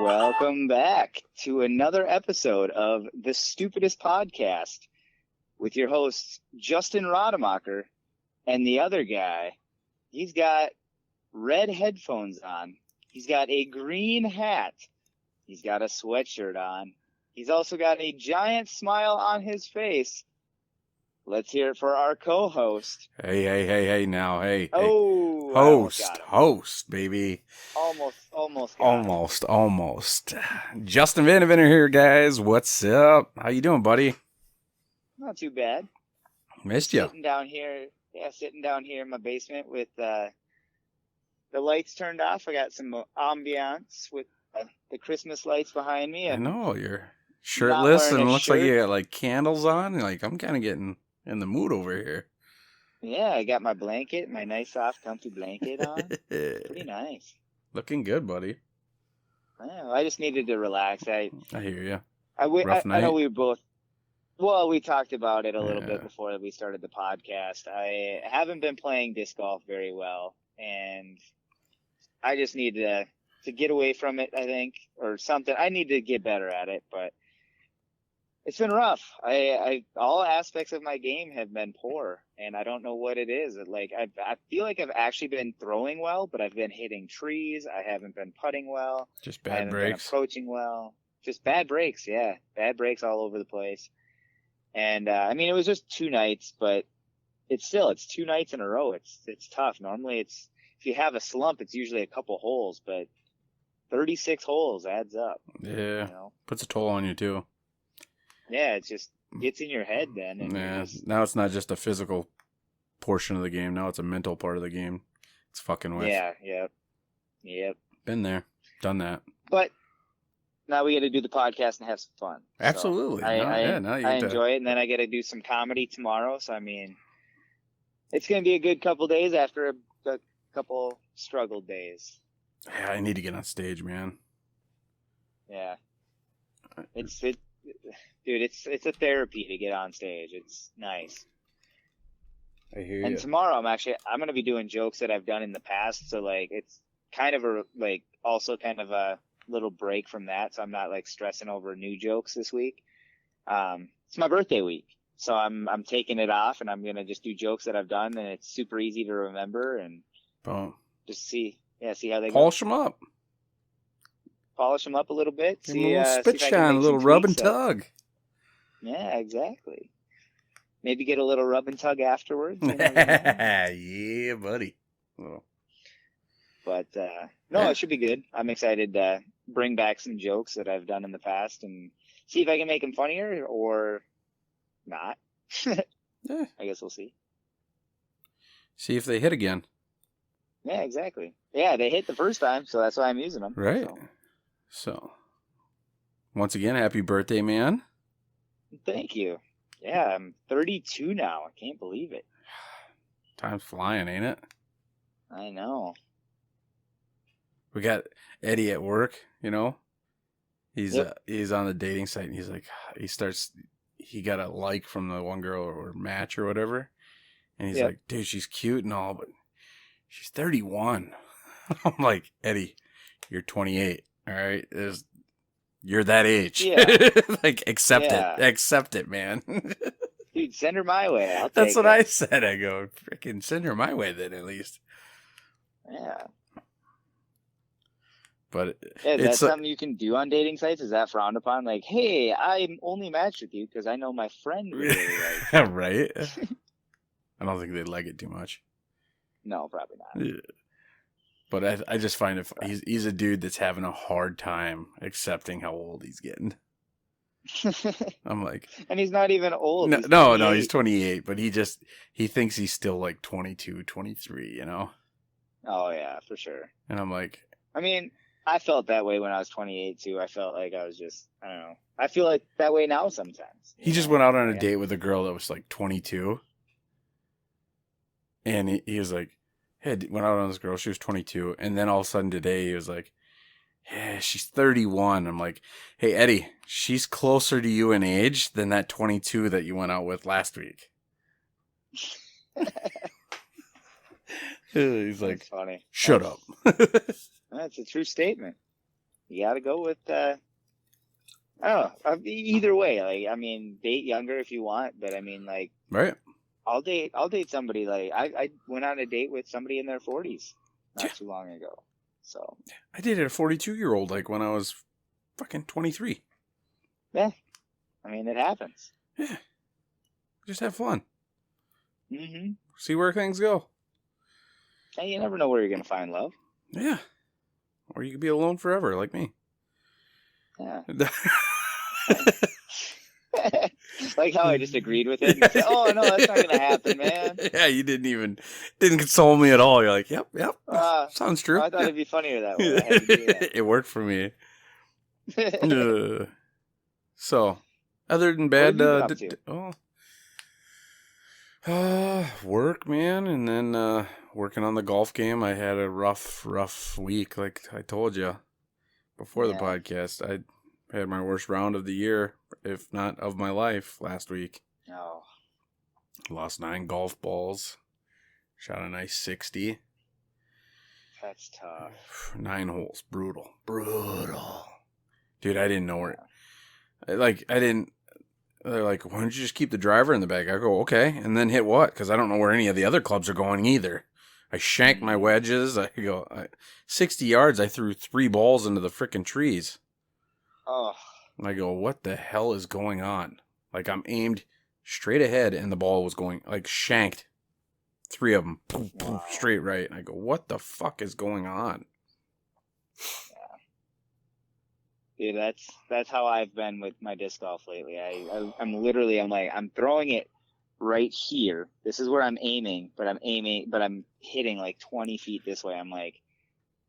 Welcome back to another episode of The Stupidest Podcast with your hosts, Justin Rademacher, and the other guy. He's got red headphones on. He's got a green hat. He's got a sweatshirt on. He's also got a giant smile on his face. Let's hear it for our co-host. Hey, now, hey. Oh, Host, baby. Almost. Justin Vandervenner here, guys. What's up? How you doing, buddy? Not too bad. Missed you. Sitting down here in my basement with the lights turned off. I got some ambiance with the Christmas lights behind me. I know, you're shirtless and it looks like you got like candles on. Like, I'm kind of getting in the mood over here. Yeah, I got my blanket, my nice soft comfy blanket on. Pretty nice. Looking good, buddy. Well, I just needed to relax. I hear you. I know we both. Well, we talked about it a little bit before we started the podcast. I haven't been playing disc golf very well, and I just need to get away from it, I think, or something. I need to get better at it, but it's been rough. I all aspects of my game have been poor, and I don't know what it is. Like I feel like I've actually been throwing well, but I've been hitting trees. I haven't been putting well. Just bad breaks. Been approaching well. Just bad breaks. Yeah, bad breaks all over the place. And I mean, it was just 2 nights, but it's 2 nights in a row. It's tough. Normally, if you have a slump, it's usually a couple holes, but 36 holes adds up. Yeah, you know? Puts a toll on you too. Yeah, it just gets in your head then. And now it's not just a physical portion of the game. Now it's a mental part of the game. It's fucking with. Yeah, yep. Been there, done that. But now we got to do the podcast and have some fun. Absolutely. So I enjoy it, and then I got to do some comedy tomorrow. So I mean, it's going to be a good couple days after a couple struggled days. Yeah, I need to get on stage, man. Yeah, dude, it's a therapy to get on stage. It's nice. I hear you. And tomorrow I'm going to be doing jokes that I've done in the past. So like, it's kind of also kind of a little break from that. So I'm not like stressing over new jokes this week. It's my birthday week. So I'm taking it off and I'm going to just do jokes that I've done, and it's super easy to remember and just see how they polish them up. Polish them up a little bit. A little spit shine, a little rub and tug. Yeah, exactly. Maybe get a little rub and tug afterwards. Yeah, buddy. Oh. But no, it should be good. I'm excited to bring back some jokes that I've done in the past and see if I can make them funnier or not. Yeah. I guess we'll see. See if they hit again. Yeah, exactly. Yeah, they hit the first time, so that's why I'm using them. Right. So once again, happy birthday, man. Thank you. Yeah, I'm 32 now. I can't believe it. Time's flying, ain't it? I know. We got Eddie at work, you know. He's on the dating site, and he's like, he got a like from the one girl or match or whatever, and he's like, dude, she's cute and all, but she's 31. I'm like, Eddie, you're 28. All right, you're that age. Yeah. Like, accept it, man. Dude, send her my way. That's what I said. I go, freaking send her my way then, at least. Yeah. But is that something you can do on dating sites? Is that frowned upon? Like, hey, I'm only matched with you because I know my friend really likes you. Right? I don't think they'd like it too much. No, probably not. Yeah. But I just find he's a dude that's having a hard time accepting how old he's getting. I'm like... And he's not even old. No, he's 28, but he thinks he's still like 22, 23, you know? Oh, yeah, for sure. And I'm like... I mean, I felt that way when I was 28, too. I felt like I was just... I don't know. I feel like that way now sometimes. He just went out on a date with a girl that was like 22. And he was like... Hey, went out on this girl. She was 22. And then all of a sudden today, he was like, yeah, she's 31. I'm like, hey, Eddie, she's closer to you in age than that 22 that you went out with last week. He's like, that's funny. Shut up. That's a true statement. you got to go with, I don't know, either way. Like, I mean, date younger if you want, but I mean, like, right. I'll date somebody. Like, I went on a date with somebody in their 40s not too long ago. So I dated a 42-year-old like when I was fucking 23. yeah, I mean, it happens. Yeah, just have fun. Mm-hmm. See where things go. And you never know where you're gonna find love. Yeah, or you could be alone forever, like me. Yeah. Like how I just agreed with it and said, "Oh no, that's not gonna happen, man." Yeah, you didn't console me at all. You're like, "Yep, sounds true." I thought it'd be funnier that way. I had to do that. It worked for me. So, other than bad, work, man, and then working on the golf game. I had a rough week, like I told you before the podcast. I had my worst round of the year, if not of my life, last week. Oh. Lost 9 golf balls. Shot a nice 60. That's tough. 9 holes. Brutal. Dude, I didn't know where. They're like, why don't you just keep the driver in the bag? I go, okay. And then hit what? Because I don't know where any of the other clubs are going either. I shanked my wedges. I go, 60 yards, I threw 3 balls into the frickin' trees. Oh. I go, what the hell is going on? Like, I'm aimed straight ahead, and the ball was going, like, shanked. 3 of them, boom, boom, straight right. And I go, what the fuck is going on? Yeah. Dude, that's how I've been with my disc golf lately. I'm throwing it right here. This is where I'm aiming, but I'm hitting like 20 feet this way. I'm like,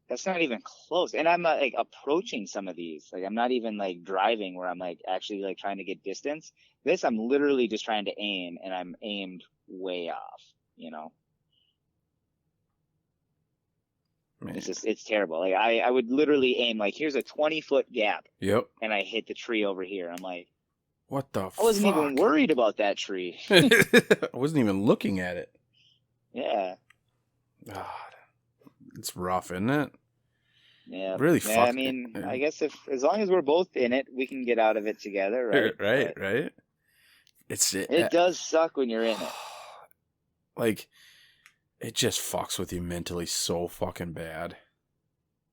that's not even close. And I'm not like approaching some of these. Like, I'm not even like driving where I'm like actually like trying to get distance. This, I'm literally just trying to aim, and I'm aimed way off, you know? Man. It's terrible. Like, I would literally aim like, here's a 20-foot gap. Yep. And I hit the tree over here. I'm like, what the fuck? I wasn't even worried about that tree. I wasn't even looking at it. Yeah. God. It's rough, isn't it? Yeah. Really fucked. I mean, I guess as long as we're both in it, we can get out of it together, right? Right. It does suck when you're in it. Like, it just fucks with you mentally so fucking bad.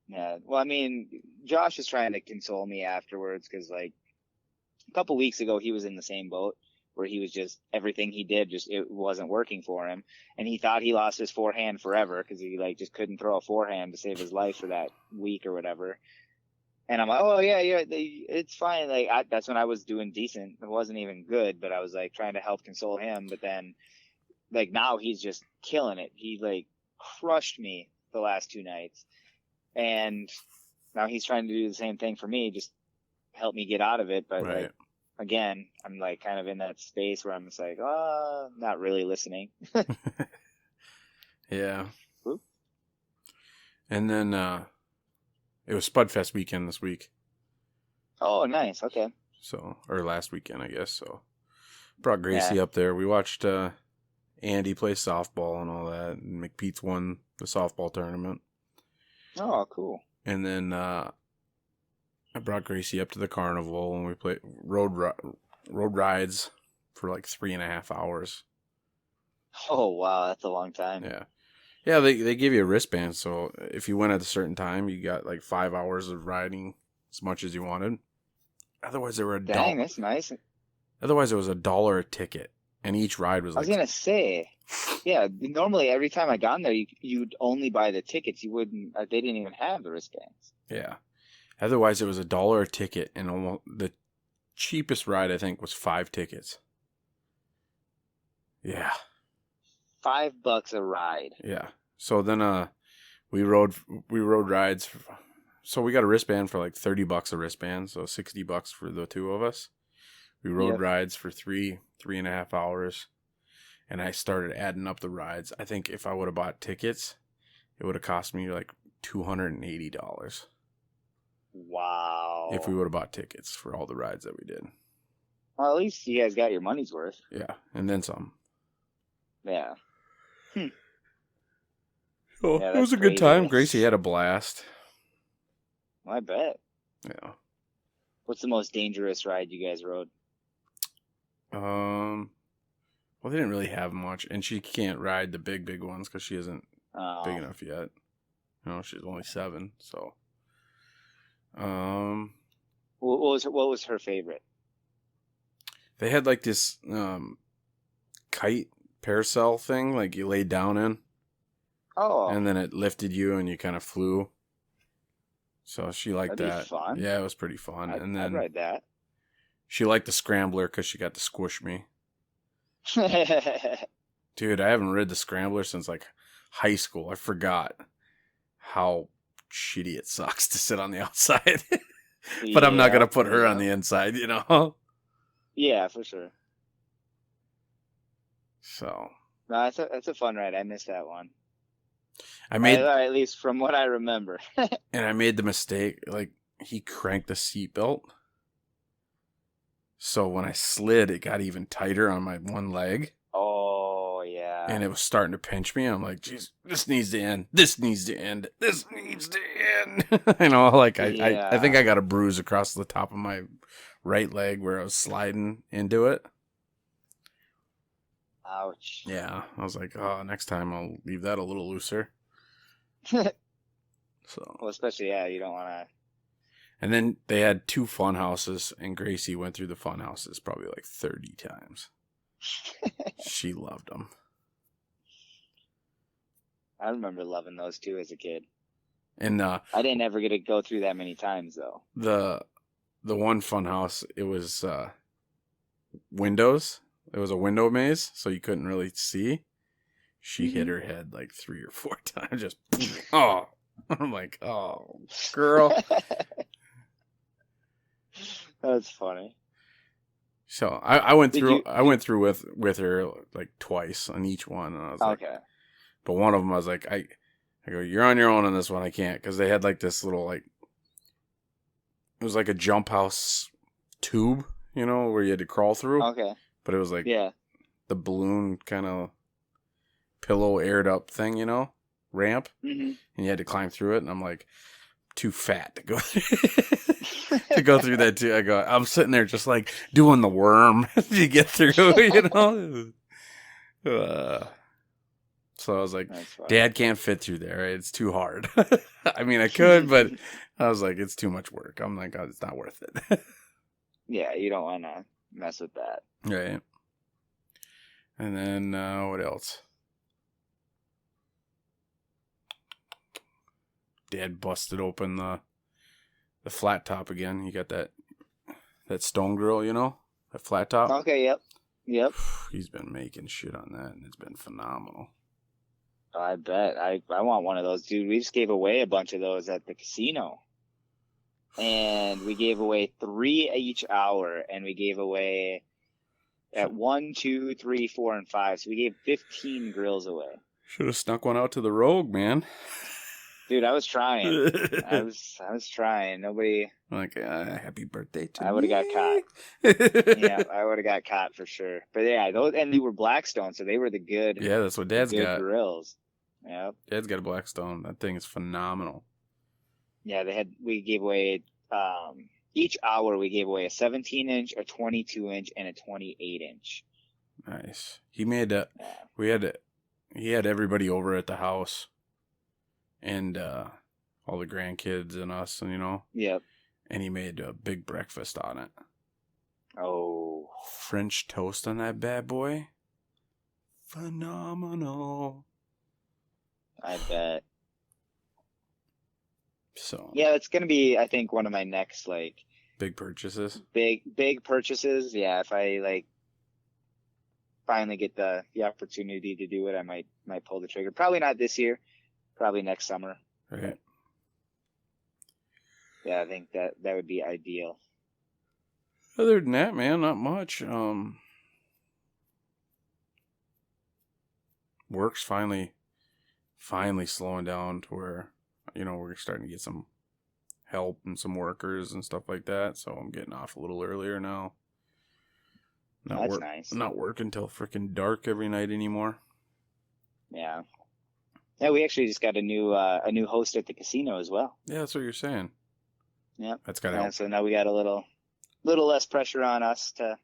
Yeah. Well, I mean, Josh is trying to console me afterwards because, like, a couple weeks ago, he was in the same boat where he was just, everything he did, it wasn't working for him. And he thought he lost his forehand forever because he, like, just couldn't throw a forehand to save his life for that week or whatever. And I'm like, oh, yeah, it's fine. Like, that's when I was doing decent. It wasn't even good, but I was, like, trying to help console him. But then, like, now he's just killing it. He, like, crushed me the last 2 nights. And now he's trying to do the same thing for me, just help me get out of it. But, like, again, I'm, like, kind of in that space where I'm just like, not really listening. Yeah. Whoop. And then it was Spudfest weekend this week. Oh, nice. Okay. So, or last weekend, I guess. So, brought Gracie up there. We watched Andy play softball and all that. And McPete's won the softball tournament. Oh, cool. And then I brought Gracie up to the carnival, and we played road rides for like 3.5 hours. Oh, wow. That's a long time. Yeah, they give you a wristband, so if you went at a certain time, you got like 5 hours of riding as much as you wanted. Otherwise, they were $1. Dang, that's nice. Otherwise, it was $1 a ticket, and each ride was. I was gonna say, yeah. Normally, every time I got in there, you'd only buy the tickets. You wouldn't. They didn't even have the wristbands. Yeah. Otherwise, it was $1 a ticket, and almost the cheapest ride I think was 5 tickets. Yeah. $5 a ride. Yeah. So then we rode rides. So we got a wristband for like $30 a wristband, so $60 for the 2 of us. We rode rides for 3.5 hours, and I started adding up the rides. I think if I would have bought tickets, it would have cost me like $280. Wow. If we would have bought tickets for all the rides that we did. Well, at least you guys got your money's worth. Yeah, and then some. Yeah. So it was a good time. Gracie had a blast. I bet. Yeah. What's the most dangerous ride you guys rode? Well, they didn't really have much, and she can't ride the big ones because she isn't big enough yet. She's only 7, so. What was her favorite? They had like this kite parasail thing, like you laid down in. Oh. And then it lifted you, and you kind of flew. So she liked That'd that. be fun. Yeah, it was pretty fun. And then I'd ride that. She liked the scrambler because she got to squish me. Dude, I haven't ridden the scrambler since like high school. I forgot how shitty it sucks to sit on the outside. But I'm not gonna put her on the inside, Yeah, for sure. So no, that's a fun ride. I missed that one. at least from what I remember. And I made the mistake, like he cranked the seatbelt. So when I slid, it got even tighter on my one leg. Oh, yeah. And it was starting to pinch me. I'm like, geez, this needs to end. This needs to end. This needs to end. I think I got a bruise across the top of my right leg where I was sliding into it. Ouch. Yeah. I was like, oh, next time I'll leave that a little looser. Well, especially, you don't want to. And then they had 2 fun houses, and Gracie went through the fun houses probably like 30 times. She loved them. I remember loving those 2 as a kid. And I didn't ever get to go through that many times, though. The one fun house, it was windows. It was a window maze, so you couldn't really see. She hit her head like 3 or 4 times. Just, oh. I'm like, oh, girl. That's funny. So I went through. I went through with her like twice on each one, and I was like, okay. But one of them, I was like, I go, you're on your own on this one. I can't, because they had like this little it was like a jump house tube, where you had to crawl through. Okay. But it was like the balloon kind of pillow aired up thing, ramp, and you had to climb through it. And I'm like, too fat to go to go through that too. I'm sitting there just like doing the worm to get through, So I was like, Dad can't fit through there. It's too hard. I mean, I could, but I was like, it's too much work. I'm like, oh, it's not worth it. Yeah, you don't want to mess with that. Right. And then what else? Dad busted open the flat top again. You got that stone grill, that flat top. Okay, yep. He's been making shit on that, and it's been phenomenal. I bet. I want one of those, dude. We just gave away a bunch of those at the casino, and we gave away 3 each hour, and we gave away at 1, 2, 3, 4, and 5. So we gave 15 grills away. Should have snuck one out to the Rogue, man. Dude, I was trying. I was trying. Nobody. Like, happy birthday to me. I would have got caught. Yeah, I would have got caught for sure. But yeah, and they were Blackstone, so they were the good. Yeah, that's what Dad's got. Grills. Yep. Dad's got a Blackstone. That thing is phenomenal. Yeah, we gave away each hour. We gave away a 17-inch, a 22-inch, and a 28-inch. Nice. He made a. Yeah. He had everybody over at the house. And all the grandkids and us, and Yep. And he made a big breakfast on it. Oh. French toast on that bad boy. Phenomenal. I bet. So. Yeah, it's gonna be, I think, one of my next big purchases. Big purchases. Yeah, if I finally get the opportunity to do it, I might pull the trigger. Probably not this year. Probably next summer. Right. Yeah, I think that would be ideal. Other than that, man, not much. Work's finally slowing down to where, we're starting to get some help and some workers and stuff like that. So I'm getting off a little earlier now. That's nice. Not working till freaking dark every night anymore. Yeah. Yeah, we actually just got a new host at the casino as well. Yeah, that's what you're saying. Yep. That's gotta help. So now we got a little less pressure on us to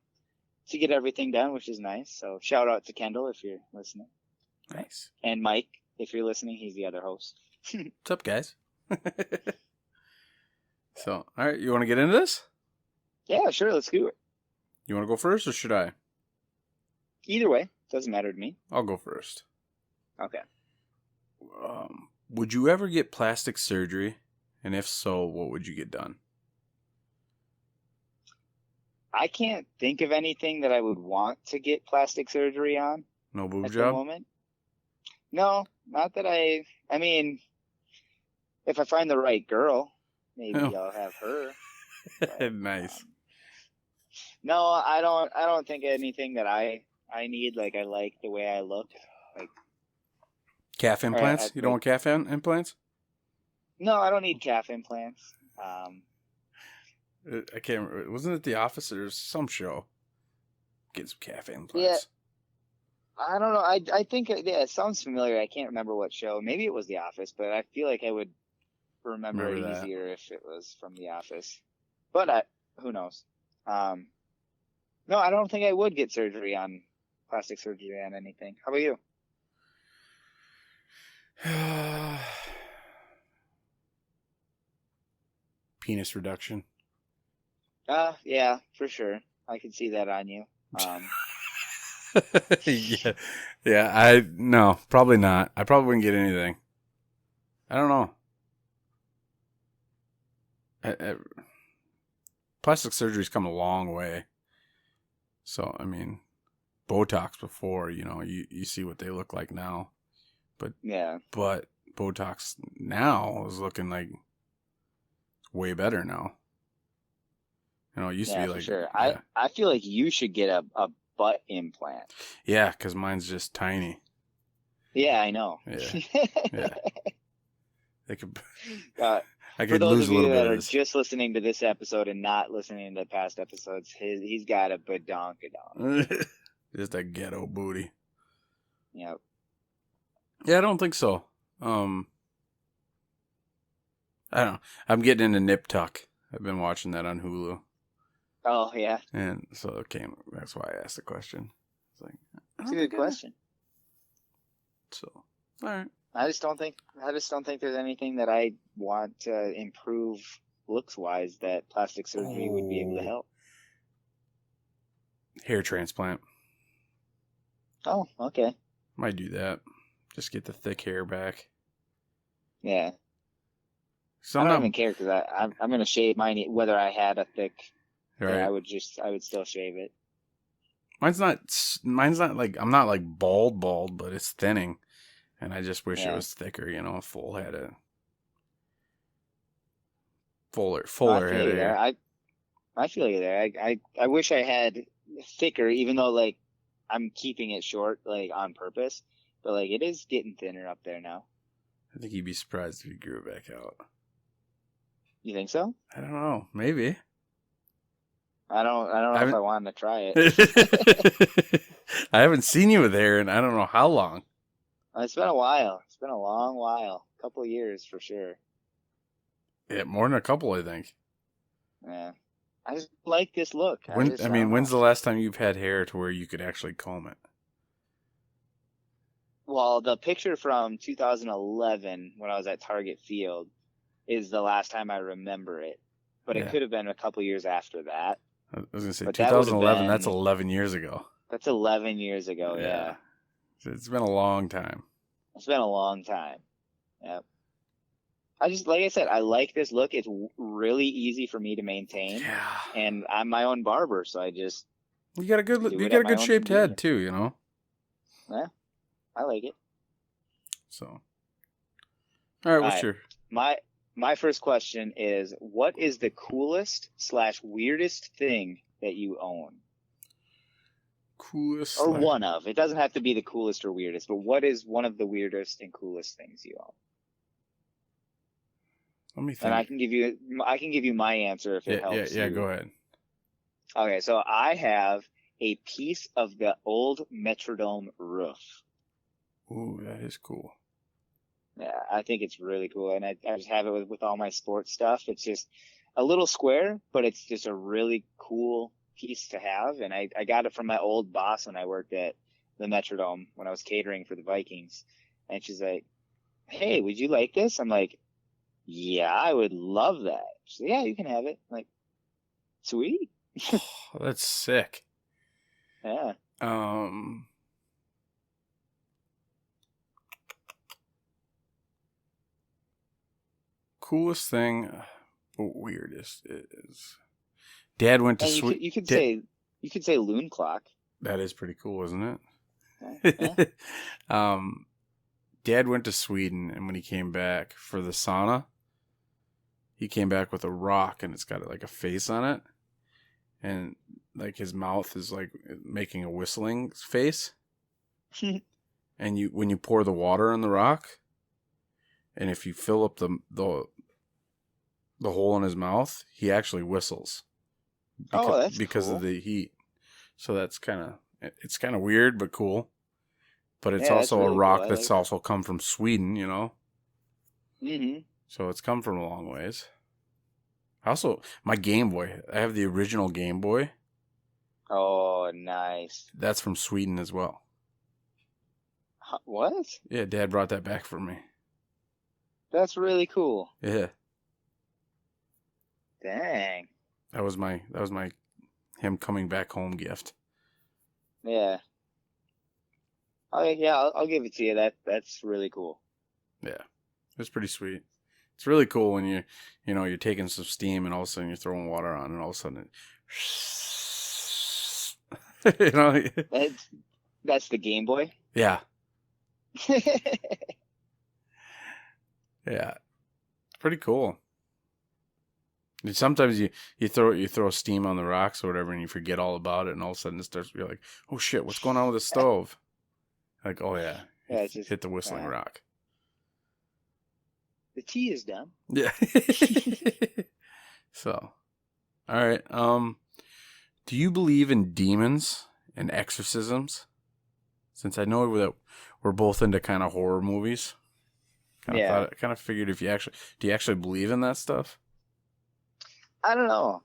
get everything done, which is nice. So shout out to Kendall if you're listening. Nice. And Mike, if you're listening, he's the other host. What's up, guys? So, all right, you want to get into this? Yeah, sure. Let's do it. You want to go first, or should I? Either way, doesn't matter to me. I'll go first. Okay. Would you ever get plastic surgery? And if so, what would you get done? I can't think of anything that I would want to get plastic surgery on No boob at the job? moment. No, not that I mean, if I find the right girl, maybe Oh. I'll have her. But, Nice. no, I don't think anything that I need. Like, I like the way I look. Like, Calf implants? I You don't want calf implants? no, I don't need calf implants. I can't remember. Wasn't it The Office or some show? Get some calf implants. Yeah. I don't know. I think it sounds familiar. I can't remember what show. Maybe it was The Office, but I feel like I would remember it Remember that. easier if it was from The Office. But who knows? No, I don't think I would get plastic surgery on anything. How about you? Penis reduction. Yeah, for sure. I can see that on you. Yeah. No, probably not. I probably wouldn't get anything. I don't know. Plastic surgery's come a long way. So, I mean, Botox before, you see what they look like now. Yeah. But Botox now is looking like way better now. It used to be for like, sure. yeah. I feel like you should get a butt implant. Yeah, because mine's just tiny. Yeah, I know. Yeah. Yeah. They could. I For could those lose of a little you bit that of are this. just listening to this episode and not listening to past episodes, he's got a badonkadonk. Just a ghetto booty. Yep. Yeah, I don't think so. I don't know. I'm getting into Nip Tuck. I've been watching that on Hulu. Oh yeah, And so that's why I asked the question. It's like, it's a good question. So, all right. I just don't think there's anything that I want to improve looks wise that plastic surgery would be able to help. Hair transplant. Oh, okay. Might do that. Just get the thick hair back. Yeah. So I don't even care because I'm gonna shave mine whether I had a thick. Right. Yeah, I would still shave it. Mine's not like, I'm not like bald, but it's thinning. And I just wish it was thicker, full head of fuller head of hair. I feel you there. I wish I had thicker, even though like I'm keeping it short like on purpose. But like it is getting thinner up there now. I think you'd be surprised if you grew it back out. You think so? I don't know. Maybe. I don't know if I wanted to try it. I haven't seen you with hair in I don't know how long. It's been a while. It's been a long while. A couple of years for sure. Yeah, more than a couple, I think. Yeah. I just like this look. When's the last time you've had hair to where you could actually comb it? Well, the picture from 2011 when I was at Target Field is the last time I remember it. But it could have been a couple years after that. I was going to say, But 2011, that's 11 years ago. That's 11 years ago, yeah. It's been a long time. It's been a long time. Yep. Like I said, I like this look. It's really easy for me to maintain. Yeah. And I'm my own barber, so I just... You got a good shaped head, too, Yeah. I like it. So. All right, what's your... My first question is, what is the coolest / weirdest thing that you own? Coolest? Or one of. It doesn't have to be the coolest or weirdest, but what is one of the weirdest and coolest things you own? Let me think. And I can give you my answer if it helps. Yeah, go ahead. Okay, so I have a piece of the old Metrodome roof. Ooh, that is cool. Yeah, I think it's really cool, and I just have it with all my sports stuff. It's just, a little square, but it's just a really cool piece to have. And I got it from my old boss when I worked at the Metrodome when I was catering for the Vikings. And she's like, "Hey, would you like this?" I'm like, "Yeah, I would love that." She's like, "Yeah, you can have it." I'm like, sweet. Oh, that's sick. Yeah. Coolest thing, weirdest is Dad went to And Sweden. you could say loon clock. That is pretty cool, isn't Yeah. it? Dad went to Sweden, and when he came back for the sauna, he came back with a rock, and it's got like a face on it, and like his mouth is like making a whistling face. And when you pour the water on the rock, and if you fill up the hole in his mouth, he actually whistles. Because cool. of the heat. So it's kind of weird but cool. But it's Yeah, also really a rock cool. that's also come from Sweden, you know. Mm-hmm. So it's come from a long ways. Also, my Game Boy. I have the original Game Boy. Oh, nice. That's from Sweden as well. What? Yeah, Dad brought that back for me. That's really cool. Yeah. Dang. That was my him coming back home gift. Yeah. Oh yeah, I'll give it to you. That's really cool. Yeah. It's pretty sweet. It's really cool when you're taking some steam and all of a sudden you're throwing water on and all of a sudden it That's the Game Boy. Yeah. Yeah. It's pretty cool. And sometimes you throw steam on the rocks or whatever and you forget all about it and all of a sudden it starts to be like, oh shit, what's going on with the stove? Like, oh yeah. Yeah, it's just hit the whistling rock. The tea is done. Yeah. So, all right. Do you believe in demons and exorcisms? Since I know that we're both into kind of horror movies. I kind of figured do you actually believe in that stuff? I don't know.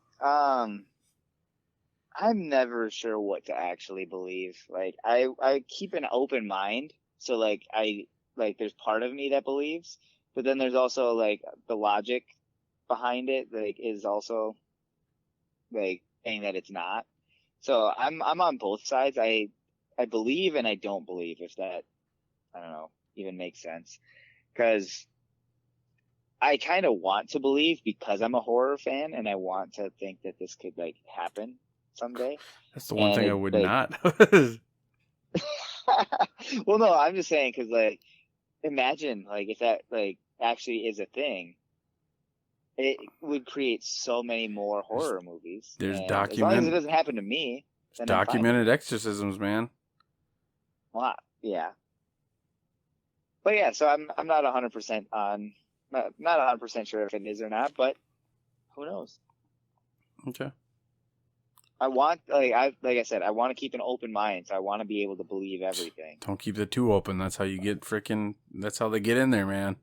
I'm never sure what to actually believe. Like I keep an open mind. So like there's part of me that believes, but then there's also like the logic behind it like is also like saying that it's not. So I'm on both sides. I believe and I don't believe, if that, I don't know, even makes sense. Because I kind of want to believe because I'm a horror fan and I want to think that this could like happen someday. That's the one thing I would not. Well, no, I'm just saying because like imagine like if that like actually is a thing, it would create so many more horror movies. There's as long as it doesn't happen to me. Then documented exorcisms, man. Well, yeah. But yeah, so I'm not 100% on, not 100% sure if it is or not, but who knows? Okay. I want, like I said, I want to keep an open mind, so I want to be able to believe everything. Don't keep the two open. That's how you get that's how they get in there, man.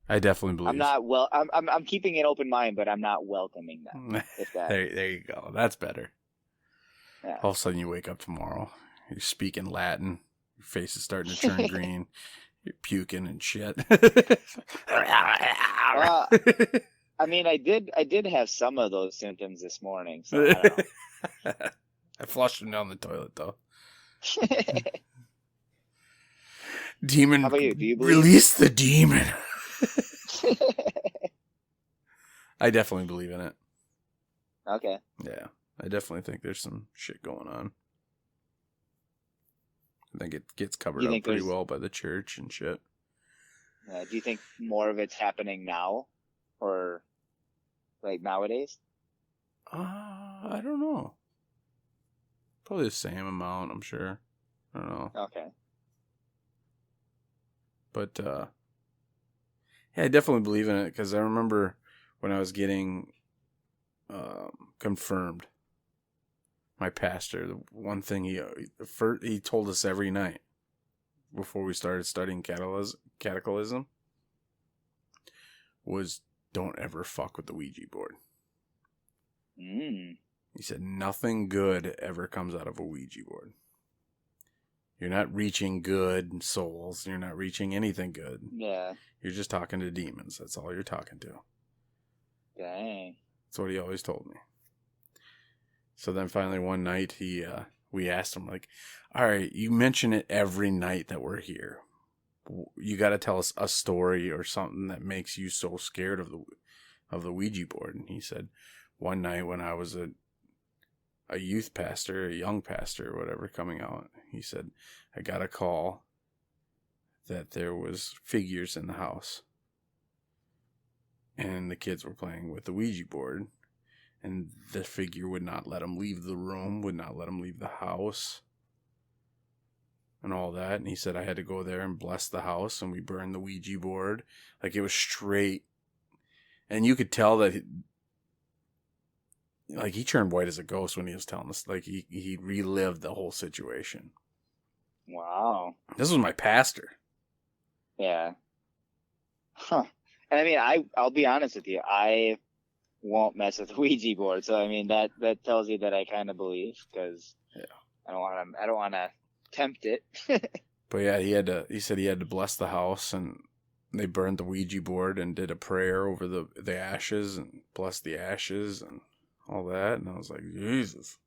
I definitely believe. I'm keeping an open mind, but I'm not welcoming them. If that. there you go. That's better. Yeah. All of a sudden you wake up tomorrow, you're speaking Latin, your face is starting to turn green, you're puking and shit. I mean, I did have some of those symptoms this morning, so I don't know. I flushed them down the toilet though. Demon. How about you? Do you believe? Release the demon. I definitely believe in it. Okay. Yeah, I definitely think there's some shit going on. I think it gets covered up pretty well by the church and shit. Do you think more of it's happening now, or like nowadays? I don't know. Probably the same amount, I'm sure. I don't know. Okay. But yeah, I definitely believe in it because I remember when I was getting confirmed, my pastor, the one thing he told us every night before we started studying cataclysm was don't ever fuck with the Ouija board. Mm. He said nothing good ever comes out of a Ouija board. You're not reaching good souls. You're not reaching anything good. Yeah. You're just talking to demons. That's all you're talking to. Dang. That's what he always told me. So then finally one night we asked him, like, all right, you mention it every night that we're here. You got to tell us a story or something that makes you so scared of the Ouija board. And he said, one night when I was a youth pastor, a young pastor or whatever coming out, he said, I got a call that there was figures in the house. And the kids were playing with the Ouija board. And the figure would not let them leave the room, would not let them leave the house. And all that. And he said I had to go there and bless the house. And we burned the Ouija board. Like, it was straight. And you could tell that like, he turned white as a ghost when he was telling us. Like, he relived the whole situation. Wow. This was my pastor. Yeah. Huh. And I mean, I'll be honest with you. I won't mess with the Ouija board. So I mean, that tells you that I kind of believe, because yeah, I don't want to tempt it. But yeah, he said he had to bless the house, and they burned the Ouija board and did a prayer over the ashes and blessed the ashes and all that. And I was like, Jesus.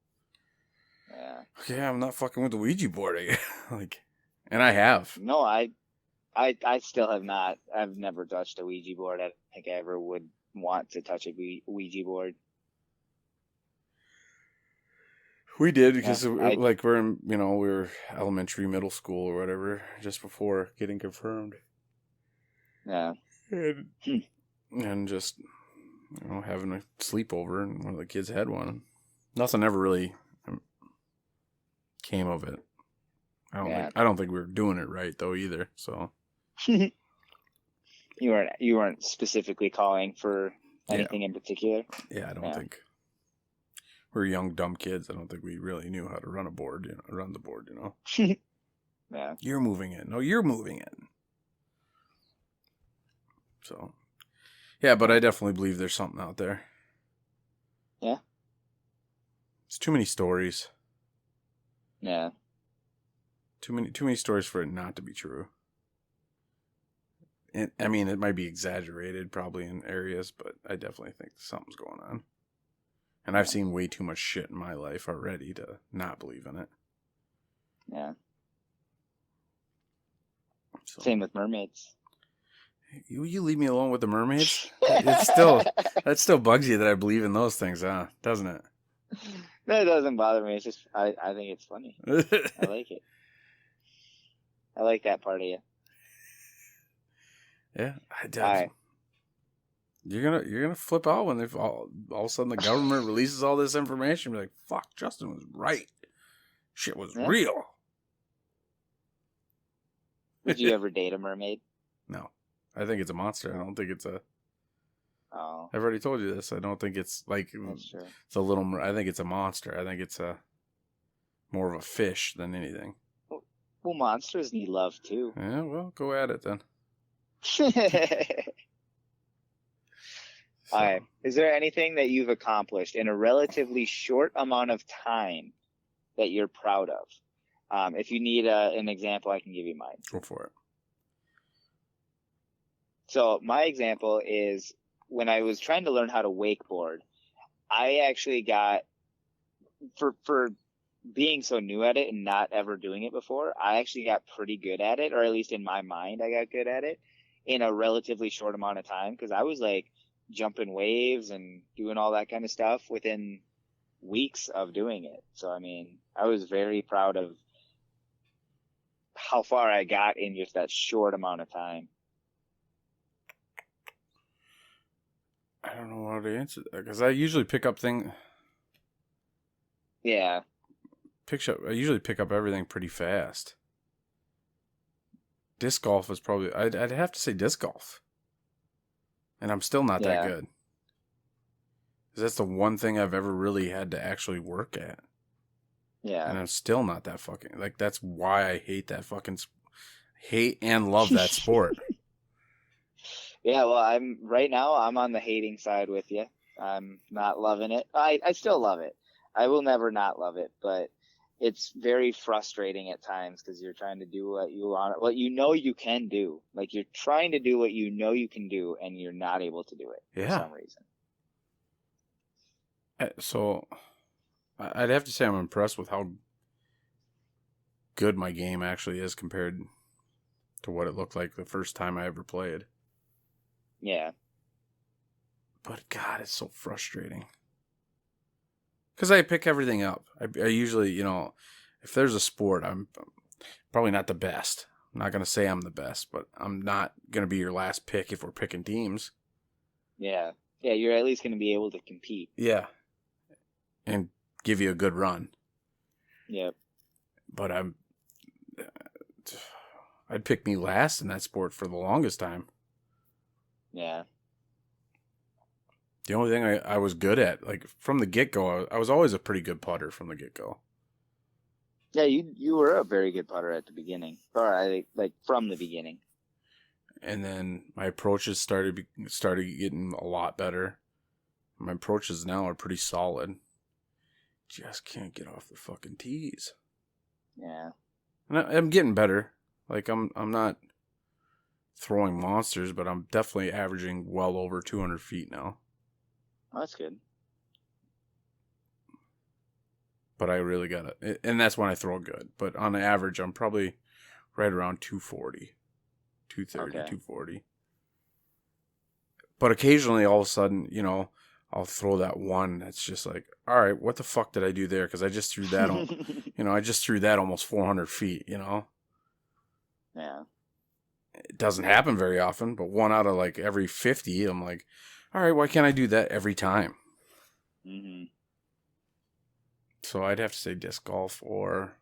Yeah. Okay, I'm not fucking with the Ouija board again. Like, and I have. No, I still have not. I've never touched a Ouija board. I don't think I ever would want to touch a Ouija board. We did, because like we were elementary, middle school or whatever, just before getting confirmed. Yeah. And just, having a sleepover, and one of the kids had one. Nothing ever really came of it. I don't think we were doing it right though either. So you weren't specifically calling for anything in particular. Yeah, I don't think. We were young, dumb kids. I don't think we really knew how to run a board. Run the board. Yeah. You're moving it. No, you're moving it. So, yeah, but I definitely believe there's something out there. Yeah. It's too many stories. Yeah. Too many stories for it not to be true. I mean, it might be exaggerated probably in areas, but I definitely think something's going on. And I've seen way too much shit in my life already to not believe in it. Yeah. So. Same with mermaids. You leave me alone with the mermaids? That still bugs you that I believe in those things, huh? Doesn't it? No, it doesn't bother me. It's just I think it's funny. I like it. I like that part of you. Yeah, I do. Right. You're gonna flip out when all of a sudden the government releases all this information. Be like, fuck, Justin was right. Shit was real. Would you ever date a mermaid? No, I think it's a monster. I don't think it's a. Oh. I've already told you this. I don't think it's like That's true. It's a little. I think it's a monster. I think it's more of a fish than anything. Well, monsters need love too. Yeah, well, go at it then. All right. Is there anything that you've accomplished in a relatively short amount of time that you're proud of? If you need an example, I can give you mine. Go for it. So my example is when I was trying to learn how to wakeboard, I actually got, for being so new at it and not ever doing it before, I actually got pretty good at it, or at least in my mind, I got good at it in a relatively short amount of time, because I was like jumping waves and doing all that kind of stuff within weeks of doing it. So, I mean, I was very proud of how far I got in just that short amount of time. I don't know how to answer that, because I usually pick up things. Yeah. I usually pick up everything pretty fast. Disc golf is probably, I'd have to say disc golf. And I'm still not that good. Because that's the one thing I've ever really had to actually work at. Yeah. And I'm still not that fucking, like, that's why I hate that fucking, hate and love that sport. Yeah, well, I'm on the hating side with you. I'm not loving it. I still love it. I will never not love it, but it's very frustrating at times because you're trying to do what you know you can do. Like you're trying to do what you know you can do, and you're not able to do it for some reason. So I'd have to say I'm impressed with how good my game actually is compared to what it looked like the first time I ever played. Yeah. But God, it's so frustrating. Because I pick everything up. I usually, if there's a sport, I'm probably not the best. I'm not going to say I'm the best, but I'm not going to be your last pick if we're picking teams. Yeah. Yeah, you're at least going to be able to compete. Yeah. And give you a good run. Yep. But I'd pick me last in that sport for the longest time. Yeah. The only thing I was good at, like from the get-go, I was always a pretty good putter from the get-go. Yeah, you were a very good putter at the beginning, or like from the beginning. And then my approaches started getting a lot better. My approaches now are pretty solid. Just can't get off the fucking tees. Yeah. And I'm getting better. Like I'm not throwing monsters, but I'm definitely averaging well over 200 feet now. Oh, that's good. But I really gotta, and that's when I throw good. But on average, I'm probably right around 240, 230, 240. But occasionally, all of a sudden, I'll throw that one that's just like, all right, what the fuck did I do there? Because I just threw that, I just threw that almost 400 feet, Yeah. It doesn't happen very often, but one out of like every 50, I'm like, all right, why can't I do that every time? Mm-hmm. So I'd have to say disc golf or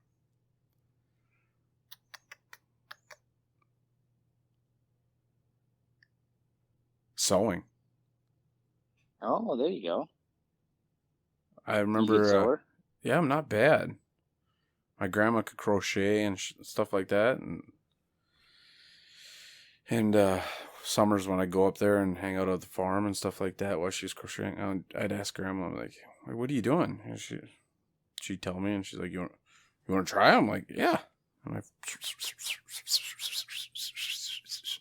sewing. Oh, there you go. I remember, sewer? Yeah, I'm not bad. My grandma could crochet and stuff like that, and summers when I go up there and hang out at the farm and stuff like that while she's crocheting, I'd ask grandma, I'm like, what are you doing? And she'd tell me, and she's like, you want to try? I'm like, yeah. I'm like,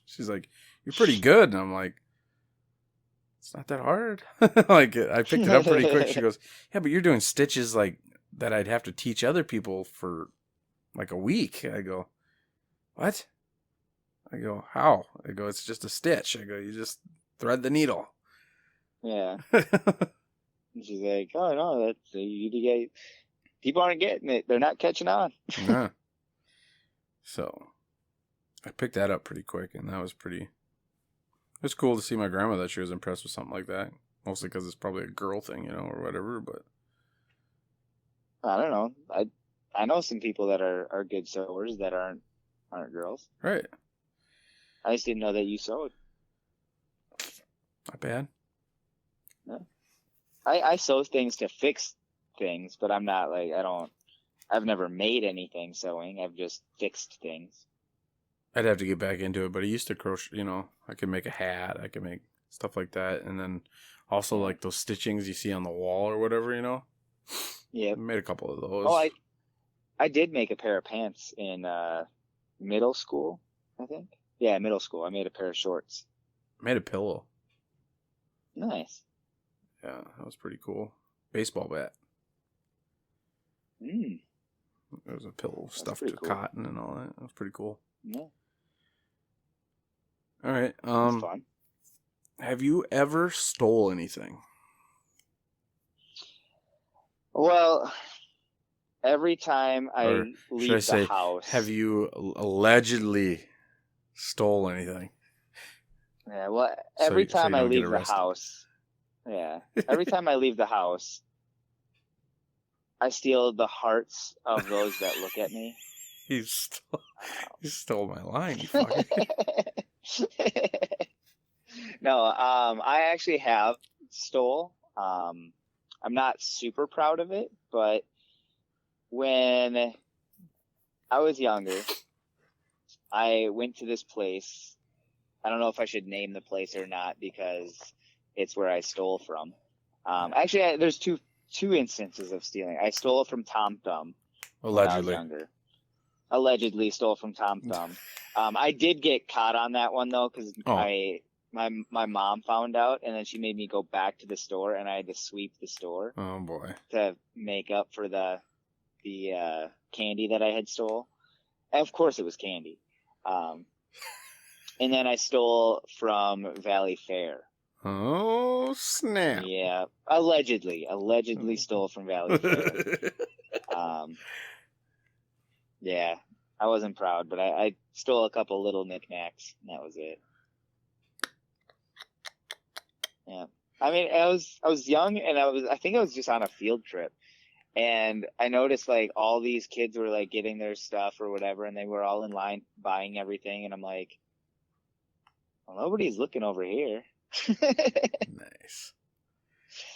she's like, you're pretty good. And I'm like, it's not that hard. Like, I picked it up pretty quick. She goes, yeah, but you're doing stitches like that I'd have to teach other people for like a week. I go, what? I go, how? I go, it's just a stitch. I go, you just thread the needle. Yeah. She's like, oh, no, that's, people aren't getting it. They're not catching on. Yeah. So I picked that up pretty quick, and that was pretty... It was cool to see my grandma that she was impressed with something like that. Mostly because it's probably a girl thing, or whatever, but... I don't know. I know some people that are good sewers that aren't girls. Right. I just didn't know that you sewed. Not bad. Yeah. I sew things to fix things, but I'm not like, I've never made anything sewing. I've just fixed things. I'd have to get back into it, but I used to crochet, I could make a hat, I could make stuff like that, and then also like those stitchings you see on the wall or whatever, Yeah. I made a couple of those. Oh, I did make a pair of pants in middle school, I think. Yeah, middle school. I made a pair of shorts. I made a pillow. Nice. Yeah, that was pretty cool. Baseball bat. There was a pillow stuffed with cotton and all that. That was pretty cool. Yeah. All right. That's fun. Have you ever stole anything? Well, every time I leave the house. Have you allegedly stole anything? Yeah, well, every time I leave the house. Yeah. Every time I leave the house, I steal the hearts of those that look at me. You stole my line, you fucker. No, I actually have stole. I'm not super proud of it, but when I was younger, I went to this place. I don't know if I should name the place or not because it's where I stole from. Actually, there's two instances of stealing. I stole from Tom Thumb when I was Allegedly. younger. Allegedly stole from Tom Thumb. I did get caught on that one though because my mom found out, and then she made me go back to the store, and I had to sweep the store. Oh boy. To make up for the candy that I had stole. And of course, it was candy. And then I stole from Valley Fair. Oh snap! Yeah, allegedly stole from Valley Fair. Yeah, I wasn't proud, but I stole a couple little knickknacks, and that was it. Yeah, I mean, I was young, and I think I was just on a field trip, and I noticed like all these kids were like getting their stuff or whatever, and they were all in line buying everything, and I'm like, well, nobody's looking over here. Nice.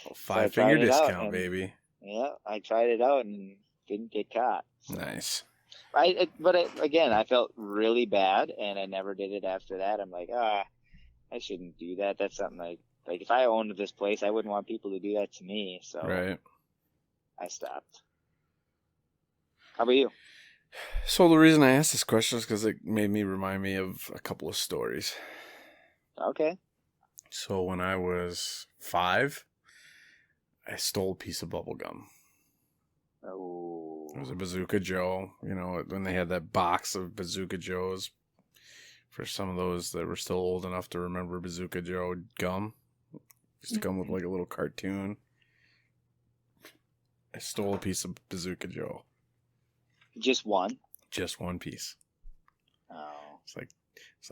Well, 5-finger discount, and, baby. Yeah, I tried it out and didn't get caught. So. Nice. Again, I felt really bad, and I never did it after that. I'm like, I shouldn't do that. That's something like if I owned this place, I wouldn't want people to do that to me. So Right. I stopped. How about you? So the reason I asked this question is because it made me remind me of a couple of stories. Okay. So when I was 5, I stole a piece of bubble gum. Oh. It was a Bazooka Joe. You know, when they had that box of Bazooka Joes. For some of those that were still old enough to remember Bazooka Joe gum. Used to come with like a little cartoon. I stole a piece of Bazooka Joe. Just one? Just one piece. Oh. It's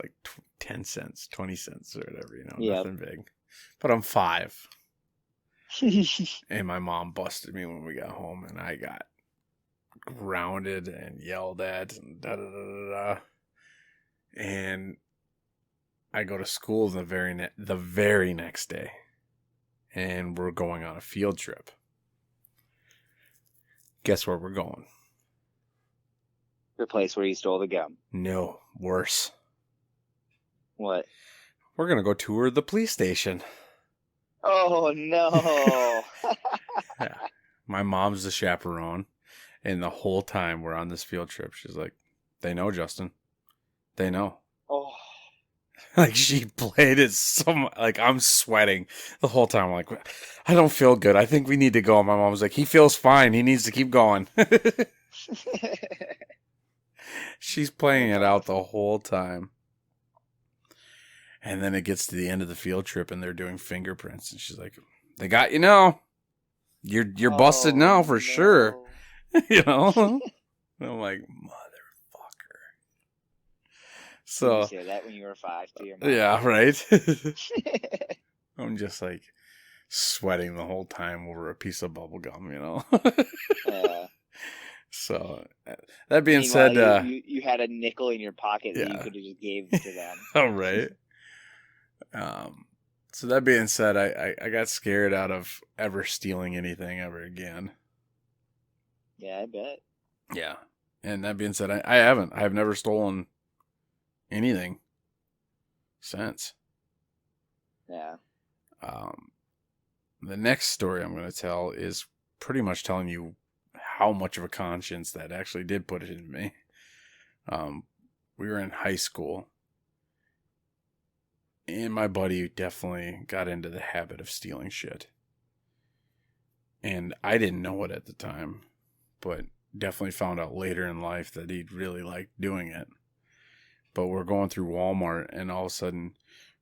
like 10 cents, 20 cents or whatever, you know, Yep. Nothing big. But I'm 5. And my mom busted me when we got home, and I got grounded and yelled at and da-da-da-da-da. And I go to school the very next day, and we're going on a field trip. Guess where we're going? The place where you stole the gum. No, worse. What? We're going to go tour the police station. Oh, no. Yeah. My mom's the chaperone, and the whole time we're on this field trip, she's like, they know, Justin. They know. Oh. Like, she played it so much. Like, I'm sweating the whole time. I'm like, I don't feel good. I think we need to go. And my mom was like, he feels fine. He needs to keep going. She's playing it out the whole time. And then it gets to the end of the field trip, and they're doing fingerprints. And she's like, they got you now. You're busted now for sure. You know? And I'm like, motherfucker. So you said that when you were 5 to your mom. Yeah, right. I'm just like sweating the whole time over a piece of bubble gum, you know. Yeah. So that being Meanwhile, said, you had a nickel in your pocket that you Yeah. could have just gave to them. all right. So that being said, I got scared out of ever stealing anything ever again. Yeah, I bet. Yeah. And that being said, I haven't. I've never stolen anything since. Yeah. The next story I'm going to tell is pretty much telling you how much of a conscience that actually did put it in me. We were in high school, and my buddy definitely got into the habit of stealing shit. And I didn't know it at the time, but definitely found out later in life that he really liked doing it. But we're going through Walmart, and all of a sudden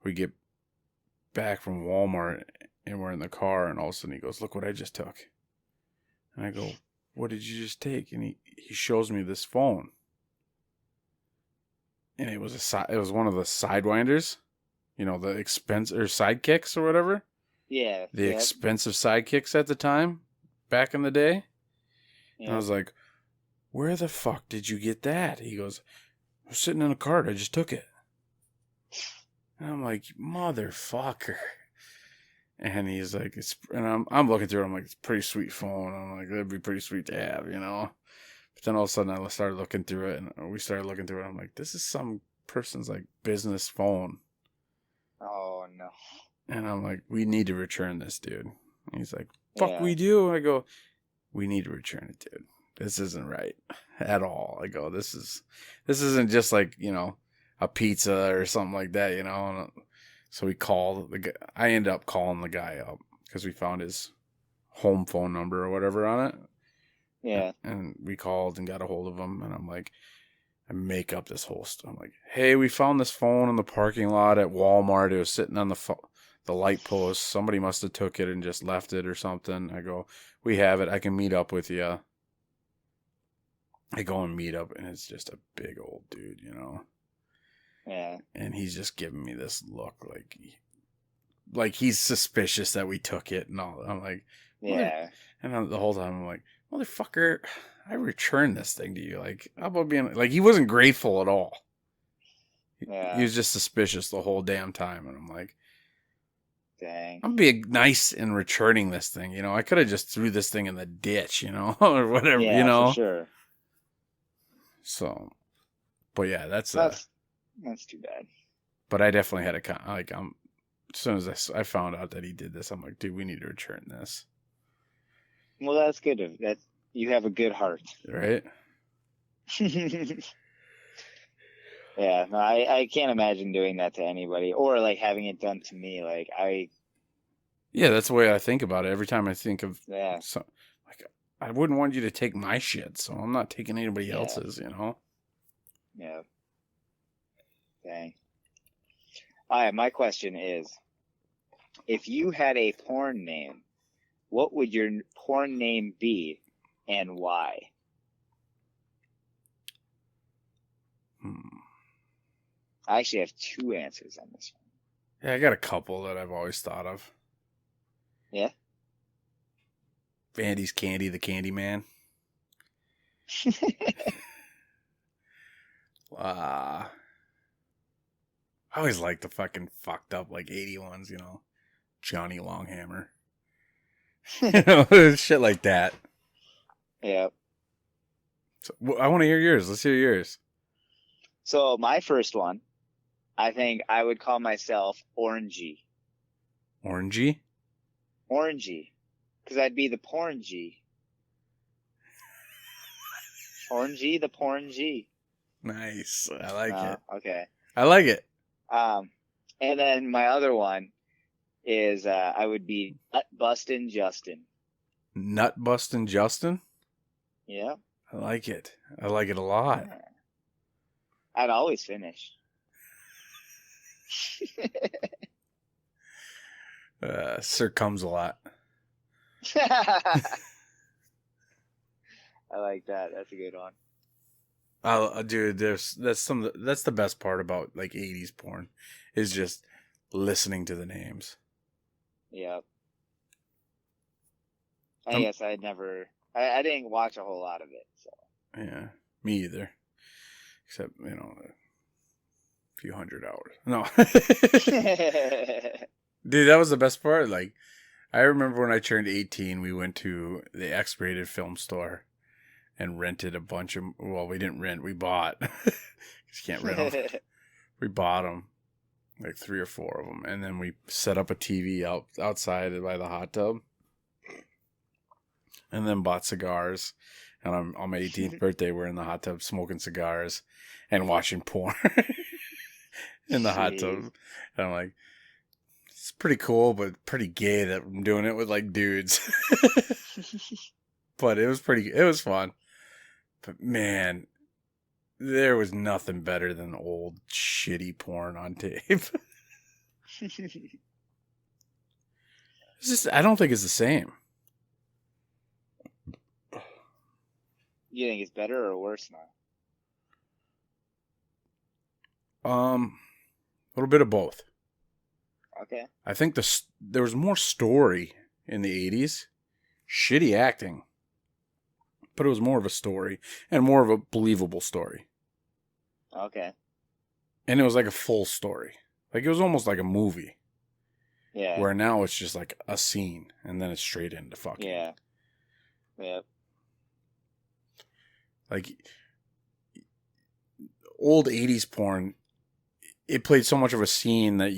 we get back from Walmart, and we're in the car, and all of a sudden he goes, look what I just took. And I go, what did you just take? And he shows me this phone. And it was one of the Sidewinders, you know, the sidekicks or whatever. Yeah. The expensive sidekicks at the time, back in the day. Yeah. And I was like, where the fuck did you get that? He goes, I was sitting in a cart. I just took it. And I'm like, motherfucker. And he's like, I'm looking through it. I'm like, it's a pretty sweet phone. I'm like, that'd be pretty sweet to have, you know. But then all of a sudden I started looking through it, and we started looking through it. I'm like, this is some person's like business phone. Oh no. And I'm like, we need to return this, dude. And he's like, fuck, Yeah. we do. I go, we need to return it, dude. This isn't right at all. I go, this isn't just like, you know, a pizza or something like that, you know. And so we called the guy. I ended up calling the guy up because we found his home phone number or whatever on it. Yeah. And we called and got a hold of him. And I'm like, I make up this whole stuff. I'm like, hey, we found this phone in the parking lot at Walmart. It was sitting on the light post. Somebody must have took it and just left it or something. I go, we have it. I can meet up with you. I go and meet up, and it's just a big old dude, you know. Yeah. And he's just giving me this look like he's suspicious that we took it and all. I'm like, Yeah. And the whole time I'm like, motherfucker, I returned this thing to you. Like, how about being like, he wasn't grateful at all. Yeah. He was just suspicious the whole damn time. And I'm like, Dang. I'm being nice in returning this thing. You know, I could have just threw this thing in the ditch, you know, or whatever, Yeah, you know. for sure. So, but yeah, that's too bad. But I definitely had as soon as I found out that he did this, I'm like, dude, we need to return this. Well, that's good. You have a good heart. Right? Yeah, no, I can't imagine doing that to anybody or like having it done to me. Like Yeah, that's the way I think about it. Every time I think of yeah. like, I wouldn't want you to take my shit, so I'm not taking anybody Yeah. else's, you know? Yeah. Dang. All right, my question is, if you had a porn name, what would your porn name be and why? I actually have two answers on this one. Yeah, I got a couple that I've always thought of. Yeah? Andy's Candy, the Candy Man. I always like the fucking fucked up like 80 ones, you know. Johnny Longhammer. You know, shit like that. Yeah. So, I want to hear yours. Let's hear yours. So my first one, I think I would call myself Orangey. Orangey? Orangey. Because I'd be the porn-G. Orangey, the porn-G. Nice. I like it. Okay. I like it. And then my other one is I would be Nut Bustin' Justin. Nut Bustin' Justin? Yeah. I like it. I like it a lot. Yeah. I'd always finish. Sir Comes a lot. I like that. That's a good one. Dude, that's the best part about like 80s porn is just listening to the names. Yep. I guess I didn't watch a whole lot of it, so. Yeah, me either. Except, you know, a few hundred hours. No. Dude, that was the best part. Like, I remember when I turned 18, we went to the X-rated film store and rented a bunch of, well, we didn't rent, we bought. You can't rent them. We bought them, like 3 or 4 of them. And then we set up a TV outside by the hot tub. And then bought cigars. And on my 18th birthday, we're in the hot tub smoking cigars and watching porn in the hot tub. And I'm like, it's pretty cool, but pretty gay that I'm doing it with like dudes. But it was fun. But man, there was nothing better than old shitty porn on tape. It's just, I don't think it's the same. You think it's better or worse now? A little bit of both. Okay. I think there was more story in the 80s. Shitty acting. But it was more of a story. And more of a believable story. Okay. And it was like a full story. Like it was almost like a movie. Yeah. Where now it's just like a scene. And then it's straight into fucking. Yeah. Yep. like old 80s porn, it played so much of a scene that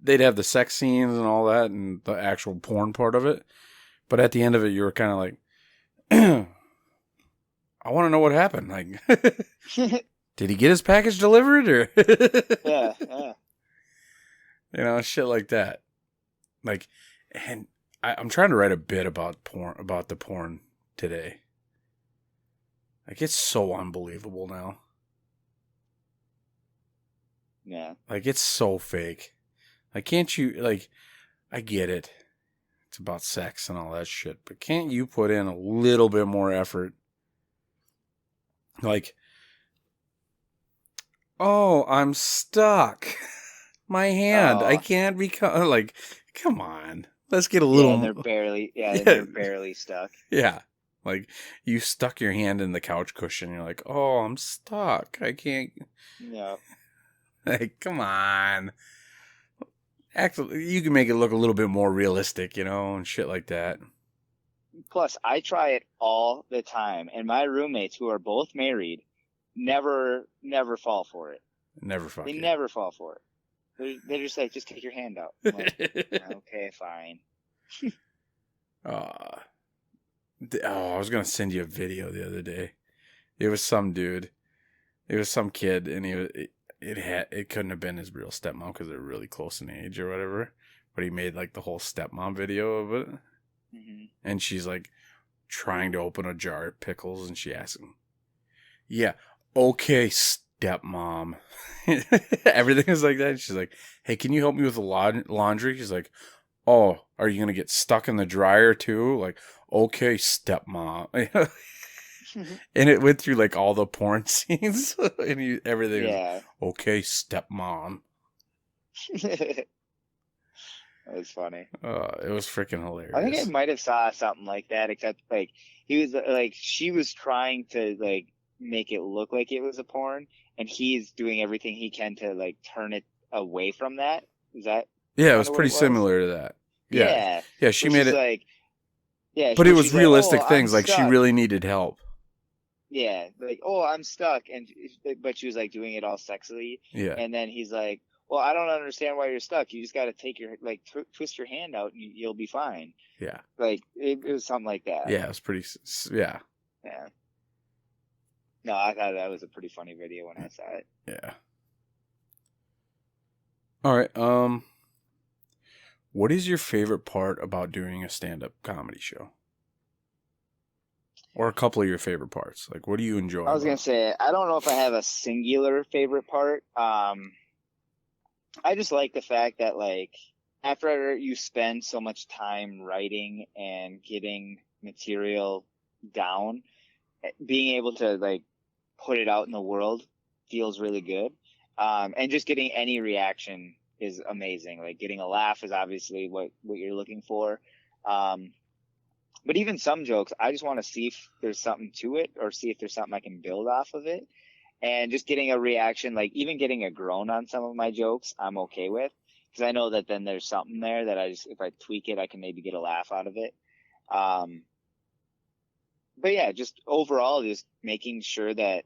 they'd have the sex scenes and all that and the actual porn part of it. But at the end of it, you were kind of like, I want to know what happened. Like, did he get his package delivered or? Yeah. You know, shit like that. Like, and I'm trying to write a bit about the porn today. Like, it's so unbelievable now. Yeah. Like, it's so fake. Like, can't you, like, I get it. It's about sex and all that shit. But can't you put in a little bit more effort? Like, oh, I'm stuck. My hand. I can't become, like, come on. Let's get a little. Yeah, and they're barely stuck. Yeah. Like, you stuck your hand in the couch cushion. You're like, oh, I'm stuck. I can't. Yeah. Like, come on. Actually, you can make it look a little bit more realistic, you know, and shit like that. Plus, I try it all the time, and my roommates, who are both married, never fall for it. They never fall for it. They're just like, just take your hand out. I'm like, okay, fine. I was gonna send you a video the other day. It was some dude. It was some kid, and it couldn't have been his real stepmom because they're really close in age or whatever. But he made like the whole stepmom video of it, and she's like trying to open a jar of pickles, and she asks him, "Yeah, okay, stepmom." Everything is like that. And she's like, "Hey, can you help me with the laundry?" She's like, "Oh, are you gonna get stuck in the dryer too?" Like, okay, stepmom. And it went through like all the porn scenes and everything. Yeah. Was, okay, stepmom. That was funny. It was freaking hilarious. I think I might have saw something like that, except like he was like, she was trying to like make it look like it was a porn, and he's doing everything he can to like turn it away from that. Is that? Yeah, it was pretty similar to that. Yeah. Yeah, she made it like, yeah, but it was realistic things. I'm like stuck. She really needed help. Yeah, like, oh, I'm stuck, but she was like doing it all sexily. Yeah. And then he's like, well, I don't understand why you're stuck. You just got to take your twist your hand out, and you'll be fine. Yeah. Like it was something like that. Yeah, it was pretty. Yeah. Yeah. No, I thought that was a pretty funny video when I saw it. Yeah. All right. What is your favorite part about doing a stand-up comedy show? Or a couple of your favorite parts? Like, what do you enjoy? I was going to say, I don't know if I have a singular favorite part. I just like the fact that, like, after you spend so much time writing and getting material down, being able to, like, put it out in the world feels really good. And just getting any reaction is amazing. Like, getting a laugh is obviously what you're looking for. But even some jokes, I just want to see if there's something to it, or see if there's something I can build off of it. And just getting a reaction, like even getting a groan on some of my jokes, I'm okay with. Because I know that then there's something there that if I tweak it, I can maybe get a laugh out of it. But yeah, just overall, just making sure that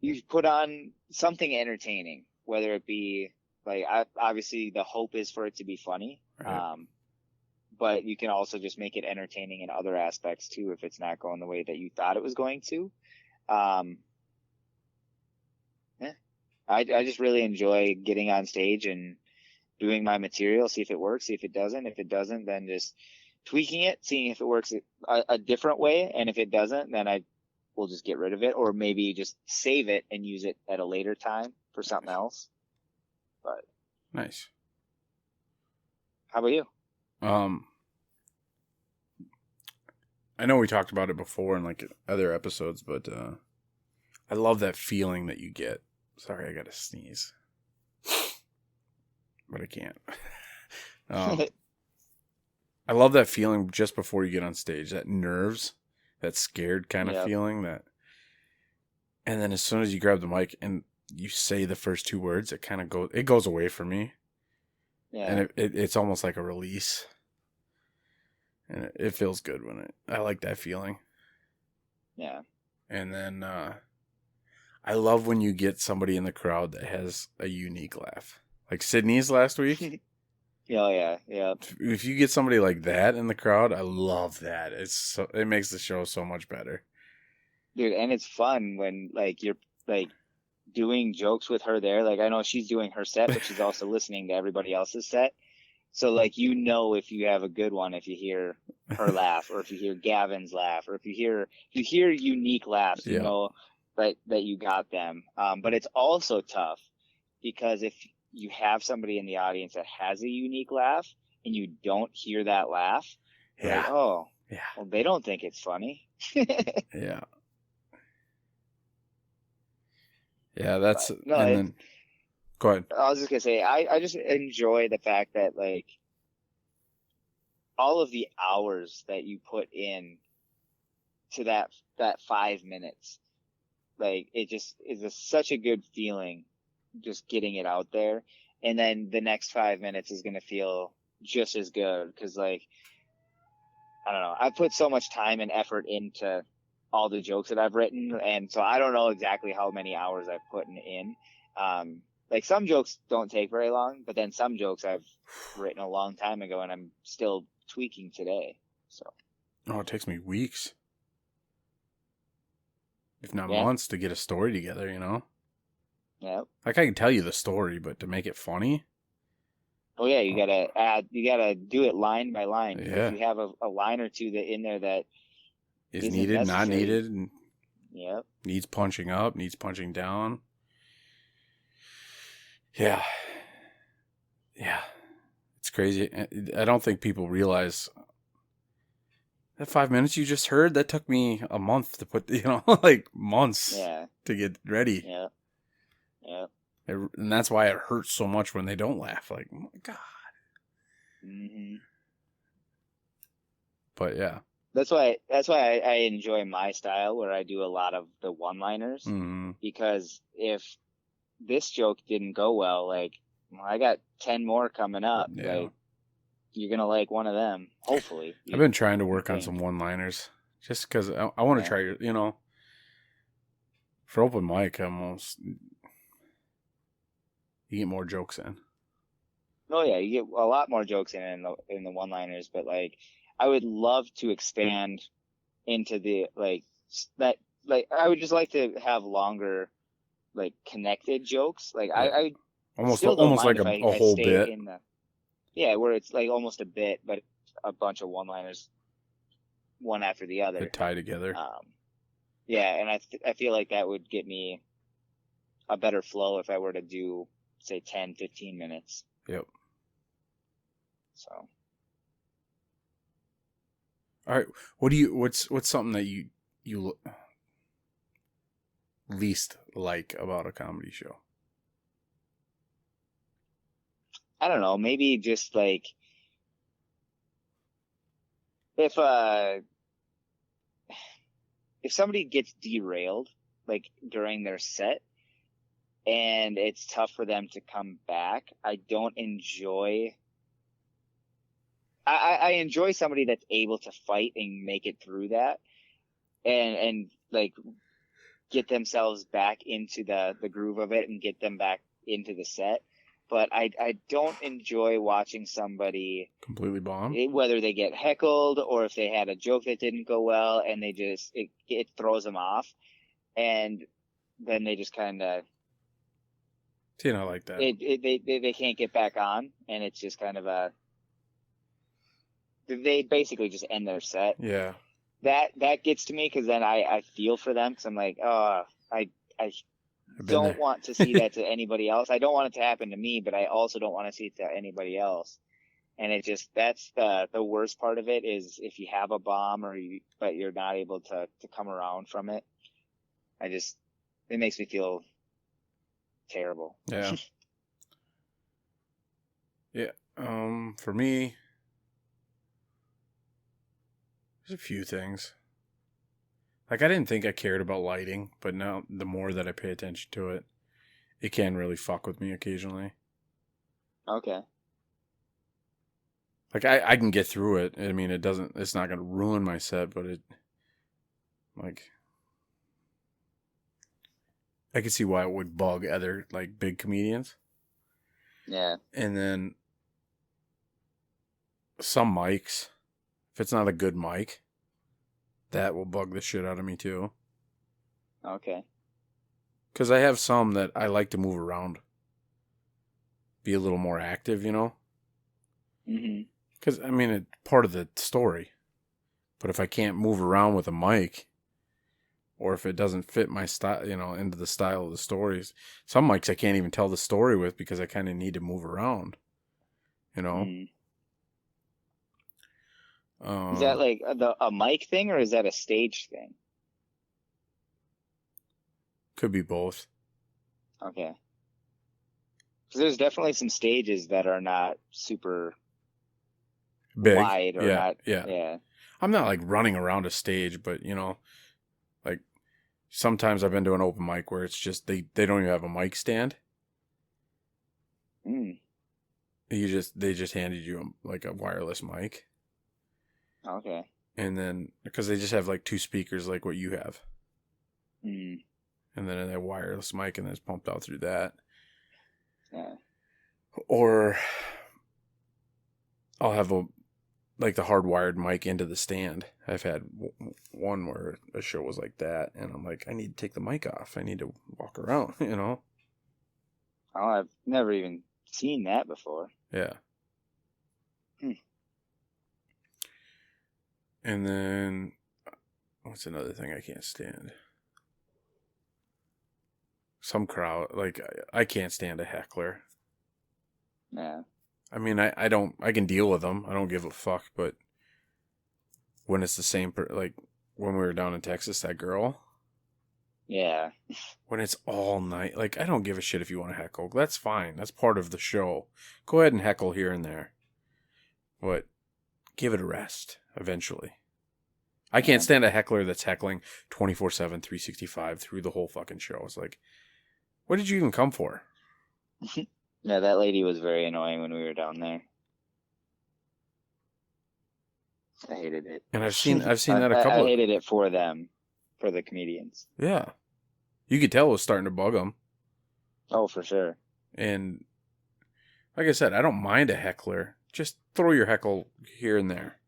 you put on something entertaining, whether it be like, obviously the hope is for it to be funny. Right. But you can also just make it entertaining in other aspects too, if it's not going the way that you thought it was going to. Yeah, I just really enjoy getting on stage and doing my material, see if it works, see if it doesn't. If it doesn't, then just tweaking it, seeing if it works a different way. And if it doesn't, then I will just get rid of it, or maybe just save it and use it at a later time for something else. But nice. How about you? I know we talked about it before in like other episodes, but I love that feeling that you get. Sorry, I gotta sneeze, but I can't. I love that feeling just before you get on stage, that nerves, that scared kind of feeling, that, and then as soon as you grab the mic and you say the first two words, it goes away for me. Yeah. And it's almost like a release. And it feels good I like that feeling. Yeah. And then I love when you get somebody in the crowd that has a unique laugh. Like Sydney's last week. Oh yeah, yeah. If you get somebody like that in the crowd, I love that. It makes the show so much better. Dude, and it's fun when like you're like doing jokes with her there. Like I know she's doing her set, but she's also listening to everybody else's set. So like if you have a good one if you hear her laugh, or if you hear Gavin's laugh, or if you hear unique laughs, you Yeah. know that you got them. But it's also tough because if you have somebody in the audience that has a unique laugh and you don't hear that laugh, you're like, oh, yeah. well, they don't think it's funny. Yeah. Yeah, that's No, and then go ahead. I was just gonna say I just enjoy the fact that like all of the hours that you put in to that 5 minutes, like it just is such a good feeling just getting it out there, and then the next 5 minutes is gonna feel just as good because like I don't know, I put so much time and effort into all the jokes that I've written, and so I don't know exactly how many hours I've put in. Like some jokes don't take very long, but then some jokes I've written a long time ago and I'm still tweaking today. So. Oh, it takes me weeks, if not Yeah. months, to get a story together. You know. Yeah. Like I can tell you the story, but to make it funny. Oh yeah, you gotta do it line by line. Yeah. If you have a line or two that in there that Is needed, not needed, and yep. needs punching up, needs punching down. Yeah. Yeah. It's crazy. I don't think people realize that 5 minutes you just heard, that took me a month to put, like months to get ready. Yeah. Yeah. And that's why it hurts so much when they don't laugh. Like, oh my God. Mm-hmm. But yeah. That's why I enjoy my style where I do a lot of the one-liners, because if this joke didn't go well, like I got 10 more coming up. Yeah. Like you're gonna like one of them, hopefully. I've been trying to work on some one-liners just because I want to try, for open mic, you get more jokes in. Oh yeah, you get a lot more jokes in the one-liners, but like I would love to expand into the that I would just like to have longer like connected jokes. Like I almost still don't mind like if a whole bit. Where it's like almost a bit, but a bunch of one-liners, one after the other. They tie together. And I feel like that would get me a better flow if I were to do, say, 10, 15 minutes. Yep. So. All right. What's something that you least like about a comedy show? I don't know, maybe just like if somebody gets derailed like during their set and it's tough for them to come back, I don't enjoy I enjoy somebody that's able to fight and make it through that and like get themselves back into the groove of it and get them back into the set. But I don't enjoy watching somebody completely bomb, whether they get heckled or if they had a joke that didn't go well and they just it throws them off, and then they just kind of like that. They can't get back on, and it's just kind of they basically just end their set. Yeah, that gets to me because then I feel for them because I'm like, oh, I don't want to see that to anybody else. I don't want it to happen to me, but I also don't want to see it to anybody else. And it just, that's the worst part of it is if you have a bomb but you're not able to come around from it. It makes me feel terrible. Yeah. Yeah. For me, there's a few things. Like, I didn't think I cared about lighting, but now the more that I pay attention to it, it can really fuck with me occasionally. Okay. Like, I can get through it. I mean, it's not going to ruin my set, but I can see why it would bug other like big comedians. Yeah. And then some mics, if it's not a good mic, that will bug the shit out of me too. Okay. Because I have some that I like to move around, be a little more active, you know. Because I mean, it's part of the story. But if I can't move around with a mic, or if it doesn't fit my style, you know, into the style of the stories, some mics I can't even tell the story with because I kind of need to move around, you know. Is that like a mic thing, or is that a stage thing? Could be both. Okay. Because there's definitely some stages that are not super big, wide or not. Yeah. I'm not like running around a stage, but you know, like sometimes I've been to an open mic where it's just they don't even have a mic stand. They just handed you like a wireless mic. Okay. And then because they just have like two speakers like what you have. And then a wireless mic, and then it's pumped out through that. Yeah. Or I'll have the hardwired mic into the stand. I've had one where a show was like that, and I'm like, I need to take the mic off. I need to walk around, you know? Oh, I've never even seen that before. Yeah. And then, what's another thing I can't stand? Some crowd, like, I can't stand a heckler. Yeah. I mean, I can deal with them. I don't give a fuck, but when it's the same, like, when we were down in Texas, that girl. Yeah. When it's all night, like, I don't give a shit if you want to heckle. That's fine. That's part of the show. Go ahead and heckle here and there. But give it a rest, eventually. I can't stand a heckler that's heckling 24/7, 365 through the whole fucking show. It's like, what did you even come for? Yeah, that lady was very annoying when we were down there. I hated it. And I've seen that a couple. I hated it for them, for the comedians. Yeah, you could tell it was starting to bug them. Oh, for sure. And like I said, I don't mind a heckler. Just throw your heckle here and there.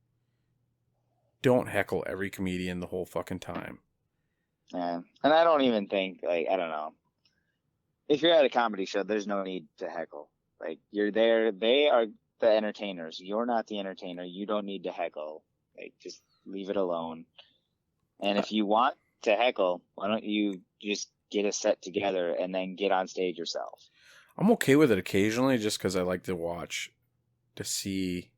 Don't heckle every comedian the whole fucking time. Yeah, and I don't even think, like, I don't know. If you're at a comedy show, there's no need to heckle. Like, you're there, they are the entertainers. You're not the entertainer. You don't need to heckle. Like, just leave it alone. And if you want to heckle, why don't you just get a set together and then get on stage yourself? I'm okay with it occasionally just because I like to watch, to see.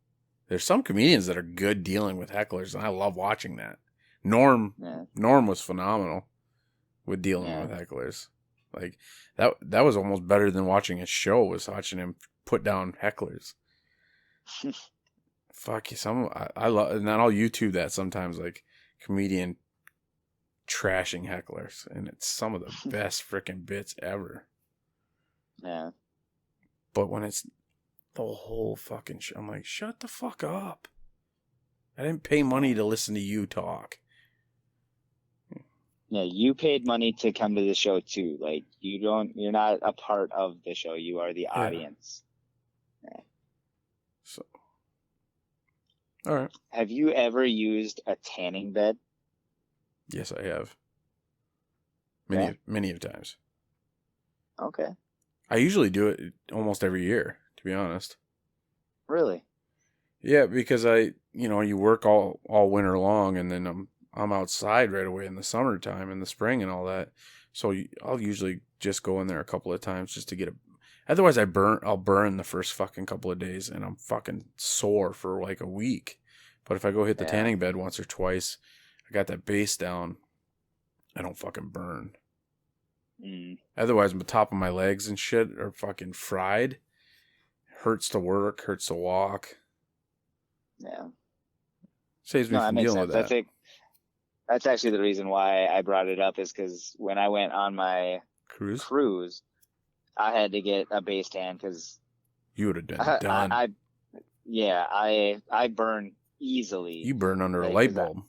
There's some comedians that are good dealing with hecklers, and I love watching that. Norm was phenomenal with dealing with hecklers. Like, that was almost better than watching a show, was watching him put down hecklers. Fuck you, I love, and then I'll YouTube that sometimes, like, comedian trashing hecklers, and it's some of the best freaking bits ever. Yeah. But when it's the whole fucking show, I'm like, shut the fuck up. I didn't pay money to listen to you talk. Yeah, you paid money to come to the show too. Like, you're not a part of the show. You are the audience. Yeah. So, all right. Have you ever used a tanning bed? Yes, I have. Many of times. Okay. I usually do it almost every year, to be honest. Really? Yeah, because you work all winter long, and then I'm outside right away in the summertime, in the spring and all that. So I'll usually just go in there a couple of times just to get otherwise I'll burn the first fucking couple of days, and I'm fucking sore for like a week. But if I go hit the tanning bed once or twice, I got that base down, I don't fucking burn. Otherwise, the top of my legs and shit are fucking fried. Hurts to work, hurts to walk. Yeah. Saves me from dealing with that. I think that's actually the reason why I brought it up, is because when I went on my cruise, I had to get a base tan because you would have been done. I burn easily. You burn under a light bulb.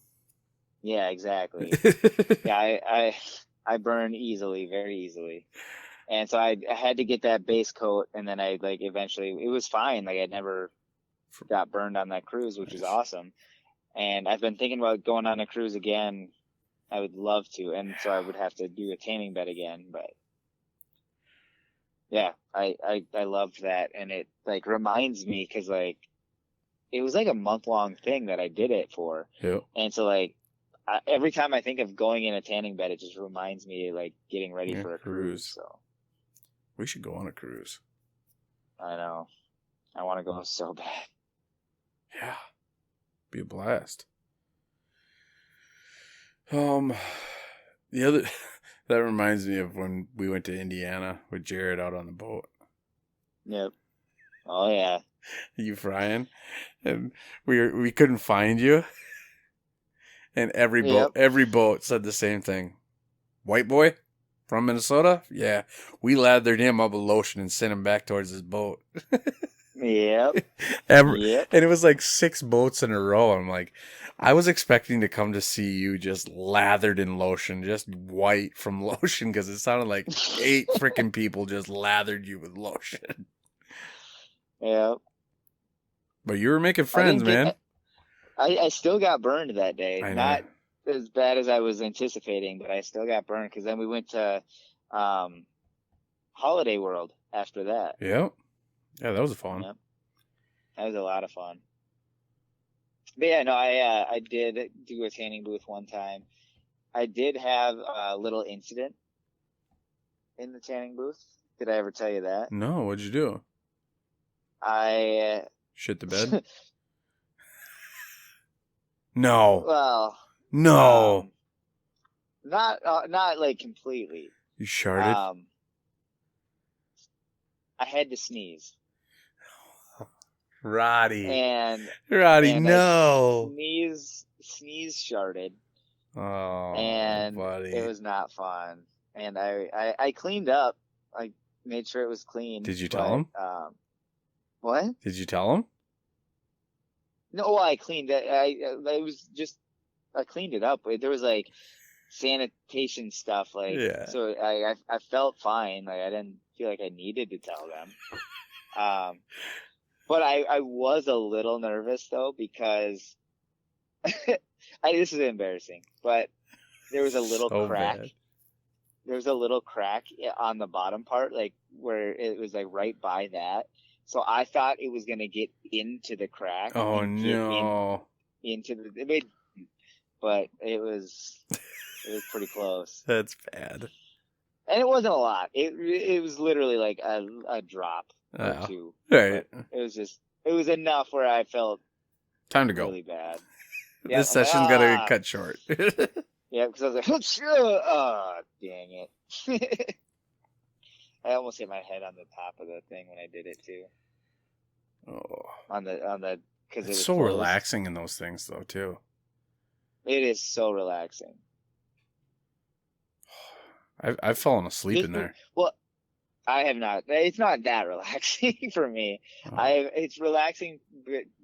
Yeah, exactly. Yeah, I burn easily, very easily. And so I had to get that base coat, and then I like eventually it was fine. Like I never got burned on that cruise, which is awesome. And I've been thinking about going on a cruise again. I would love to, and so I would have to do a tanning bed again. But yeah, I loved that, and it like reminds me because like it was like a month-long thing that I did it for. Yep. And so like every time I think of going in a tanning bed, it just reminds me like getting ready for a cruise. So we should go on a cruise. I know. I want to go so bad. Yeah. Be a blast. The other that reminds me of when we went to Indiana with Jared out on the boat. Yep. Oh yeah. You frying, and we couldn't find you, and every boat said the same thing. White boy from Minnesota, yeah. We lathered him up with lotion and sent him back towards his boat. Yep. And it was like 6 boats in a row. I'm like, I was expecting to come to see you just lathered in lotion, just white from lotion, because it sounded like 8 freaking people just lathered you with lotion. Yep. But you were making friends, man. I still got burned that day. Not as bad as I was anticipating, but I still got burned because then we went to Holiday World after that. Yep. Yeah, that was fun. Yep. That was a lot of fun. But yeah, no, I did do a tanning booth one time. I did have a little incident in the tanning booth. Did I ever tell you that? No, what'd you do? I shit the bed? No. Well, no. Not like completely. You sharted? I had to sneeze. Roddy. And no. Sneeze sharted. Oh, and buddy. It was not fun. And I cleaned up. I made sure it was clean. Did you tell him? What? Did you tell him? No, well, I cleaned it. I cleaned it up. There was like sanitation stuff, like, yeah. So I felt fine. Like I didn't feel like I needed to tell them. But I was a little nervous though because this is embarrassing, but there was a little crack. Bad. There was a little crack on the bottom part, like where it was like right by that. So I thought it was gonna get into the crack. Oh no! Into the, but it was pretty close. That's bad. And it wasn't a lot. It was literally like a drop or two. Right. It was enough where I felt time to go. Really bad. This session's got to get cut short. Yeah, because I was like, oh, dang it. I almost hit my head on the top of the thing when I did it too. Oh. On the because it's so relaxing in those things though too. It is so relaxing. I've fallen asleep in there. Well, I have not. It's not that relaxing for me. Oh. It's relaxing.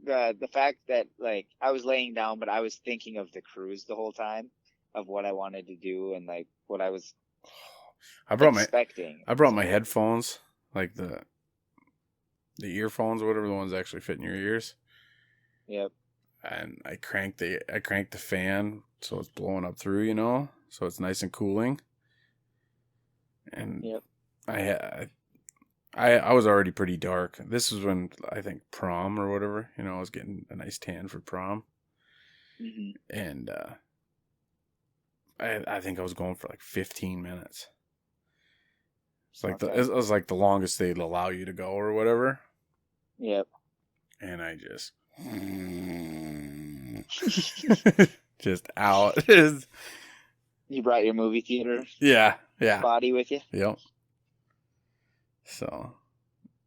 The fact that like I was laying down, but I was thinking of the cruise the whole time, of what I wanted to do and like what I was. I brought expecting. I brought my headphones, like the earphones, or whatever, the ones that actually fit in your ears. Yep. And I cranked the fan so it's blowing up through, so it's nice and cooling. And yep. I was already pretty dark. This was when I think prom or whatever, I was getting a nice tan for prom. Mm-hmm. And I think I was going for like 15 minutes. It's like it was like the longest they'd allow you to go or whatever. Yep. And I just just out. You brought your movie theater? Yeah. Body with you? Yep. So,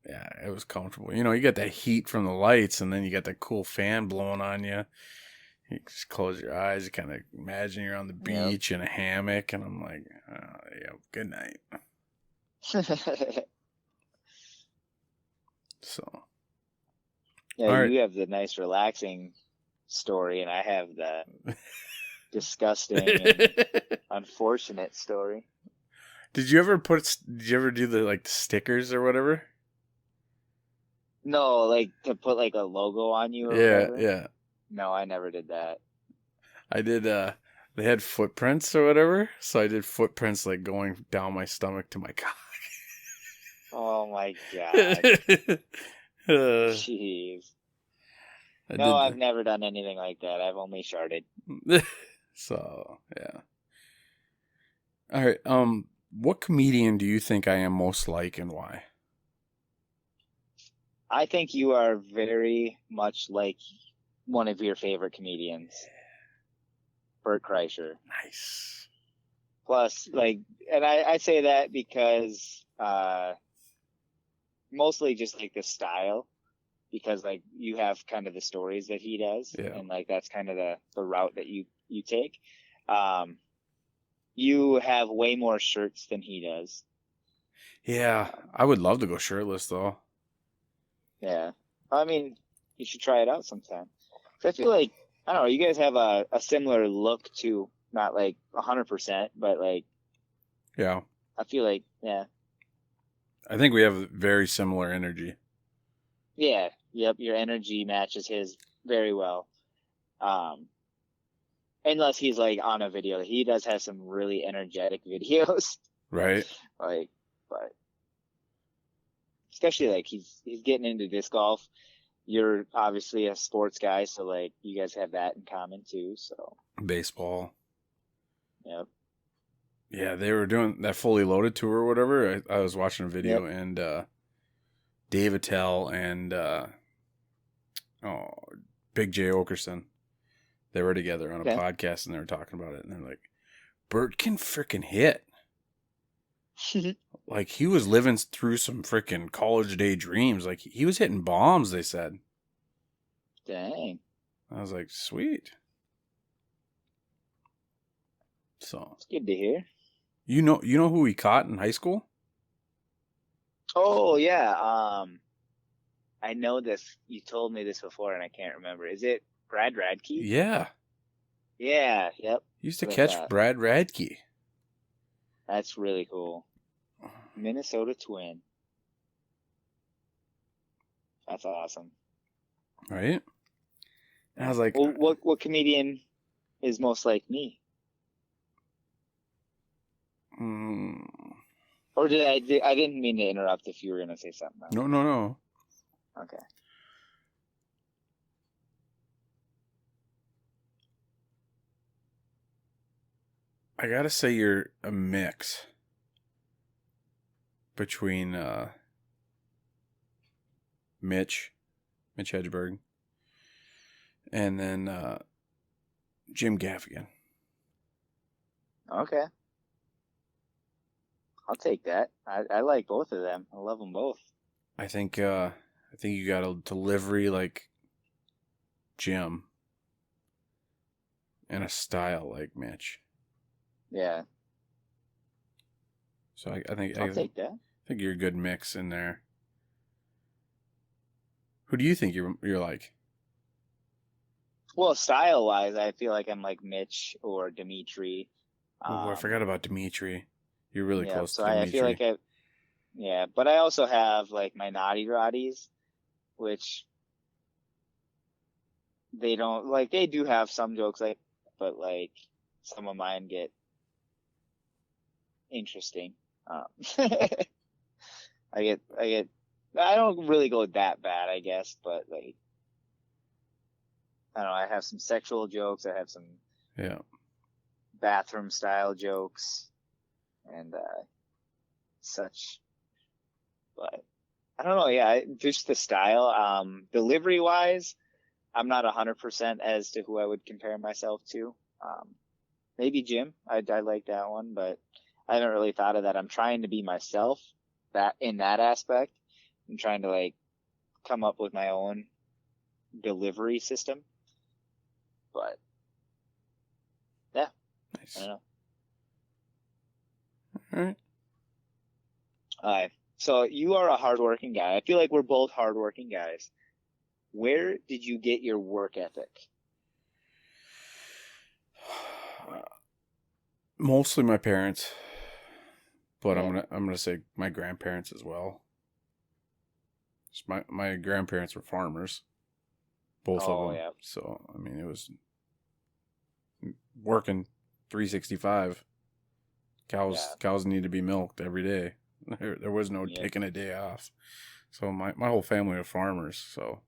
yeah, it was comfortable. You get that heat from the lights, and then you got that cool fan blowing on you. You just close your eyes, you kind of imagine you're on the beach in a hammock, and I'm like, good night. So. Yeah, right. You have the nice relaxing story, and I have the disgusting and unfortunate story. Did you ever do the stickers or whatever? No, like to put like a logo on you or whatever? Yeah. No, I never did that. I did, they had footprints or whatever, so I did footprints like going down my stomach to my cock. Oh my God. uh, Jeez. I No, I've did never done anything like that. I've only sharded. so, yeah. All right, what comedian do you think I am most like and why? I think you are very much like one of your favorite comedians, Bert Kreischer. Nice. Plus, and I say that because mostly just like the style, because like you have kind of the stories that he does, Yeah. and like that's kind of the route that you take. You have way more shirts than he does. Yeah, I would love to go shirtless though. Yeah, I mean, you should try it out sometime. 'Cause I feel like, I don't know, you guys have a similar look too, not like 100%, but like Yeah. I feel like, yeah, I think we have very similar energy. yeah, yep, your energy matches his very well. Unless he's like on a video, he does have some really energetic videos, Right? like, but especially like he's getting into disc golf. You're obviously a sports guy, so like you guys have that in common too. So Baseball. yep. Yeah, they were doing that Fully Loaded tour or whatever. I was watching a video and Dave Attell and Big J Okerson, they were together on a podcast and they were talking about it and they're like, Bert can freaking hit. Like he was living through some freaking college day dreams. Like he was hitting bombs, they said. Dang. I was like, sweet. So it's good to hear. You know who he caught in high school? Oh yeah. I know this. You told me this before, and I can't remember. Is it Brad Radke? Yeah. Yeah. Yep. He used to catch Brad Radke. That's really cool. Minnesota Twin. That's awesome. Right? And I was like, well, what comedian is most like me? Or did I didn't mean to interrupt if you were going to say something else. No. Okay. I gotta say you're a mix between Mitch Hedberg, and then Jim Gaffigan. Okay. I'll take that. I like both of them. I love them both. I think you got a delivery like Jim and a style like Mitch. Yeah. So I think I'll take that. I think you're a good mix in there. Who do you think you're like? Well, style wise, I feel like I'm like Mitch or Dimitri. Oh, I forgot about Dimitri. You're really close to Dimitri. I feel like but I also have like my Naughty Roddies, which they don't like. They do have some jokes but like some of mine get interesting. I don't really go that bad, I guess, but like, I don't know. I have some sexual jokes. I have some bathroom style jokes and such. But I don't know. Yeah, just the style. Delivery wise, I'm not 100% as to who I would compare myself to. Maybe Jim. I like that one, but I haven't really thought of that. I'm trying to be myself in that aspect. I'm trying to like come up with my own delivery system. But yeah, nice. I don't know. All right. So you are a hardworking guy. I feel like we're both hardworking guys. Where did you get your work ethic? Mostly my parents, but Yeah. I'm gonna say my grandparents as well. My grandparents were farmers, both of Oh them. yeah. So I mean, it was working 365. Yeah. Cows need to be milked every day. There was no Yep. taking a day off. So my whole family are farmers. So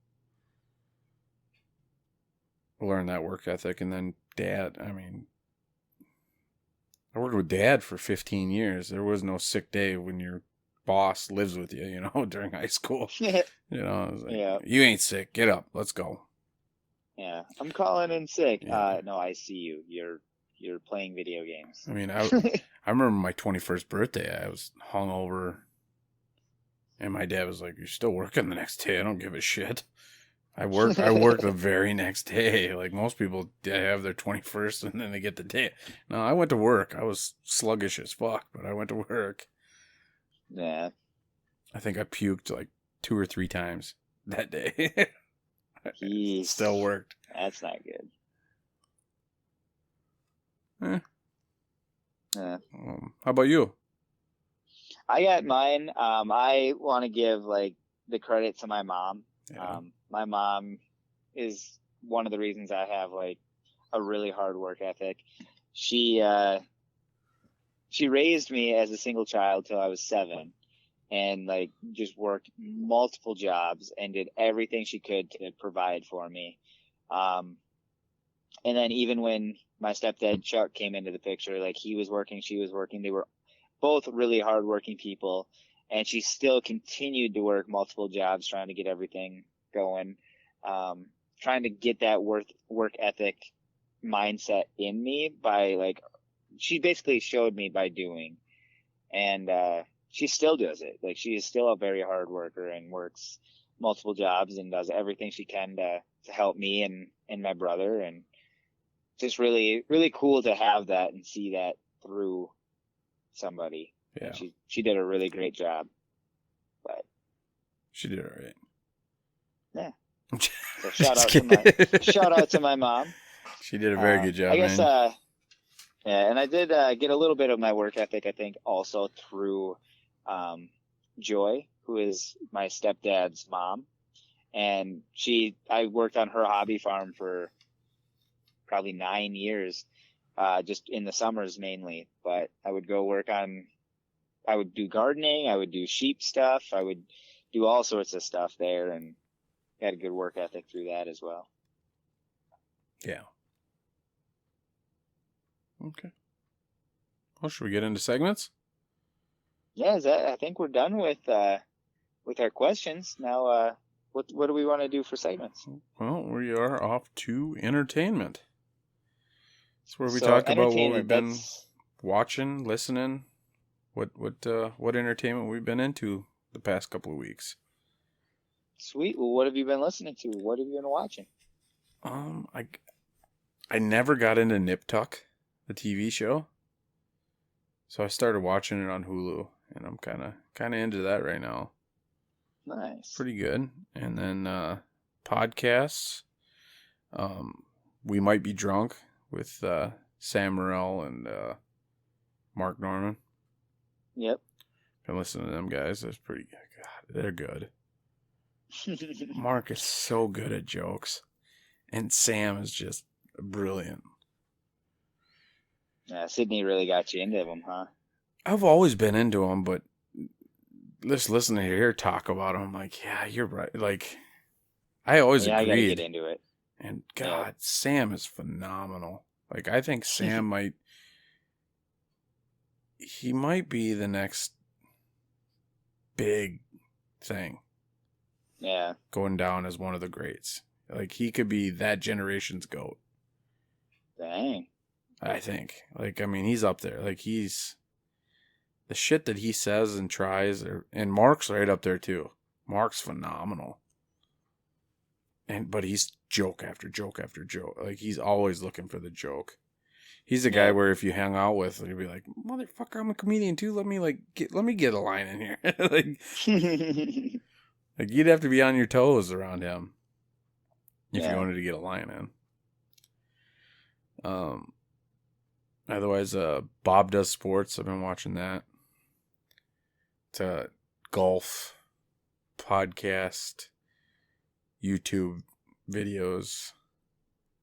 I learned that work ethic, and then dad. I mean, I worked with dad for 15 years. There was no sick day when your boss lives with you, during high school. I was like, Yeah. you ain't sick. Get up. Let's go. Yeah. I'm calling in sick. Yeah. No, I see you. You're playing video games. I mean, I remember my 21st birthday. I was hungover, and my dad was like, "You're still working the next day. I don't give a shit." I worked the very next day. Like most people, they have their 21st and then they get the day. No, I went to work. I was sluggish as fuck, but I went to work. Yeah. I think I puked like 2 or 3 times that day. Jeez. Still worked. That's not good. Eh. Yeah. How about you? I got mine. I want to give like the credit to my mom. Yeah. My mom is one of the reasons I have like a really hard work ethic. She raised me as a single child till I was 7, and like just worked multiple jobs and did everything she could to provide for me. And then even when my stepdad Chuck came into the picture, like he was working, she was working. They were both really hardworking people, and she still continued to work multiple jobs, trying to get everything going, trying to get that work ethic mindset in me by like, she basically showed me by doing, and she still does it. Like she is still a very hard worker and works multiple jobs and does everything she can to help me and my brother, and just really, really cool to have that and see that through somebody. Yeah. And she did a really great job. But She did all right. yeah. So Just shout out to my mom. She did a very good job, I guess man. yeah, and I did get a little bit of my work ethic, I think, also through Joy, who is my stepdad's mom. And I worked on her hobby farm for probably 9 years, just in the summers mainly. But I would do gardening, I would do sheep stuff, I would do all sorts of stuff there, and had a good work ethic through that as well. Yeah. Okay. Well, should we get into segments? Yeah, I think we're done with our questions. Now, what do we want to do for segments? Well, we are off to entertainment. It's where we So talk about what we've entertainment, been watching, listening, what entertainment we've been into the past couple of weeks. Sweet. Well, what have you been listening to? What have you been watching? I never got into Nip Tuck, the TV show. So I started watching it on Hulu, and I'm kind of into that right now. Nice. Pretty good. And then podcasts. We Might Be Drunk with Sam Morril and Mark Norman. Yep. Been listening to them guys. That's pretty good. God, they're good. Mark is so good at jokes, and Sam is just brilliant. Yeah, Sydney really got you into them, huh? I've always been into him, but just listening to her talk about him, I'm like, yeah, you're right. Like, I always agreed. I gotta get into it. And God, Sam is phenomenal. Like, I think Sam might be the next big thing. Yeah. Going down as one of the greats. Like, he could be that generation's GOAT. Dang. I think. Like, I mean, he's up there. Like, he's... The shit that he says and tries, and Mark's right up there, too. Mark's phenomenal. But he's joke after joke after joke. Like, he's always looking for the joke. He's the guy where if you hang out with, you'll be like, motherfucker, I'm a comedian, too. Let me get a line in here. Like, you'd have to be on your toes around him if you wanted to get a line in. Otherwise, Bob Does Sports. I've been watching that. It's a golf podcast, YouTube videos.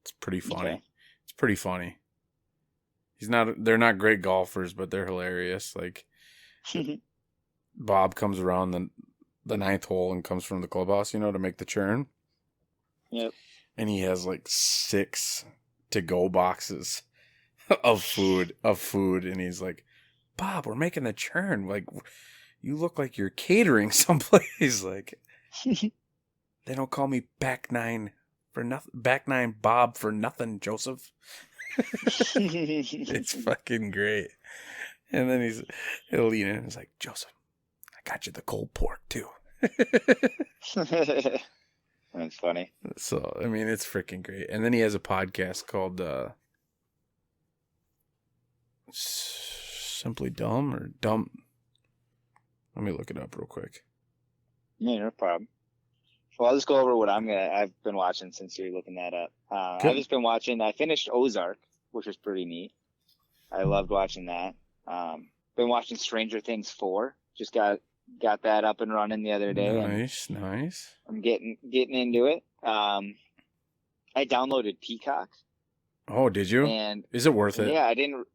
It's pretty funny. Okay. It's pretty funny. They're not great golfers, but they're hilarious. Like, Bob comes around the ninth hole and comes from the clubhouse, to make the churn. Yep. And he has like 6 to-go boxes of food, and he's like, Bob, we're making the churn. Like, you look like you're catering someplace. Like, they don't call me back nine Bob for nothing, Joseph. It's fucking great. And then he'll lean in and he's like, Joseph, I got you the cold pork too. That's funny. So, I mean, it's freaking great. And then he has a podcast called Simply Dumb or Dumb. Let me look it up real quick. Yeah, no problem. Well, I'll just go over what I've been watching since you're looking that up. I've just been watching, I finished Ozark, which was pretty neat. I loved watching that. Been watching Stranger Things 4. Just got that up and running the other day. Nice. I'm getting into it. I downloaded Peacock. Oh, did you? And is it worth it? Yeah, I didn't.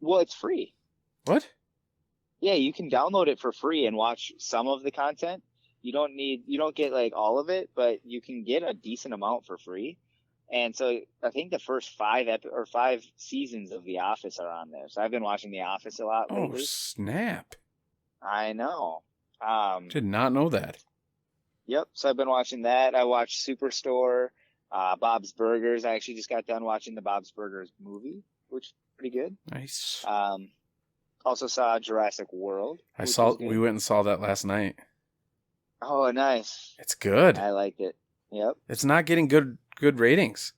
Well, it's free. What? Yeah, you can download it for free and watch some of the content. You don't get like all of it, but you can get a decent amount for free. And so I think the first 5 seasons of The Office are on there. So I've been watching The Office a lot lately. Oh, snap. I know. Did not know that. Yep. So I've been watching that. I watched Superstore, Bob's Burgers. I actually just got done watching the Bob's Burgers movie, which is pretty good. Nice. Also saw Jurassic World. We went and saw that last night. Oh, nice. It's good. I liked it. Yep. It's not getting good ratings.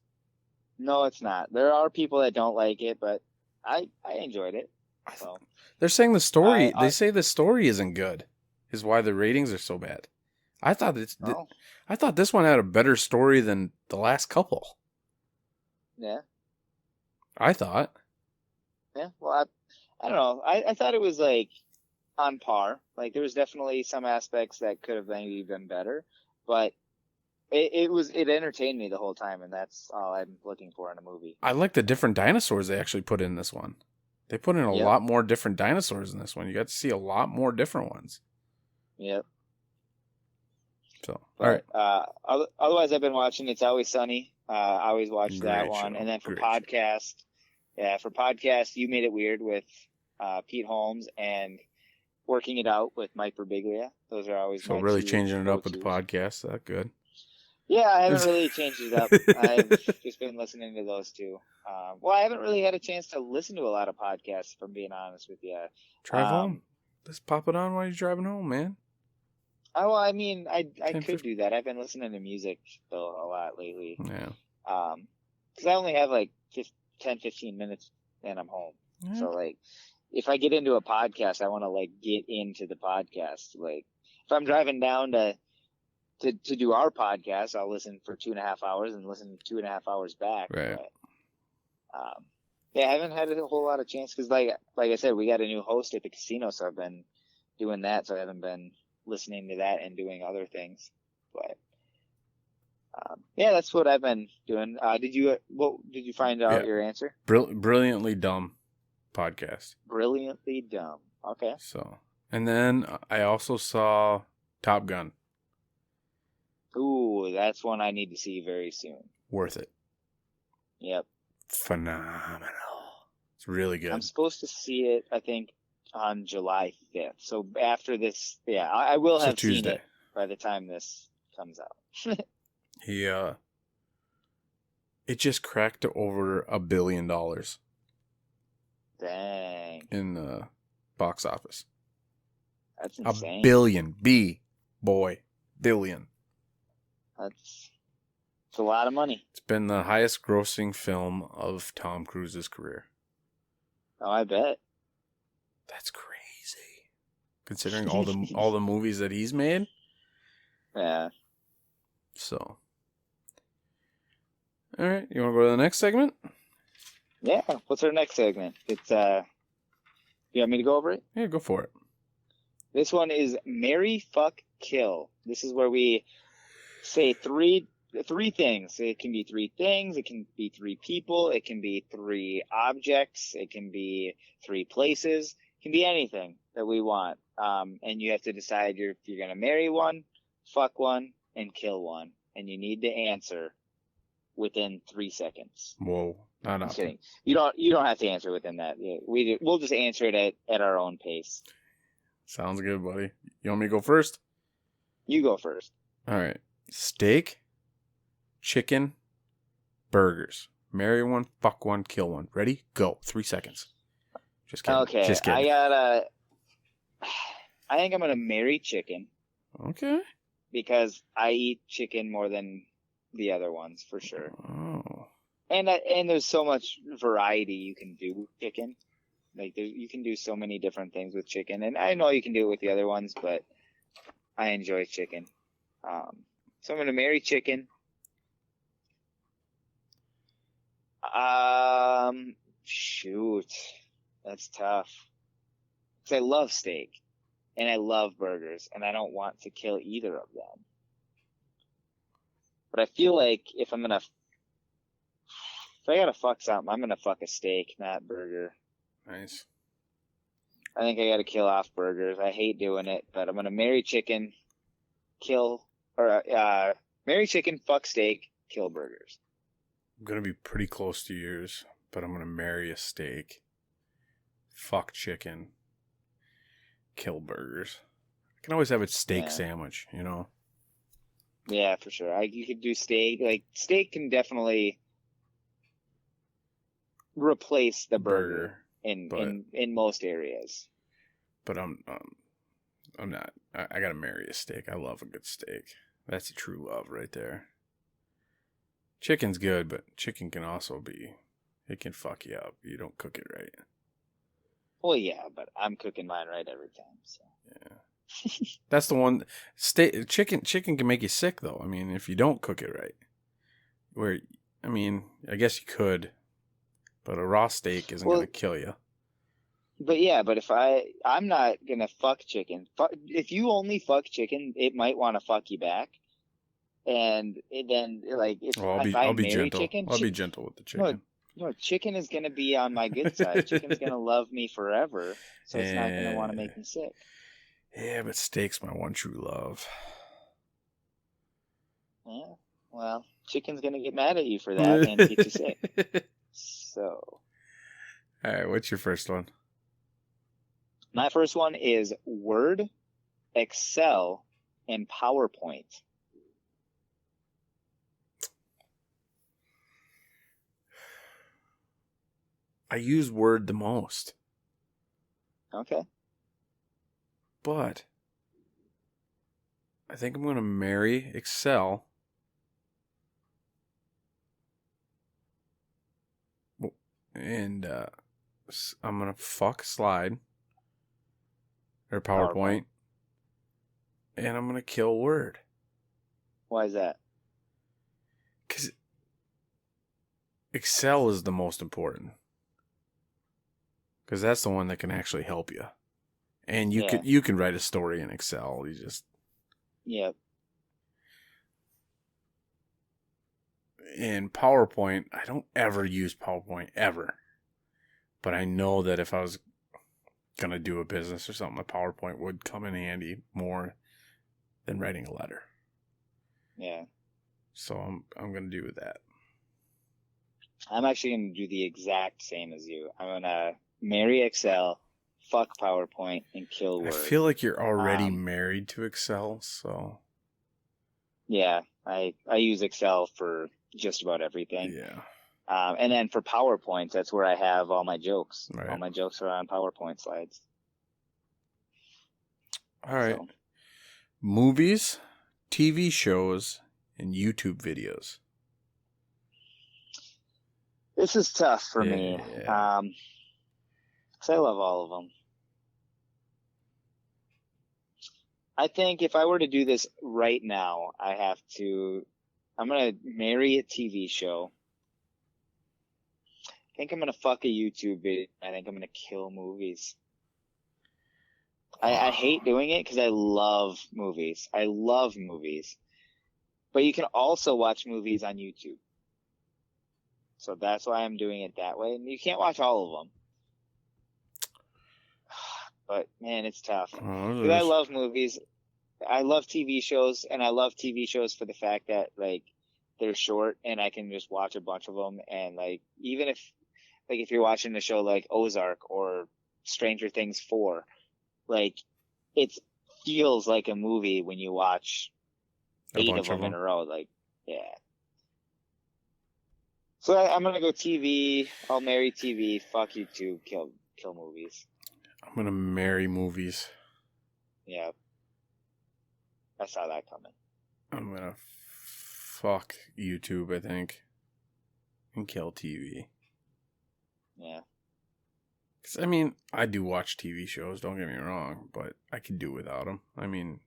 No, it's not. There are people that don't like it, but I enjoyed it. So. They're saying the story. They say the story isn't good. Is why the ratings are so bad. I thought I thought this one had a better story than the last couple. Yeah. I thought. Yeah. Well, I don't know. I thought it was like on par. Like there was definitely some aspects that could have maybe been better, but it entertained me the whole time, and that's all I'm looking for in a movie. I like the different dinosaurs they actually put in this one. They put in a lot more different dinosaurs in this one. You got to see a lot more different ones. Yep. So, all right. Otherwise, I've been watching It's Always Sunny. I always watch that one. And then for podcast, You Made It Weird with Pete Holmes and Working It Out with Mike Birbiglia. Those are always so really changing it up with the podcast. That's good. Yeah, I haven't really changed it up. I've just been listening to those two. Well, I haven't really had a chance to listen to a lot of podcasts, if I'm being honest with you. Drive home. Just pop it on while you're driving home, man. Oh, I mean, I could do that. I've been listening to music though a lot lately. Yeah. Because I only have like 10-15 minutes and I'm home. Yeah. So like, if I get into a podcast, I want to like get into the podcast. Like, if I'm driving down to do our podcast, I'll listen for 2.5 hours and listen 2.5 hours back. Right. But, yeah, I haven't had a whole lot of chance because, like I said, we got a new host at the casino, so I've been doing that. So I haven't been listening to that and doing other things. But yeah, that's what I've been doing. Did you find out your answer? Brilliantly Dumb podcast. Brilliantly Dumb. Okay. So, and then I also saw Top Gun. Ooh, that's one I need to see very soon. Worth it. Yep. Phenomenal. It's really good. I'm supposed to see it, I think, on July 5th. So after this, yeah, I will have seen it by the time this comes out. It just cracked over $1 billion. Dang. In the box office. That's insane. $1 billion. Billion. It's a lot of money. It's been the highest grossing film of Tom Cruise's career. Oh, I bet. That's crazy. Considering all the movies that he's made. Yeah. So. All right, you want to go to the next segment? Yeah. What's our next segment? It's you want me to go over it? Yeah, go for it. This one is marry, fuck, kill. This is where we say three things. It can be three things. It can be three people. It can be three objects. It can be three places. It can be anything that we want. And you have to decide if you're going to marry one, fuck one, and kill one. And you need to answer within 3 seconds. Whoa, not Just nothing. kidding. You don't have to answer within that. Yeah, we'll just answer it at our own pace. Sounds good, buddy. You want me to go first? You go first. All right. Steak, chicken, burgers. Marry one, fuck one, kill one. Ready? Go. 3 seconds. Just kidding. Okay, Just kidding. I think I'm gonna marry chicken Okay. because I eat chicken more than the other ones for sure. Oh. And there's so much variety you can do with chicken. Like you can do so many different things with chicken, and I know you can do it with the other ones, but I enjoy chicken. So I'm gonna marry chicken. Shoot, that's tough. 'Cause I love steak and I love burgers, and I don't want to kill either of them. But I feel like if I gotta fuck something, I'm gonna fuck a steak, not burger. Nice. I think I gotta kill off burgers. I hate doing it, but I'm gonna marry chicken, marry chicken, fuck steak, kill burgers. I'm going to be pretty close to yours, but I'm going to marry a steak. Fuck chicken. Kill burgers. I can always have a steak sandwich, you know? Yeah, for sure. You could do steak. Like, steak can definitely replace the burger in most areas. But I'm not. I gotta marry a steak. I love a good steak. That's a true love right there. Chicken's good, but chicken can also it can fuck you up. You don't cook it right. Well, yeah, but I'm cooking mine right every time. So yeah, that's the one. Chicken can make you sick though. I mean, if you don't cook it right. I guess you could, but a raw steak isn't gonna kill you. But yeah, but if I'm not gonna fuck chicken. If you only fuck chicken, it might want to fuck you back. And then, like, I'll be gentle. Chicken, I'll be gentle with the chicken. No, chicken is gonna be on my good side. Chicken's gonna love me forever, so it's not gonna want to make me sick. Yeah, but steak's my one true love. Yeah, well, chicken's gonna get mad at you for that and get you sick. So, all right, what's your first one? My first one is Word, Excel, and PowerPoint. I use Word the most. Okay. But I think I'm going to marry Excel. And I'm going to fuck Slide. Or PowerPoint. And I'm going to kill Word. Why is that? Because Excel is the most important. Because that's the one that can actually help you. And you can write a story in Excel. You just... Yep. In PowerPoint, I don't ever use PowerPoint, ever. But I know that if I was going to do a business or something, a PowerPoint would come in handy more than writing a letter. Yeah. So I'm going to do that. I'm actually going to do the exact same as you. I'm going to marry Excel, fuck PowerPoint, and kill Word. I feel like you're already married to Excel, so... Yeah, I use Excel for just about everything. Yeah. And then for PowerPoint, that's where I have all my jokes. Right. All my jokes are on PowerPoint slides. All right. So. Movies, TV shows, and YouTube videos. This is tough for me. Because I love all of them. I think if I were to do this right now, I'm going to marry a TV show. I think I'm gonna fuck a YouTube video. I think I'm gonna kill movies. I hate doing it because I love movies. I love movies. But you can also watch movies on YouTube. So that's why I'm doing it that way. And you can't watch all of them. But man, it's tough. Because I love movies. I love TV shows, and I love TV shows for the fact that like they're short and I can just watch a bunch of them. And like even if you're watching a show like Ozark or Stranger Things 4, like it feels like a movie when you watch 8 of them in a row. Like, yeah. So I'm gonna go TV. I'll marry TV. Fuck YouTube. Kill movies. I'm gonna marry movies. Yeah. I saw that coming. I'm gonna fuck YouTube, I think, and kill TV. Yeah. Because, I mean, I do watch TV shows, don't get me wrong, but I could do without them. I mean,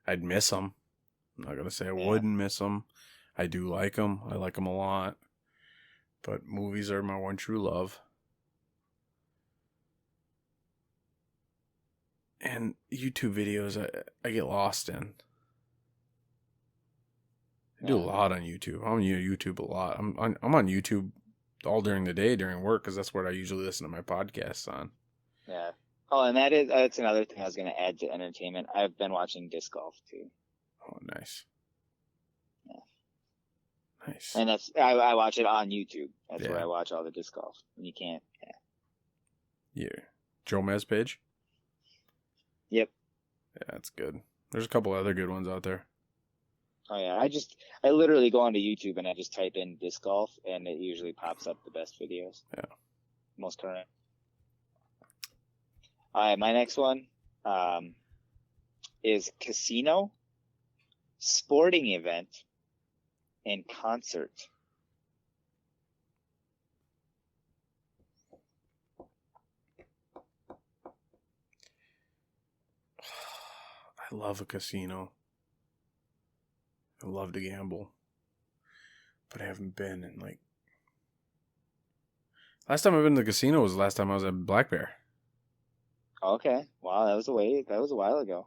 I'd miss them. I'm not going to say I wouldn't miss them. I do like them. I like them a lot. But movies are my one true love. And YouTube videos, I get lost in. I do a lot on YouTube. I'm on YouTube a lot. I'm on YouTube all during the day during work because that's what I usually listen to my podcasts on. Yeah. Oh, and that's another thing I was going to add to entertainment. I've been watching disc golf too. Oh, nice. Yeah. Nice. And I watch it on YouTube. That's where I watch all the disc golf. And you can't. Yeah. Joe Mez page? Yep. Yeah, that's good. There's a couple other good ones out there. Oh yeah, I literally go onto YouTube and I just type in disc golf and it usually pops up the best videos. Yeah. Most current. All right, my next one is casino, sporting event, and concert. I love a casino. I love to gamble. But I haven't been in like... Last time I've been to the casino was the last time I was at Black Bear. Okay. Wow, that was a while ago.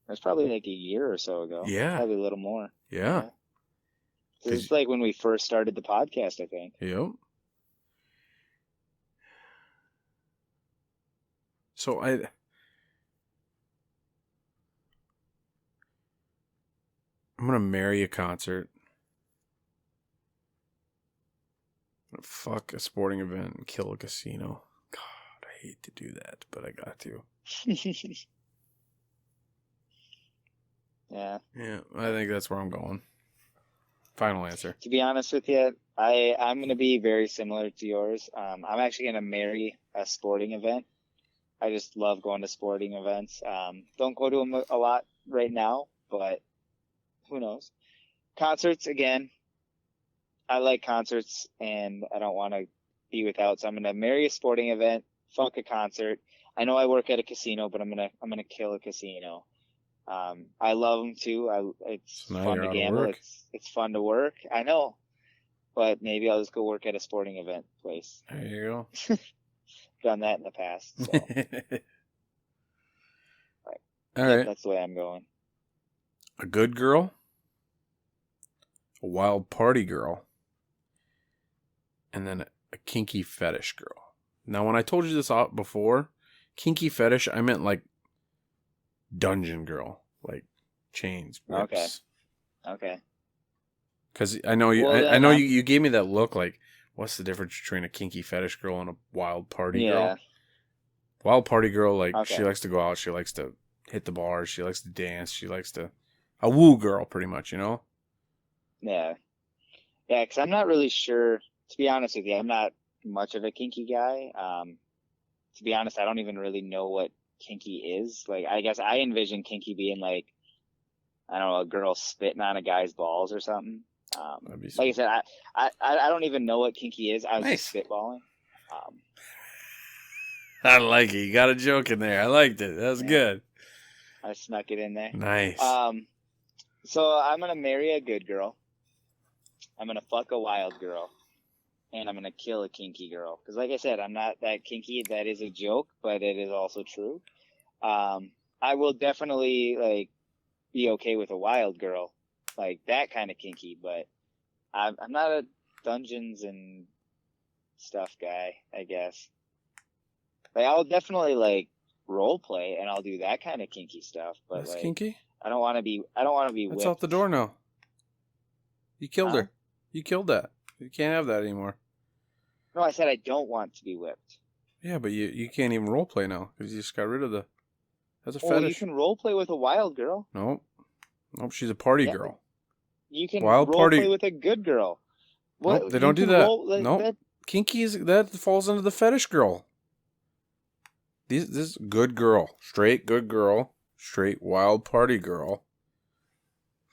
That's probably like a year or so ago. Yeah. Probably a little more. Yeah. This is like when we first started the podcast, I think. Yep. So I'm going to marry a concert. I'm going to fuck a sporting event and kill a casino. God, I hate to do that, but I got to. Yeah. Yeah, I think that's where I'm going. Final answer. To be honest with you, I'm going to be very similar to yours. I'm actually going to marry a sporting event. I just love going to sporting events. Don't go to them a lot right now, but who knows? Concerts, again, I like concerts and I don't want to be without. So I'm going to marry a sporting event, fuck a concert. I know I work at a casino, but I'm going to kill a casino. I love them too. It's fun to gamble. It's fun to work. I know, but maybe I'll just go work at a sporting event place. There you go. Done that in the past. So. All right. That's the way I'm going. A good girl, a wild party girl, and then a kinky fetish girl. Now, when I told you this out before, kinky fetish, I meant like dungeon girl, like chains, whips. Okay. Because I know you. Well, I know you gave me that look. Like, what's the difference between a kinky fetish girl and a wild party girl? Wild party girl, like she likes to go out. She likes to hit the bars. She likes to dance. She likes to a woo girl, pretty much. You know. Yeah. Because I'm not really sure. To be honest with you, I'm not much of a kinky guy. To be honest, I don't even really know what kinky is. Like, I guess I envision kinky being like, I don't know, a girl spitting on a guy's balls or something. Like I said, I don't even know what kinky is. I was just spitballing. I like it. You got a joke in there. I liked it. That was good. I snuck it in there. Nice. So I'm gonna marry a good girl. I'm gonna fuck a wild girl, and I'm gonna kill a kinky girl. Because, like I said, I'm not that kinky. That is a joke, but it is also true. I will definitely like be okay with a wild girl, like that kind of kinky. But I'm not a dungeons and stuff guy, I guess. Like, I'll definitely like role play, and I'll do that kind of kinky stuff. But That's like, kinky. I don't want to be. That's whipped. out the door now. You killed Huh? her. You killed that. You can't have that anymore. No, I said I don't want to be whipped. Yeah, but you can't even role play now because you just got rid of the. That's a Oh, fetish. you can role play with a wild girl. Nope. She's a party girl. You can Wild role party. play with a good girl. What? Nope, they don't do that. Nope. That, Kinky that falls into the fetish girl. This is good girl, straight good girl, straight wild party girl,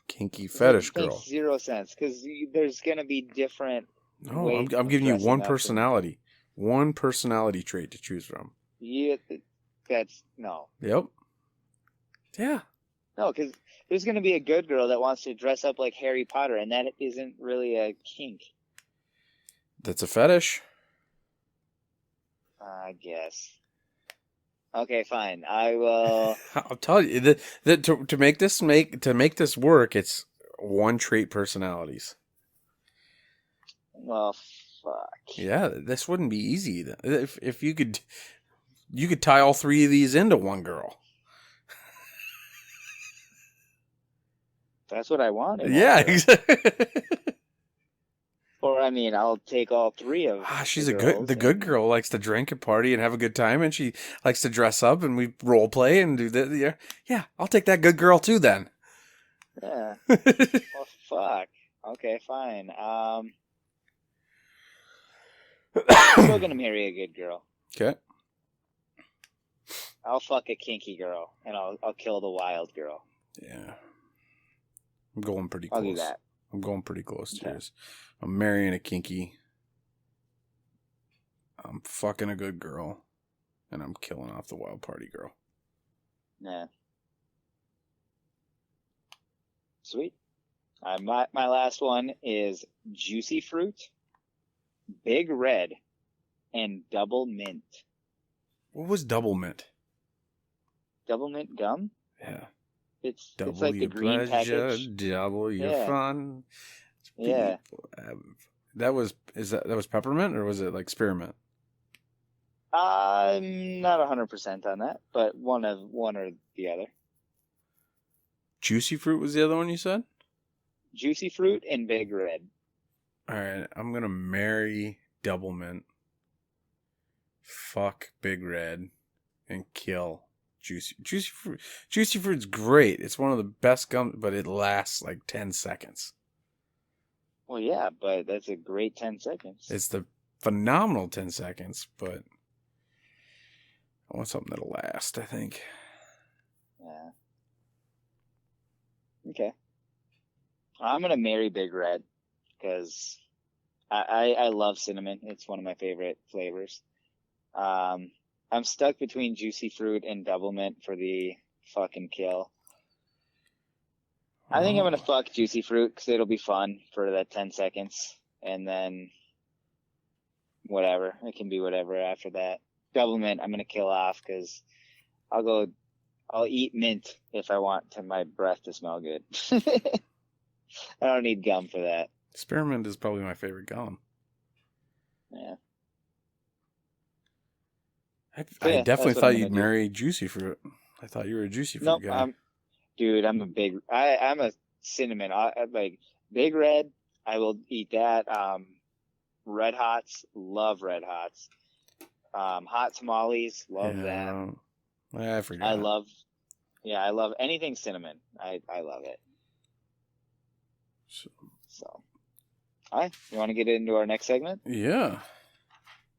kinky fetish girl. Makes zero sense because there's gonna be different. No, ways I'm of giving you dressing one up personality, one personality trait to choose from. Yeah, that's no. Yep. Yeah. No, because there's gonna be a good girl that wants to dress up like Harry Potter, and that isn't really a kink. That's a fetish. I guess. Okay, fine. I will. I'll tell you that to make this work, it's one trait personalities. Well, fuck. Yeah, this wouldn't be easy. If you could tie all three of these into one girl. That's what I wanted. Yeah, exactly. Or I mean, I'll take all three of. She's the good girl likes to drink and party and have a good time, and she likes to dress up, and we role play and do that. Yeah, I'll take that good girl too then. Yeah. Well, fuck. Okay, fine. I'm still gonna marry a good girl. Okay. I'll fuck a kinky girl, and I'll kill the wild girl. Yeah. I'm going pretty close. I'll do that. I'm going pretty close to Okay. yours. I'm marrying a kinky. I'm fucking a good girl. And I'm killing off the wild party girl. Yeah. Sweet. My last one is Juicy Fruit, Big Red, and Double Mint. What was double mint? Double Mint gum? Yeah. It's Double like the your green pleasure, package. double your Yeah. fun. Yeah. That was peppermint or was it like spearmint? I'm not 100% on that, but one or the other. Juicy fruit was the other one you said? Juicy Fruit and Big Red. All right, I'm gonna marry double mint, fuck Big Red, and kill juicy fruit. Juicy fruit's great. It's one of the best gums, but it lasts like 10 seconds. Well, yeah, but that's a great 10 seconds. It's the phenomenal 10 seconds, but I want something that'll last, I think. Yeah. Okay. I'm gonna marry Big Red because I love cinnamon. It's one of my favorite flavors. I'm stuck between Juicy Fruit and Double Mint for the fucking kill. I think I'm gonna fuck Juicy Fruit because it'll be fun for that 10 seconds, and then whatever. It can be whatever after that. Double Mint I'm gonna kill off because I'll eat mint if I want my breath to smell good. I don't need gum for that. Spearmint is probably my favorite gum. Yeah. I definitely what thought I'm you'd gonna do. marry Juicy Fruit. I thought you were a Juicy Fruit Nope, guy. I'm a cinnamon. I like Big Red. I will eat that. Red Hots, love Red Hots. Hot tamales, love them. I forgot. I love anything cinnamon. I love it. So, all right, you want to get into our next segment? Yeah.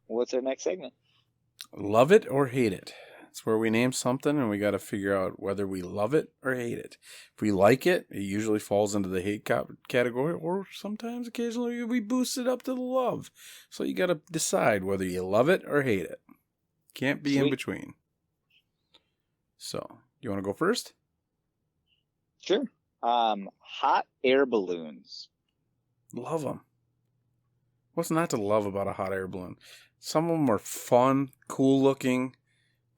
What's our next segment? Love it or hate it. It's where we name something and we got to figure out whether we love it or hate it. If we like it, it usually falls into the hate category, or sometimes occasionally we boost it up to the love. So you got to decide whether you love it or hate it. Can't be in between. So, you want to go first? Sure. Hot air balloons. Love them. What's not to love about a hot air balloon? Some of them are fun, cool looking,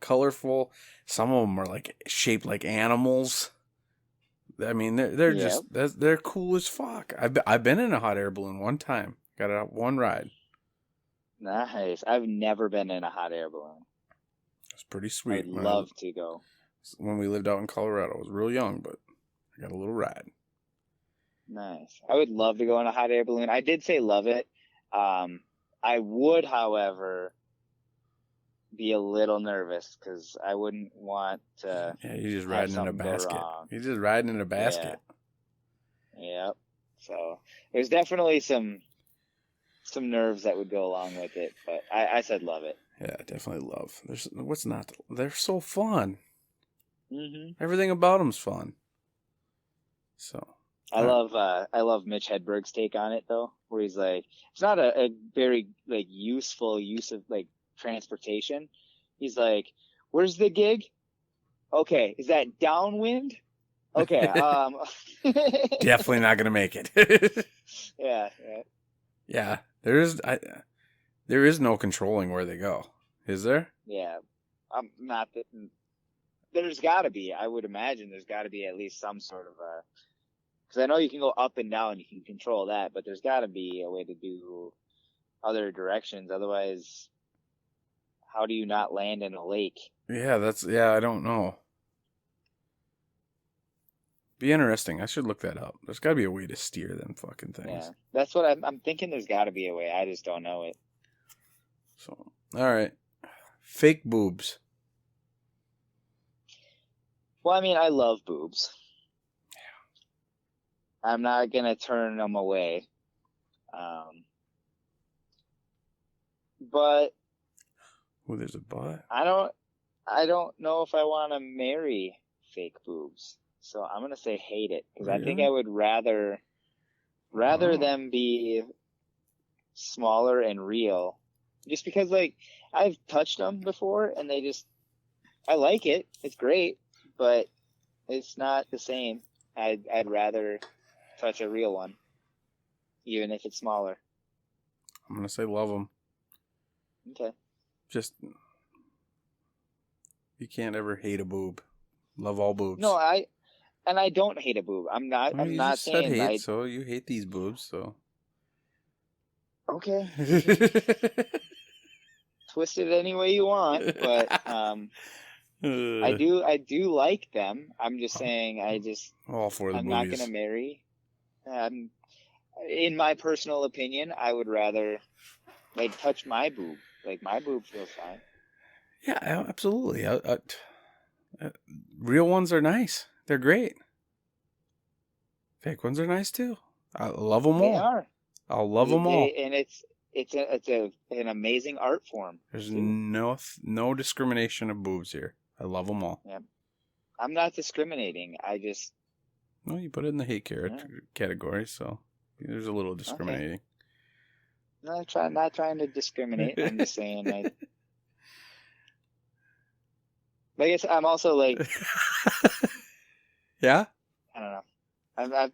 colorful. Some of them are like shaped like animals. I mean, they're just they're cool as fuck. I've been in a hot air balloon one time. Got a one ride. Nice. I've never been in a hot air balloon. It's pretty sweet. I'd love to go. When we lived out in Colorado, I was real young, but I got a little ride. Nice. I would love to go on a hot air balloon. I did say love it. I would, however, be a little nervous because I wouldn't want to. Yeah, you're just riding in a basket. You're just riding in a basket. Yeah. Yep. So there's definitely some nerves that would go along with it, but I said love it. Yeah, definitely love. What's not? They're so fun. Mm-hmm. Everything about them's fun. So. I love Mitch Hedberg's take on it though, where he's like, it's not a very like useful use of like transportation. He's like, where's the gig? Okay, is that downwind? Okay, definitely not gonna make it. Yeah. Yeah, there is no controlling where they go, is there? Yeah, I'm not. There's got to be. I would imagine there's got to be at least some sort of a. Because I know you can go up and down, you can control that, but there's got to be a way to do other directions. Otherwise, how do you not land in a lake? Yeah, I don't know. Be interesting. I should look that up. There's got to be a way to steer them fucking things. Yeah, that's what I'm thinking. There's got to be a way. I just don't know it. So, all right, fake boobs. Well, I mean, I love boobs. I'm not going to turn them away. But. Oh, there's a but. I don't know if I want to marry fake boobs. So I'm going to say hate it. Because I think I would rather them be smaller and real. Just because, like, I've touched them before and I like it. It's great. But it's not the same. I'd rather touch a real one, even if it's smaller. I'm gonna say love them. Okay. Just you can't ever hate a boob. Love all boobs. No, I don't hate a boob. I'm not. Well, I'm not saying said hate. So you hate these boobs. So okay. Twist it any way you want, but I do like them. I'm just saying all for the I'm movies. not gonna marry. In my personal opinion, I would rather like touch my boob. Like my boob feels fine. Yeah, absolutely. Real ones are nice. They're great. Fake ones are nice too. I love them all. They are. I'll love them all. And it's an amazing art form. There's no discrimination of boobs here. I love them all. Yeah. I'm not discriminating. Well, you put it in the hate category, so there's a little discriminating. Okay. Not trying to discriminate. I'm just saying, like I guess I'm also like, yeah. I don't know.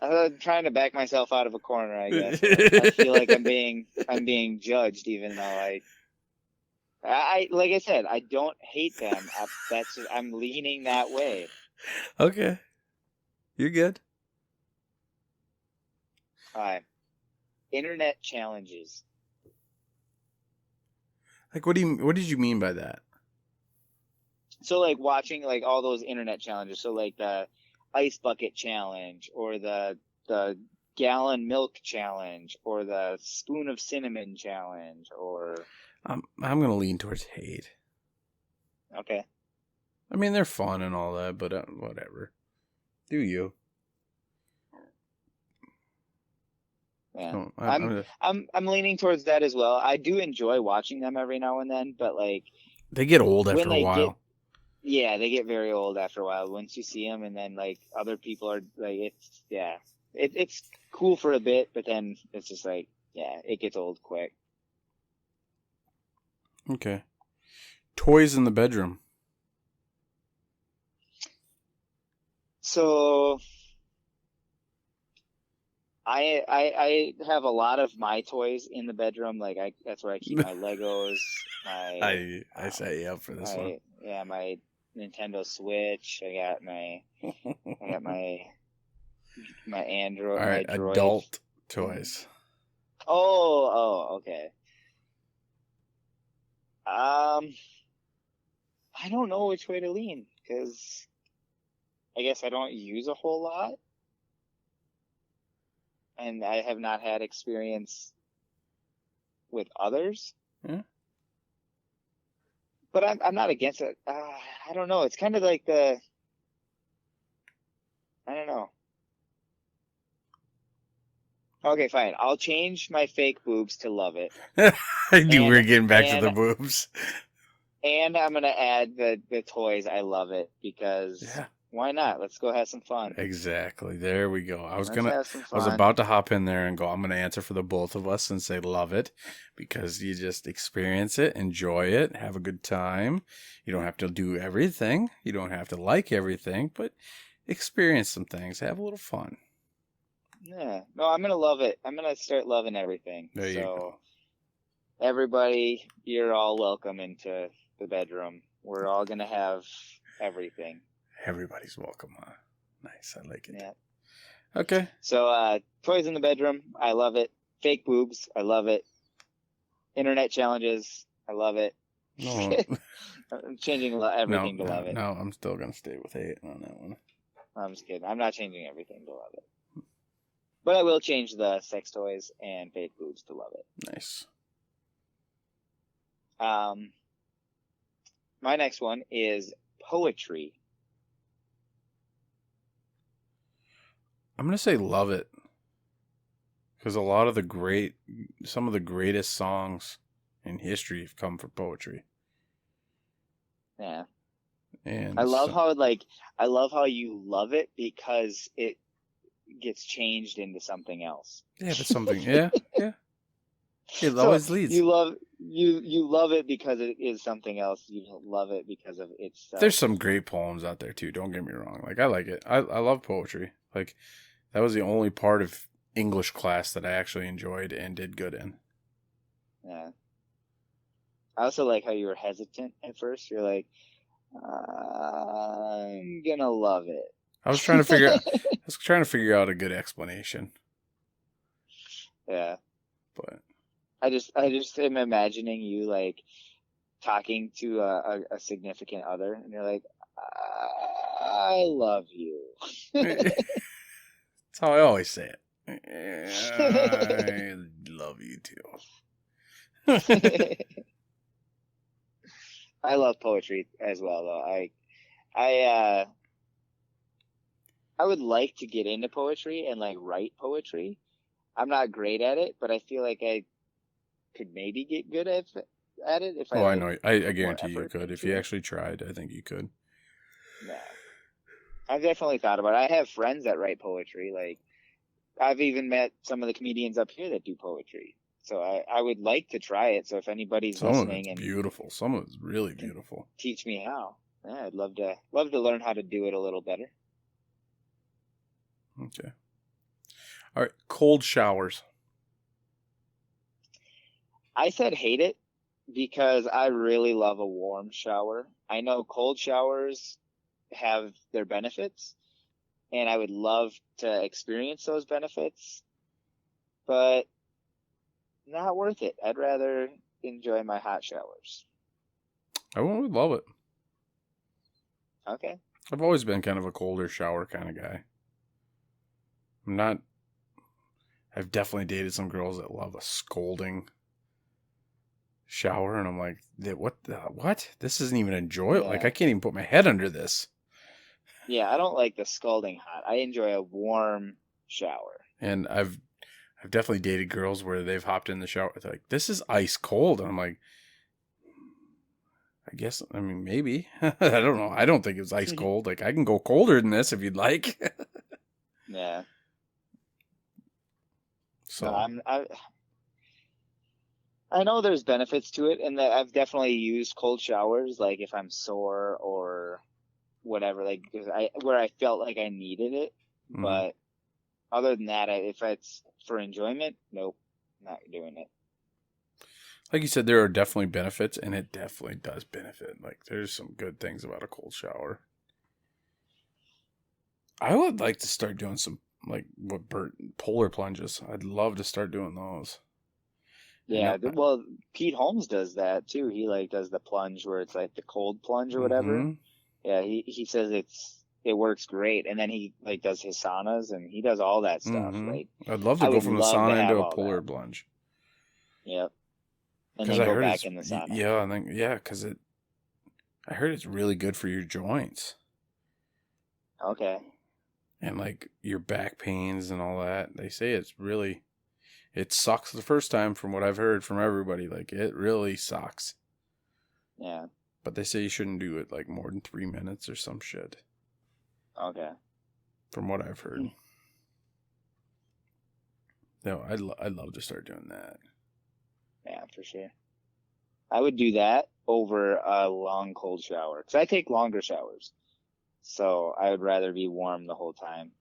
I'm trying to back myself out of a corner. I guess I feel like I'm being judged, even though I like I said, I don't hate them. I'm leaning that way. Okay. You're good. All right. Internet challenges. Like, what did you mean by that? So, like, watching, like, all those internet challenges. So, like, the ice bucket challenge, or the gallon milk challenge, or the spoon of cinnamon challenge, or... I'm going to lean towards hate. Okay. I mean, they're fun and all that, but whatever. Do you? Yeah. So, I'm leaning towards that as well. I do enjoy watching them every now and then, but like they get old after a while. They get very old after a while. Once you see them, and then like other people are like, it's cool for a bit, but then it's just like, it gets old quick. Okay. Toys in the bedroom. So I have a lot of my toys in the bedroom. Like that's where I keep my Legos, my I set you up for this one. my Nintendo Switch. I got my Android, All right, my Droid. adult toys. Okay. I don't know which way to lean because I guess I don't use a whole lot, and I have not had experience with others. Yeah. But I'm not against it. I don't know. It's kind of like I don't know. Okay, fine. I'll change my fake boobs to love it. I knew we were getting back to the boobs. And I'm gonna add the toys. I love it because why not? Let's go have some fun. Exactly. There we go. I was about to hop in there and go, I'm gonna answer for the both of us and say love it because you just experience it, enjoy it, have a good time. You don't have to do everything. You don't have to like everything, but experience some things. Have a little fun. Yeah. No, I'm gonna love it. I'm gonna start loving everything. There you go. Everybody, you're all welcome into the bedroom. We're all gonna have everything. Everybody's welcome, huh? Nice, I like it. Yeah. Okay. So, toys in the bedroom, I love it. Fake boobs, I love it. Internet challenges, I love it. No. I'm changing everything to love it. No, I'm still gonna stay with 8 on that one. I'm just kidding. I'm not changing everything to love it. But I will change the sex toys and fake boobs to love it. Nice. My next one is poetry. I'm going to say love it. Because some of the greatest songs in history have come from poetry. Yeah. And I love how you love it because it gets changed into something else. Yeah, that's something. Yeah. It always leads. You love it because it is something else. You don't love it because of its. There's some great poems out there too. Don't get me wrong. Like I like it. I love poetry. Like that was the only part of English class that I actually enjoyed and did good in. Yeah. I also like how you were hesitant at first. You're like, I'm gonna love it. I was trying to figure out a good explanation. Yeah. But I just am imagining you like talking to a significant other, and you're like, I love you. that's how I always say it. I love you too. I love poetry as well, though. I would like to get into poetry and like write poetry. I'm not great at it, but I feel like I could maybe get good at it if I know. I guarantee you could. If you actually tried, I think you could. Yeah. I've definitely thought about it. I have friends that write poetry. Like, I've even met some of the comedians up here that do poetry. So I would like to try it. So if anybody's listening, and beautiful, some of it's really beautiful. Teach me how. Yeah, I'd love to learn how to do it a little better. Okay. All right, cold showers. I said hate it because I really love a warm shower. I know cold showers have their benefits, and I would love to experience those benefits, but not worth it. I'd rather enjoy my hot showers. I would love it. Okay. I've always been kind of a colder shower kind of guy. I've definitely dated some girls that love a scolding shower, and I'm like, what? This isn't even enjoyable. Yeah. Like, I can't even put my head under this. Yeah, I don't like the scalding hot. I enjoy a warm shower. And I've definitely dated girls where they've hopped in the shower. They're like, this is ice cold. And I'm like, I mean, maybe. I don't know. I don't think it's ice cold. Like, I can go colder than this if you'd like. Yeah. So I know there's benefits to it, and that I've definitely used cold showers, like if I'm sore or whatever, like where I felt like I needed it. Mm-hmm. But other than that, if it's for enjoyment, nope, not doing it. Like you said, there are definitely benefits, and it definitely does benefit. Like, there's some good things about a cold shower. I would like to start doing some, like, what Bert, polar plunges. I'd love to start doing those. Yeah, well, Pete Holmes does that too. He like does the plunge where it's like the cold plunge or whatever. Mm-hmm. Yeah, he says it works great, and then he like does his saunas and he does all that stuff. Mm-hmm. Like, I'd love to I go would from the love to sauna have into a all polar that. plunge. Yep. And Because then I go heard back it's, in the sauna. yeah, and then, yeah, because I heard it's really good for your joints. Okay. And like your back pains and all that. They say it sucks the first time from what I've heard from everybody. Like, it really sucks. Yeah. But they say you shouldn't do it like more than 3 minutes or some shit. Okay. From what I've heard. No, I'd love to start doing that. Yeah, for sure. I would do that over a long cold shower because I take longer showers. So I would rather be warm the whole time.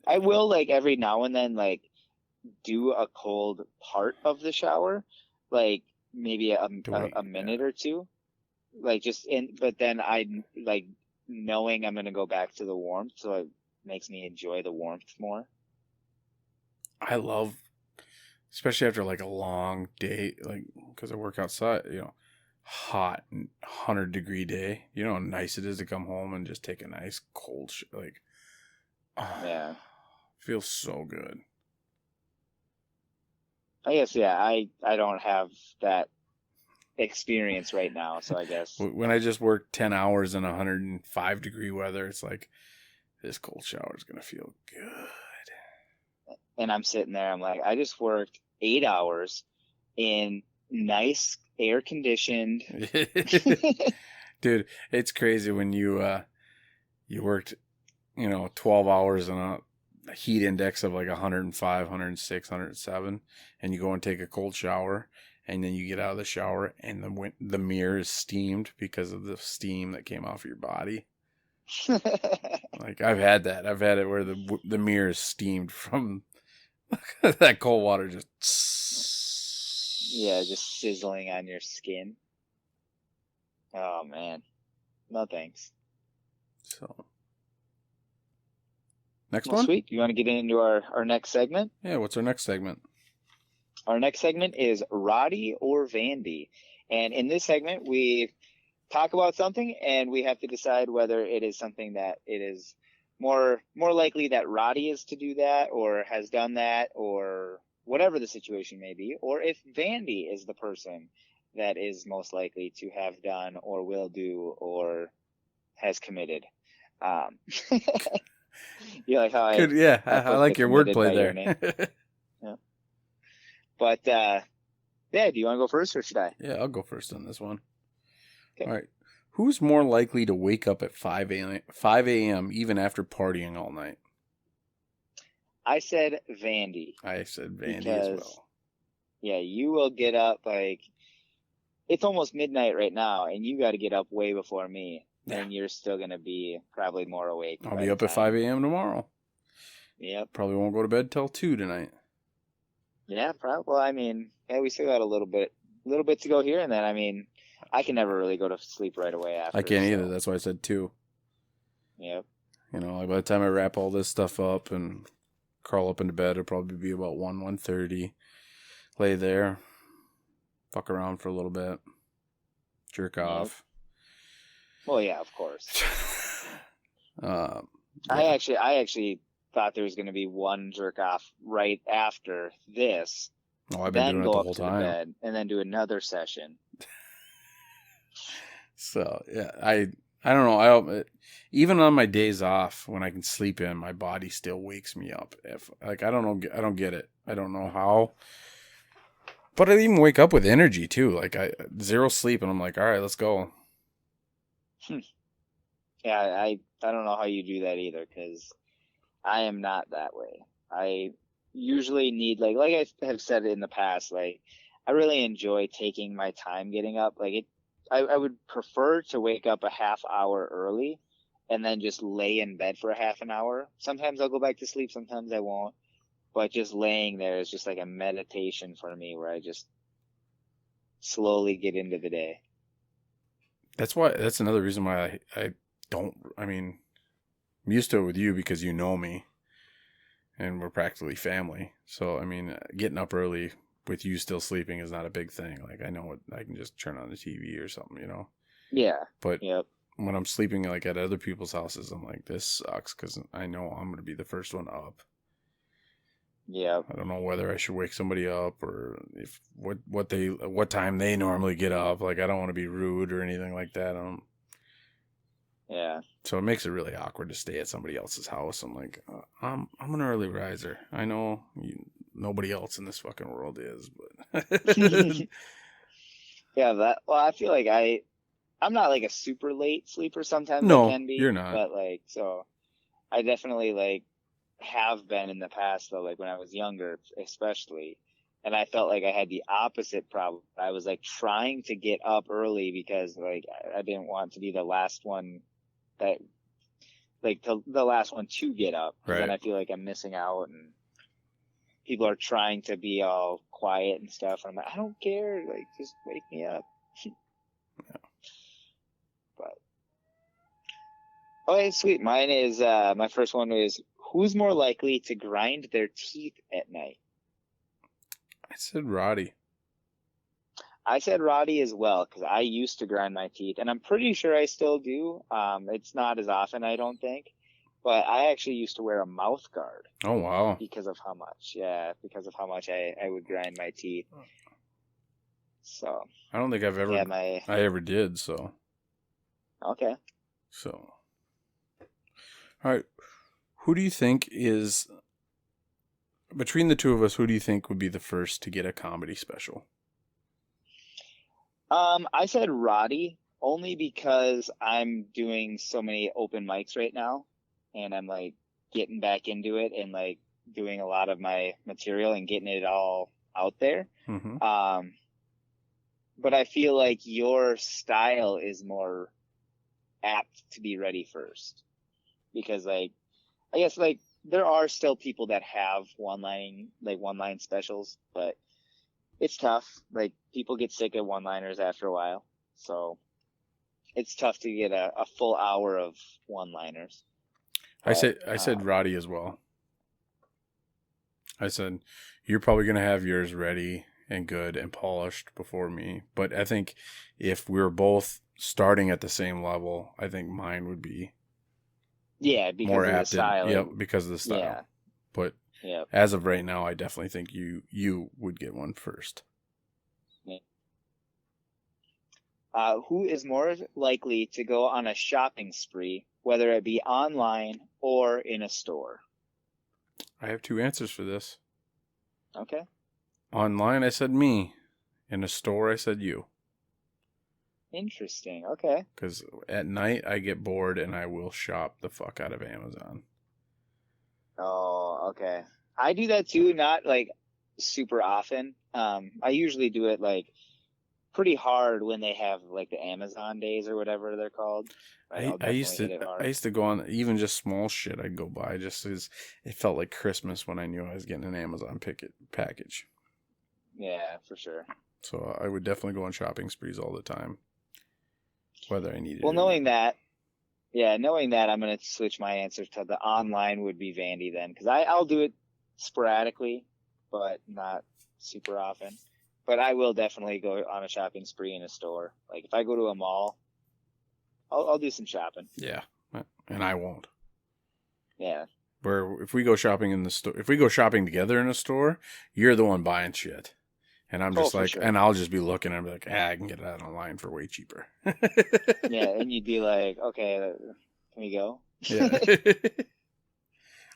I will like every now and then like do a cold part of the shower, like maybe a minute or two, like but then I like knowing I'm gonna go back to the warmth, so it makes me enjoy the warmth more. I love, especially after like a long day, like because I work outside, hot 100-degree day. You know how nice it is to come home and just take a nice cold yeah, feels so good. I guess yeah. I don't have that experience right now, so I guess when I just work 10 hours in 105-degree weather, it's like this cold shower is gonna feel good. And I'm sitting there, I'm like, I just worked 8 hours in nice air conditioned. Dude, it's crazy when you worked 12 hours on a heat index of like 105, 106, 107, and you go and take a cold shower, and then you get out of the shower and the mirror is steamed because of the steam that came off of your body. Like, I've had it where the mirror is steamed from that cold water just sizzling on your skin. Oh man, no thanks. So next one. Sweet. You want to get into our next segment? Yeah. What's our next segment? Our next segment is Roddy or Vandy, and in this segment we talk about something and we have to decide whether it is something that it is more likely that Roddy is to do that or has done that or whatever the situation may be, or if Vandy is the person that is most likely to have done or will do or has committed. You like how I like your wordplay there. Your yeah. But yeah, do you want to go first or should I? Yeah, I'll go first on this one. Okay. All right. Who's more likely to wake up at 5 a.m. even after partying all night? I said Vandy. I said Vandy as well. Yeah, you will get up like it's almost midnight right now, and you got to get up way before me, and you're still gonna be probably more awake. I'll be up at 5 a.m. tomorrow. Yep. Probably won't go to bed till 2 tonight. Yeah, probably. Well, I mean, yeah, we still got a little bit to go here, and then I mean, I can never really go to sleep right away after. I can't either. That's why I said 2. Yep. Like by the time I wrap all this stuff up and crawl up into bed, it'll probably be about 1:30. Lay there, fuck around for a little bit, jerk off. Well, yeah, of course. Yeah. I actually thought there was going to be one jerk off right after this. Oh, I've been doing it the whole time. Bed, and then do another session. So yeah, I don't know. Even on my days off when I can sleep in, my body still wakes me up. If I don't get it. I don't know how. But I even wake up with energy too. Like zero sleep, and I'm like, all right, let's go. Yeah, I don't know how you do that either, because I am not that way. I usually need like I have said in the past, like I really enjoy taking my time getting up. Like I would prefer to wake up a half hour early and then just lay in bed for a half an hour. Sometimes I'll go back to sleep, sometimes I won't. But just laying there is just like a meditation for me where I just slowly get into the day. That's another reason why I don't, I mean, I'm used to it with you because you know me and we're practically family. So, I mean, getting up early with you still sleeping is not a big thing. Like, I know I can just turn on the TV or something, you know? Yeah. But yep. when I'm sleeping like at other people's houses, I'm like, this sucks because I know I'm going to be the first one up. Yeah. I don't know whether I should wake somebody up or if what time they normally get up. Like, I don't want to be rude or anything like that. Yeah. So it makes it really awkward to stay at somebody else's house. I'm like, I'm an early riser. I know nobody else in this fucking world is, but yeah. Well, I feel like I'm not like a super late sleeper. Sometimes I no, can be, you're not. but like, so I definitely like have been in the past though, like when I was younger, especially. And I felt like I had the opposite problem. I was like trying to get up early because like I didn't want to be the last one that like the last one to get up. Because then I feel like I'm missing out and people are trying to be all quiet and stuff. And I'm like, I don't care. Like, just wake me up. Yeah. But okay, sweet. Mine is my first one is who's more likely to grind their teeth at night? I said Roddy. I said Roddy as well because I used to grind my teeth, and I'm pretty sure I still do. It's not as often, I don't think, but I actually used to wear a mouth guard. Oh wow! Because of how much I would grind my teeth. So I don't think I've ever I ever did. So okay. So all right, who do you think is between the two of us? Who do you think would be the first to get a comedy special? I said Roddy only because I'm doing so many open mics right now and I'm like getting back into it and like doing a lot of my material and getting it all out there. Mm-hmm. But I feel like your style is more apt to be ready first because like, I guess like there are still people that have one line specials, but it's tough. Like people get sick of one-liners after a while. So it's tough to get a full hour of one-liners. But, I said Roddy as well. I said, you're probably going to have yours ready and good and polished before me. But I think if we were both starting at the same level, I think mine would be because more of the style. Yep, because of the style. Yeah. But as of right now, I definitely think you would get one first. Who is more likely to go on a shopping spree, whether it be online or in a store? I have two answers for this. Okay. Online, I said me. In a store, I said you. Interesting. Okay. Because at night, I get bored and I will shop the fuck out of Amazon. Oh, okay. I do that too, not like super often. I usually do it like pretty hard when they have like the Amazon days or whatever they're called. I used to go on even just small shit I'd go buy just as it felt like Christmas when I knew I was getting an Amazon package. Yeah, for sure. So I would definitely go on shopping sprees all the time, whether I needed. Well, knowing that, I'm going to switch my answer to the online would be Vandy then, because I'll do it sporadically, but not super often. But I will definitely go on a shopping spree in a store. Like if I go to a mall, I'll do some shopping. Yeah, and I won't. Yeah. Where if we go shopping in the store, if we go shopping together in a store, you're the one buying shit. And I'm just like, sure. And I'll just be looking and be like, I can get that online for way cheaper. Yeah, and you'd be like, okay, can we go? Yeah.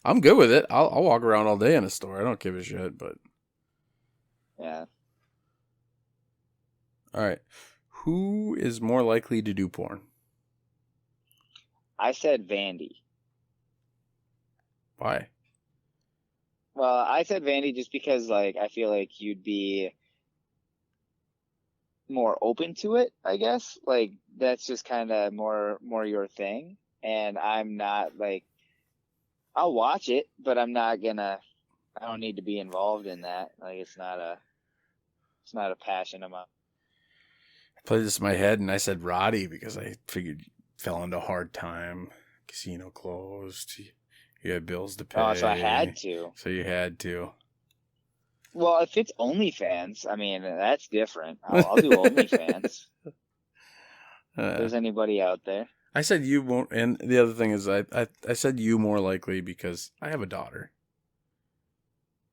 I'm good with it. I'll walk around all day in a store. I don't give a shit, but. Yeah. All right. Who is more likely to do porn? I said Vandy. Why? Well, I said Vandy just because, like, I feel like you'd be more open to it, I guess. Like, that's just kind of more your thing. and I'm not like, I'll watch it, but I don't need to be involved in that. Like it's not a passion of mine. I played this in my head, and I said Roddy because I figured you fell into a hard time. Casino closed. You had bills to pay. Oh, so I had to. So you had to. Well, if it's OnlyFans, I mean, that's different. I'll do OnlyFans. If there's anybody out there. I said you won't, and the other thing is I said you more likely because I have a daughter.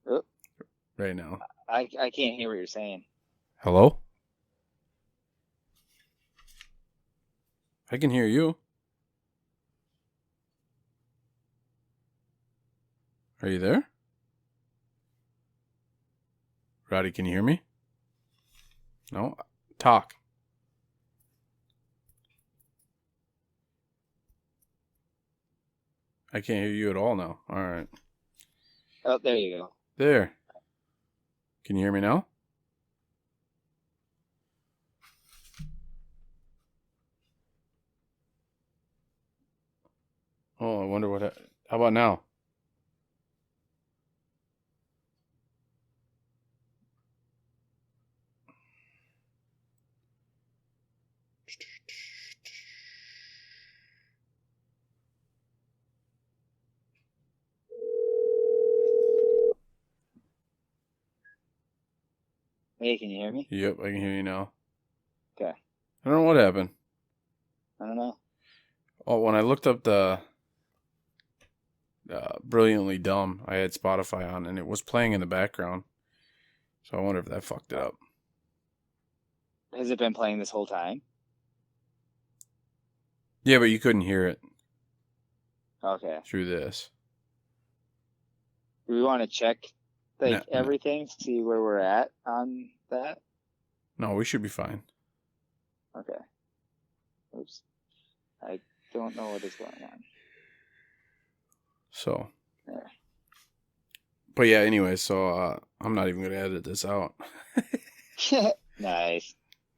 Oh. Right now. I can't hear what you're saying. Hello? I can hear you. Are you there? Roddy, can you hear me? No? Talk. I can't hear you at all now. All right. Oh, there you go. There. Can you hear me now? Oh, I wonder what... How about now? Hey, can you hear me? Yep, I can hear you now. Okay. I don't know what happened. I don't know. Oh, when I looked up the Brilliantly Dumb, I had Spotify on, and it was playing in the background. So I wonder if that fucked it up. Has it been playing this whole time? Yeah, but you couldn't hear it. Okay. Through this. Do we want to check everything, see where we're at on that? No, we should be fine. Okay. Oops. I don't know what is going on. So. There. But yeah, anyway, so I'm not even going to edit this out. Nice.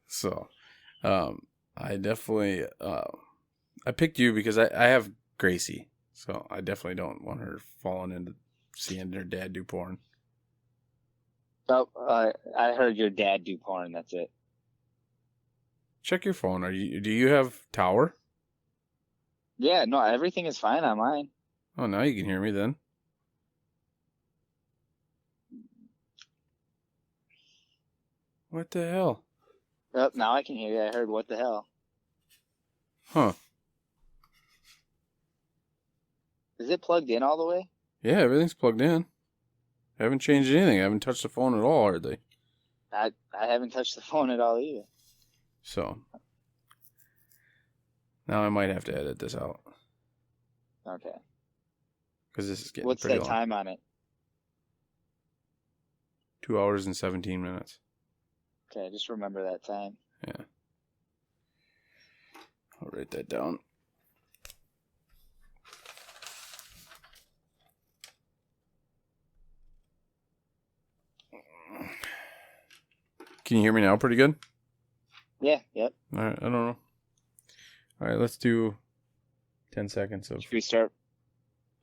So, I definitely, I picked you because I have Gracie. So I definitely don't want her falling into seeing her dad do porn. Oh, I heard your dad do porn. That's it. Check your phone. Do you have Tower? Yeah, no, everything is fine on mine. Oh, now you can hear me then. What the hell? Oh, now I can hear you. I heard what the hell. Huh. Is it plugged in all the way? Yeah, everything's plugged in. I haven't changed anything. I haven't touched the phone at all, hardly. I haven't touched the phone at all either. So. Now I might have to edit this out. Okay. Because this is getting What's pretty that long. time on it? 2 hours and 17 minutes. Okay, just remember that time. Yeah. I'll write that down. Can you hear me now pretty good? Yeah, yep. All right, I don't know. All right, let's do 10 seconds of... Should we start?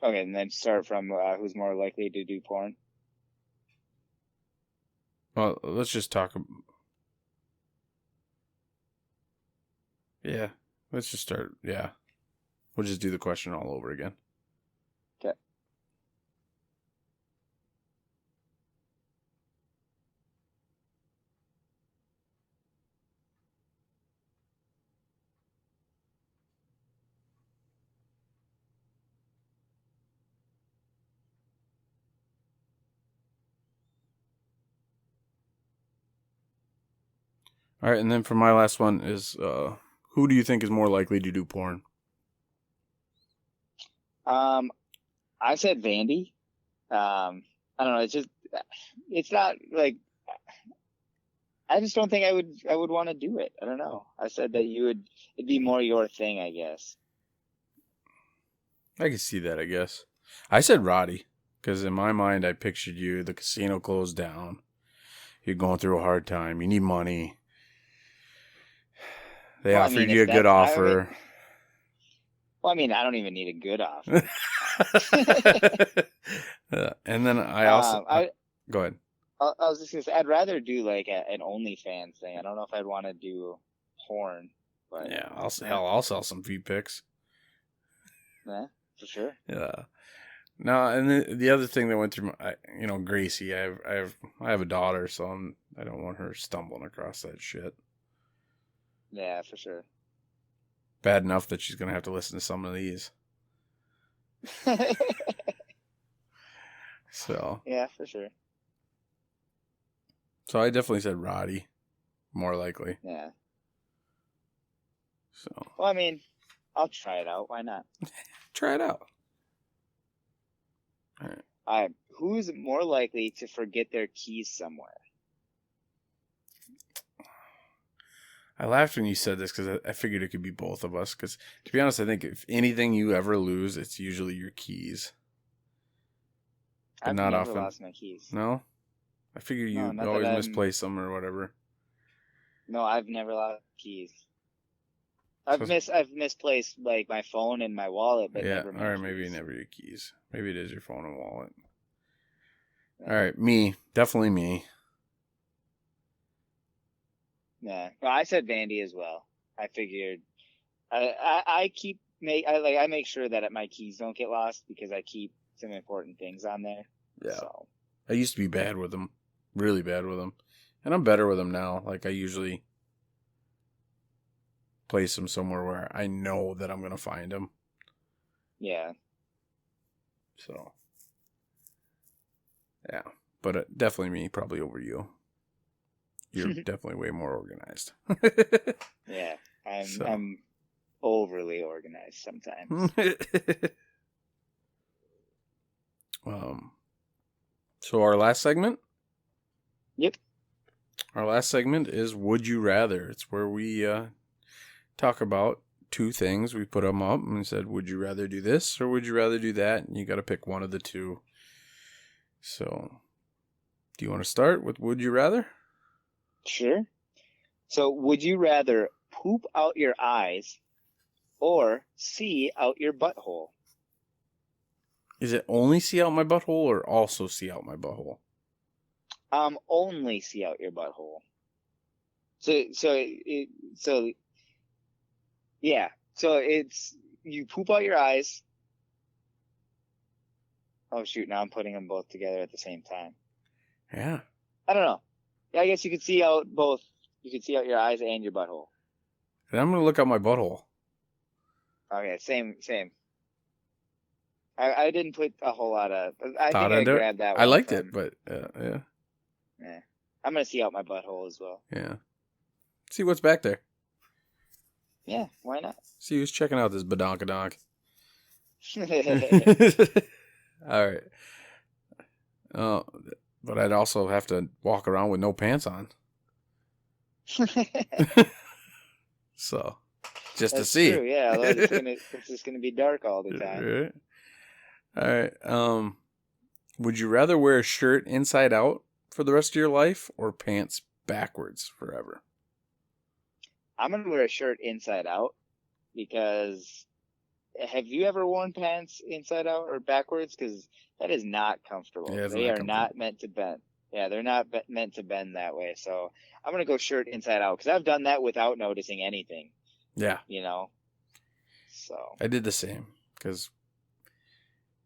Okay, and then start from who's more likely to do porn? Well, let's just talk... Yeah, let's just start... Yeah. We'll just do the question all over again. Okay. All right, and then for my last one is, who do you think is more likely to do porn? I said Vandy. I don't know. It's not like, I just don't think I would want to do it. I don't know. I said that it'd be more your thing, I guess. I can see that, I guess. I said Roddy, because in my mind, I pictured you, the casino closed down. You're going through a hard time. You need money. They offered you a good offer. Well, I mean, I don't even need a good offer. And then I also go ahead. I was just gonna say, I'd rather do like an OnlyFans thing. I don't know if I'd want to do porn, but yeah, I'll sell some feed pics. Yeah, for sure. Yeah. No, and the other thing that went through my, Gracie, I have a daughter, so I don't want her stumbling across that shit. Yeah, for sure. Bad enough that she's gonna have to listen to some of these. So. Yeah, for sure. So I definitely said Roddy, more likely. Yeah. So. Well, I mean, I'll try it out. Why not? Try it out. All right. Who's more likely to forget their keys somewhere? I laughed when you said this because I figured it could be both of us. Because to be honest, I think if anything you ever lose, it's usually your keys. But I've not never often. lost my keys. No? I figure you always misplace them or whatever. No, I've never lost keys. I've misplaced like my phone and my wallet, but never my keys. Maybe never your keys. Maybe it is your phone and wallet. Yeah. All right, me. Definitely me. Yeah, well, I said Vandy as well. I figured I make sure that my keys don't get lost because I keep some important things on there. Yeah. So. I used to be bad with them, really bad with them, and I'm better with them now. Like I usually place them somewhere where I know that I'm gonna find them. Yeah. So. Yeah, but definitely me, probably over you. You're definitely way more organized. Yeah, I'm overly organized sometimes. So our last segment? Yep. Our last segment is Would You Rather. It's where we talk about two things. We put them up and said, would you rather do this or would you rather do that? And you got to pick one of the two. So, do you want to start with Would You Rather? Sure. So, would you rather poop out your eyes or see out your butthole? Is it only see out my butthole or also see out my butthole? Only see out your butthole. Yeah. So it's you poop out your eyes. Oh shoot! Now I'm putting them both together at the same time. Yeah. I don't know. Yeah, I guess you could see out both. You could see out your eyes and your butthole. Then I'm gonna look out my butthole. Okay, same. I didn't put a whole lot of. I Thought think I grabbed that one. I liked it, but yeah. Yeah. I'm gonna see out my butthole as well. Yeah. See what's back there. Yeah, why not? See who's checking out this badonkadonk. All right. Oh, but I'd also have to walk around with no pants on. So, just That's to see. True, yeah. It's just gonna be dark all the time. All right. Would you rather wear a shirt inside out for the rest of your life or pants backwards forever? I'm gonna wear a shirt inside out because have you ever worn pants inside out or backwards? Because that is not comfortable. Yeah, they are not meant to bend. Yeah, they're not meant to bend that way. So I'm gonna go shirt inside out because I've done that without noticing anything. Yeah. So I did the same because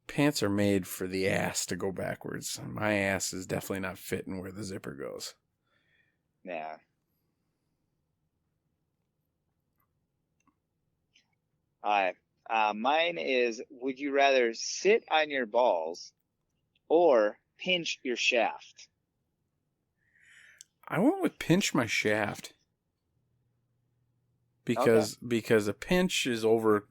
pants are made for the ass to go backwards. My ass is definitely not fitting where the zipper goes. Yeah. Mine is, would you rather sit on your balls or pinch your shaft? I went with pinch my shaft. Because a pinch is over,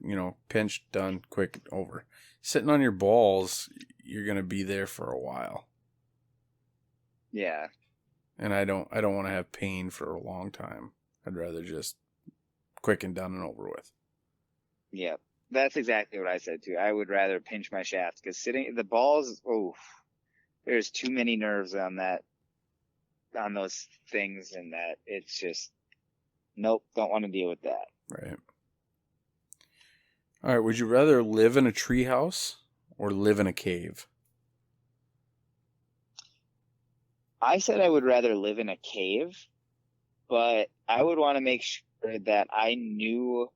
pinch, done, quick, over. Sitting on your balls, you're going to be there for a while. Yeah. And I don't want to have pain for a long time. I'd rather just quick and done and over with. Yeah, that's exactly what I said too. I would rather pinch my shaft because sitting the balls, there's too many nerves on those things, and that it's just nope, don't want to deal with that. Right. All right. Would you rather live in a treehouse or live in a cave? I said I would rather live in a cave, but I would want to make sure that I knew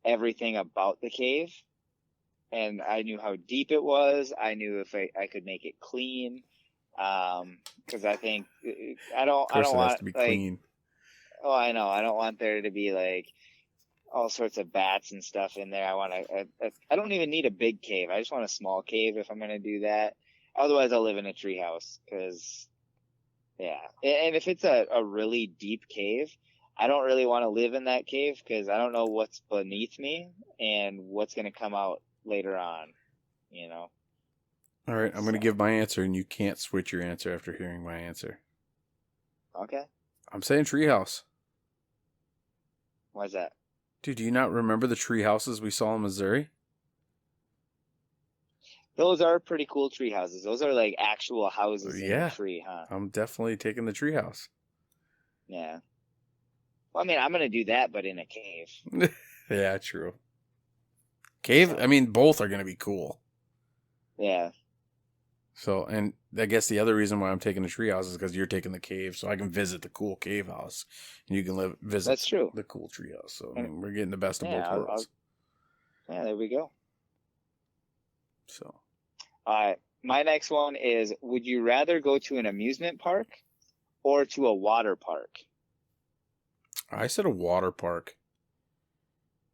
everything about the cave and I knew how deep it was. I knew if I could make it clean. Cause I think I Of course, don't it has want to be like, clean. oh, I know. I don't want there to be like all sorts of bats and stuff in there. I don't even need a big cave. I just want a small cave if I'm going to do that. Otherwise I'll live in a treehouse cause yeah. And if it's a really deep cave, I don't really want to live in that cave because I don't know what's beneath me and what's going to come out later on, you know? All right. I'm going to So, give my answer, and you can't switch your answer after hearing my answer. okay. I'm saying treehouse. Why's that? Dude, do you not remember the tree houses we saw in Missouri? Those are pretty cool tree houses. Those are like actual houses in the Yeah. tree, huh? I'm definitely taking the tree house. Yeah. Well, I mean, I'm going to do that, but in a cave. Yeah, true. Cave, I mean, both are going to be cool. Yeah. So, and I guess the other reason why I'm taking the tree house is because you're taking the cave, so I can visit the cool cave house, and you can visit That's true. the cool tree house. So, I mean, we're getting the best of Yeah, both worlds. Yeah, there we go. So, My next one is, would you rather go to an amusement park or to a water park? I said a water park.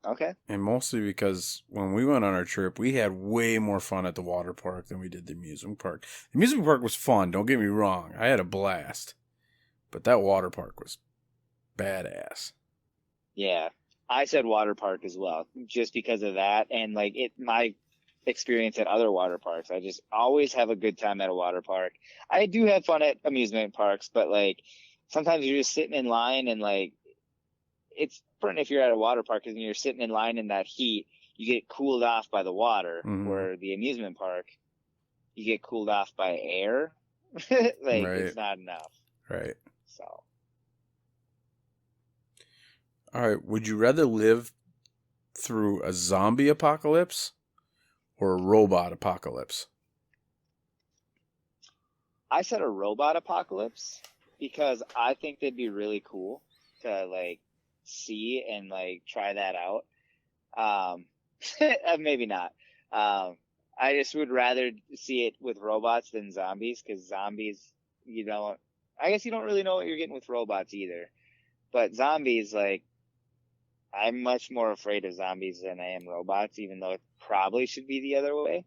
Okay. And mostly because when we went on our trip, we had way more fun at the water park than we did the amusement park. The amusement park was fun, don't get me wrong. I had a blast. But that water park was badass. Yeah. I said water park as well, just because of that. And like my experience at other water parks, I just always have a good time at a water park. I do have fun at amusement parks, but like sometimes you're just sitting in line and like, it's different if you're at a water park because when you're sitting in line in that heat, you get cooled off by the water. Mhm. Where the amusement park, you get cooled off by air. Like Right. it's not enough. Right. So All right. Would you rather live through a zombie apocalypse or a robot apocalypse? I said a robot apocalypse because I think that'd be really cool to like see and like try that out. Maybe not. I just would rather see it with robots than zombies because zombies, I guess you don't really know what you're getting with robots either. But zombies, like, I'm much more afraid of zombies than I am robots, even though it probably should be the other way.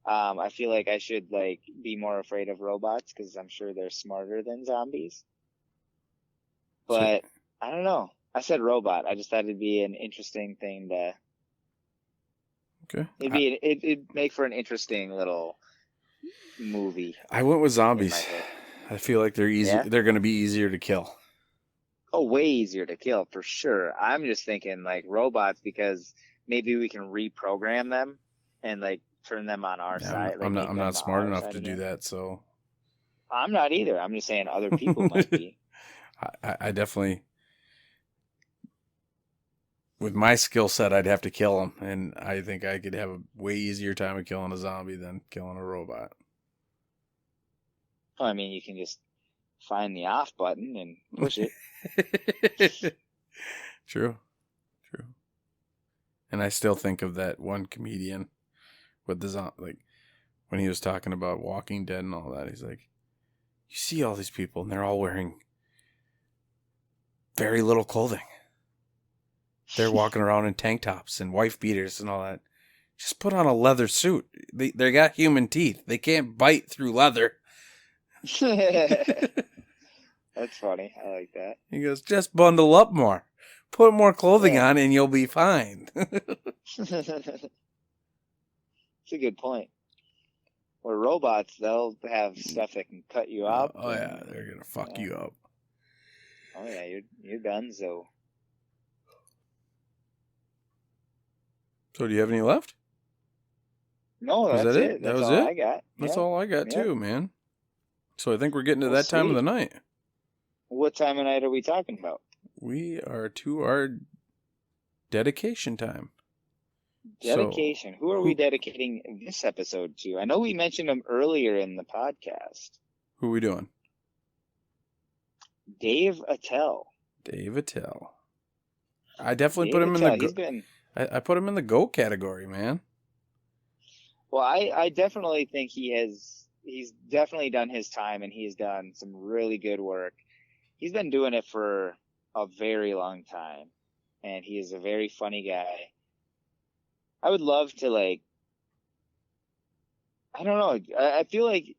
I feel like I should like be more afraid of robots because I'm sure they're smarter than zombies. But I don't know. I said robot. I just thought it'd be an interesting thing to. Okay. It'd make for an interesting little movie. I went with in zombies. my head. I feel like they're easy. Yeah? They're going to be easier to kill. Oh, way easier to kill for sure. I'm just thinking like robots because maybe we can reprogram them and like turn them on our side. Like, I'm make not them smart our enough side to do again. that. So I'm not either. I'm just saying other people might be. I definitely, with my skill set, I'd have to kill them, and I think I could have a way easier time of killing a zombie than killing a robot. I mean, you can just find the off button and push it. True. And I still think of that one comedian with the like when he was talking about Walking Dead and all that. He's like, you see all these people, and they're all wearing very little clothing. They're walking around in tank tops and wife beaters and all that. Just put on a leather suit. They got human teeth. They can't bite through leather. That's funny. I like that. He goes, just bundle up more. Put more clothing on and you'll be fine. It's a good point. Where robots, they'll have stuff that can cut you up. Oh yeah, they're going to fuck you up. Oh yeah, you're done, so. So do you have any left? No, Was that's that it. That's was all it? I got. That's Yeah. all I got too, man. So I think we're getting to Well, that time of the sweet. night. What time of night are we talking about? We are to our dedication time. Dedication. Who are we dedicating this episode to? I know we mentioned him earlier in the podcast. Who are we doing? Dave Attell. Dave Attell. I definitely put him in the. He's been. I put him in the GOAT category, man. Well, I definitely think he's definitely done his time, and he's done some really good work. He's been doing it for a very long time, and he is a very funny guy. I would love to, like, I don't know. I feel like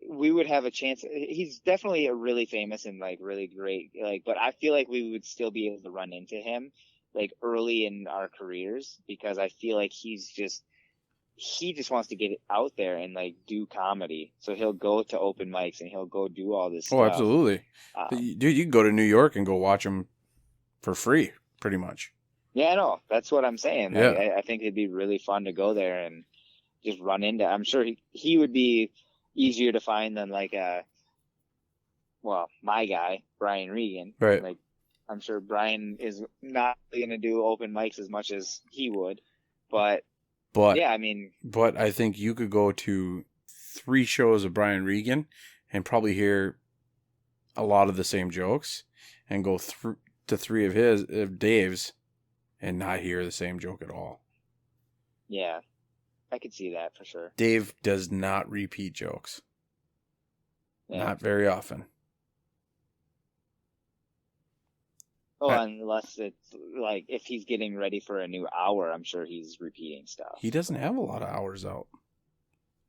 we would have a chance. He's definitely a really famous and like really great, like, but I feel like we would still be able to run into him like early in our careers, because I feel like he just wants to get it out there and like do comedy. So he'll go to open mics and he'll go do all this stuff. Oh, absolutely. Dude, you can go to New York and go watch him for free, pretty much. Yeah, I know. That's what I'm saying. Yeah. Like, I think it'd be really fun to go there and just run into. I'm sure he would be easier to find than like my guy, Brian Regan. Right. Like, I'm sure Brian is not going to do open mics as much as he would, but yeah, I mean. But I think you could go to 3 shows of Brian Regan and probably hear a lot of the same jokes, and go to 3 of Dave's and not hear the same joke at all. Yeah, I could see that for sure. Dave does not repeat jokes. Yeah. Not very often. Oh, unless it's like if he's getting ready for a new hour, I'm sure he's repeating stuff. He doesn't have a lot of hours out.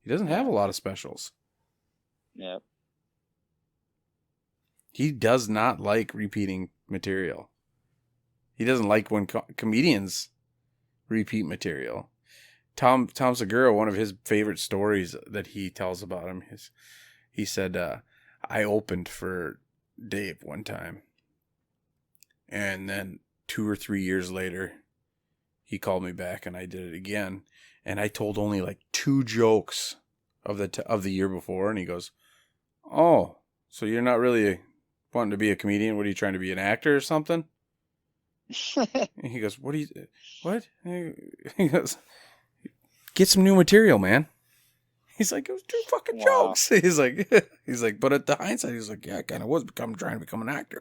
He doesn't have a lot of specials. Yep. He does not like repeating material. He doesn't like when comedians repeat material. Tom Segura, one of his favorite stories that he tells about him is, he said, I opened for Dave one time. And then 2 or 3 years later, he called me back and I did it again. And I told only like 2 jokes of the year before. And he goes, oh, so you're not really wanting to be a comedian? What are you trying to be, an actor or something? And he goes, what? He goes, get some new material, man. He's like, it was 2 fucking jokes. He's like, but at the hindsight, he's like, yeah, I kind of was trying to become an actor,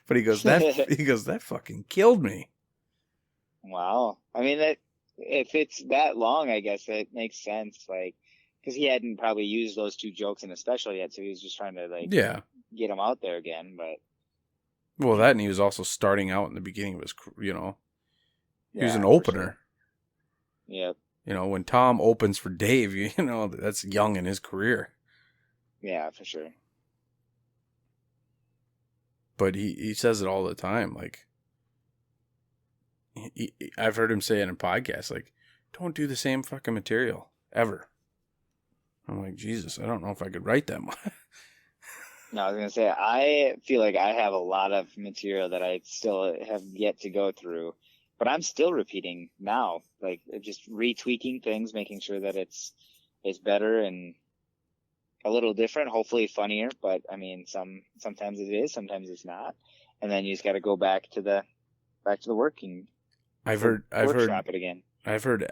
but he goes, that fucking killed me. Wow. I mean, that if it's that long, I guess it makes sense. Like, because he hadn't probably used those 2 jokes in a special yet, so he was just trying to get them out there again. But well, that, and he was also starting out in the beginning of his, he was an opener. Sure. Yep. When Tom opens for Dave, that's young in his career. Yeah, for sure. But he says it all the time. Like, I've heard him say it in podcasts, like, don't do the same fucking material ever. I'm like, Jesus, I don't know if I could write that much. No, I was going to say, I feel like I have a lot of material that I still have yet to go through. But I'm still repeating now, like just retweaking things, making sure that it's better and a little different, hopefully funnier. But I mean, sometimes it is, sometimes it's not, and then you just got to go back to the working. I've heard it again. I've heard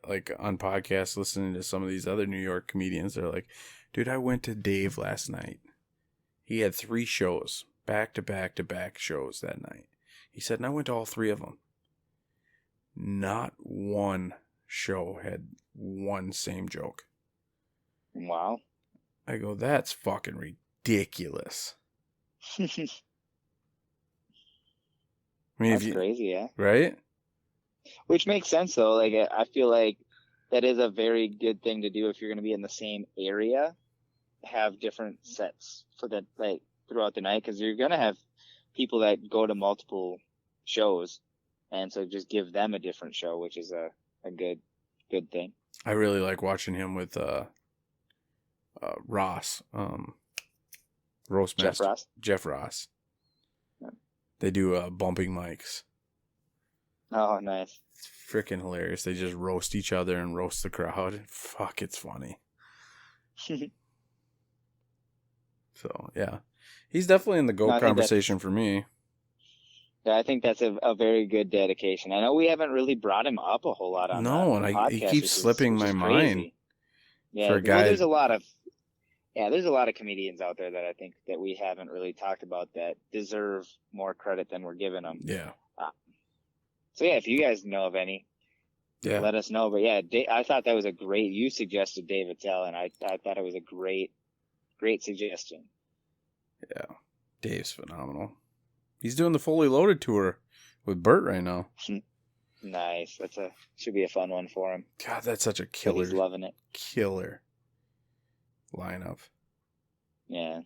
like on podcasts, listening to some of these other New York comedians. They're like, dude, I went to Dave last night. He had 3 shows, back to back shows that night. He said, and I went to all 3 of them. Not one show had one same joke. Wow. I go, that's fucking ridiculous. I mean, that's crazy, yeah. Right? Which makes sense, though. Like, I feel like that is a very good thing to do if you're going to be in the same area. Have different sets for that, like, throughout the night, because you're going to have people that go to multiple shows. And so just give them a different show, which is a good thing. I really like watching him with Ross, Roastmaster. Jeff Ross. Yeah. They do bumping mics. Oh, nice. It's freaking hilarious. They just roast each other and roast the crowd. Fuck, it's funny. So, yeah. He's definitely in the GOAT conversation for me. Yeah, I think that's a very good dedication. I know we haven't really brought him up a whole lot on No, the and podcast, he keeps slipping which my is mind crazy. for Yeah, a well, guy. there's a lot of comedians out there that I think that we haven't really talked about that deserve more credit than we're giving them. Yeah. So yeah, if you guys know of any, Yeah. let us know. But yeah, I thought that was a great. You suggested Dave Attell, and I thought it was a great suggestion. Yeah. Dave's phenomenal. He's doing the Fully Loaded tour with Bert right now. Nice. Should be a fun one for him. God, that's such a But killer. he's loving it. Killer lineup. Yeah.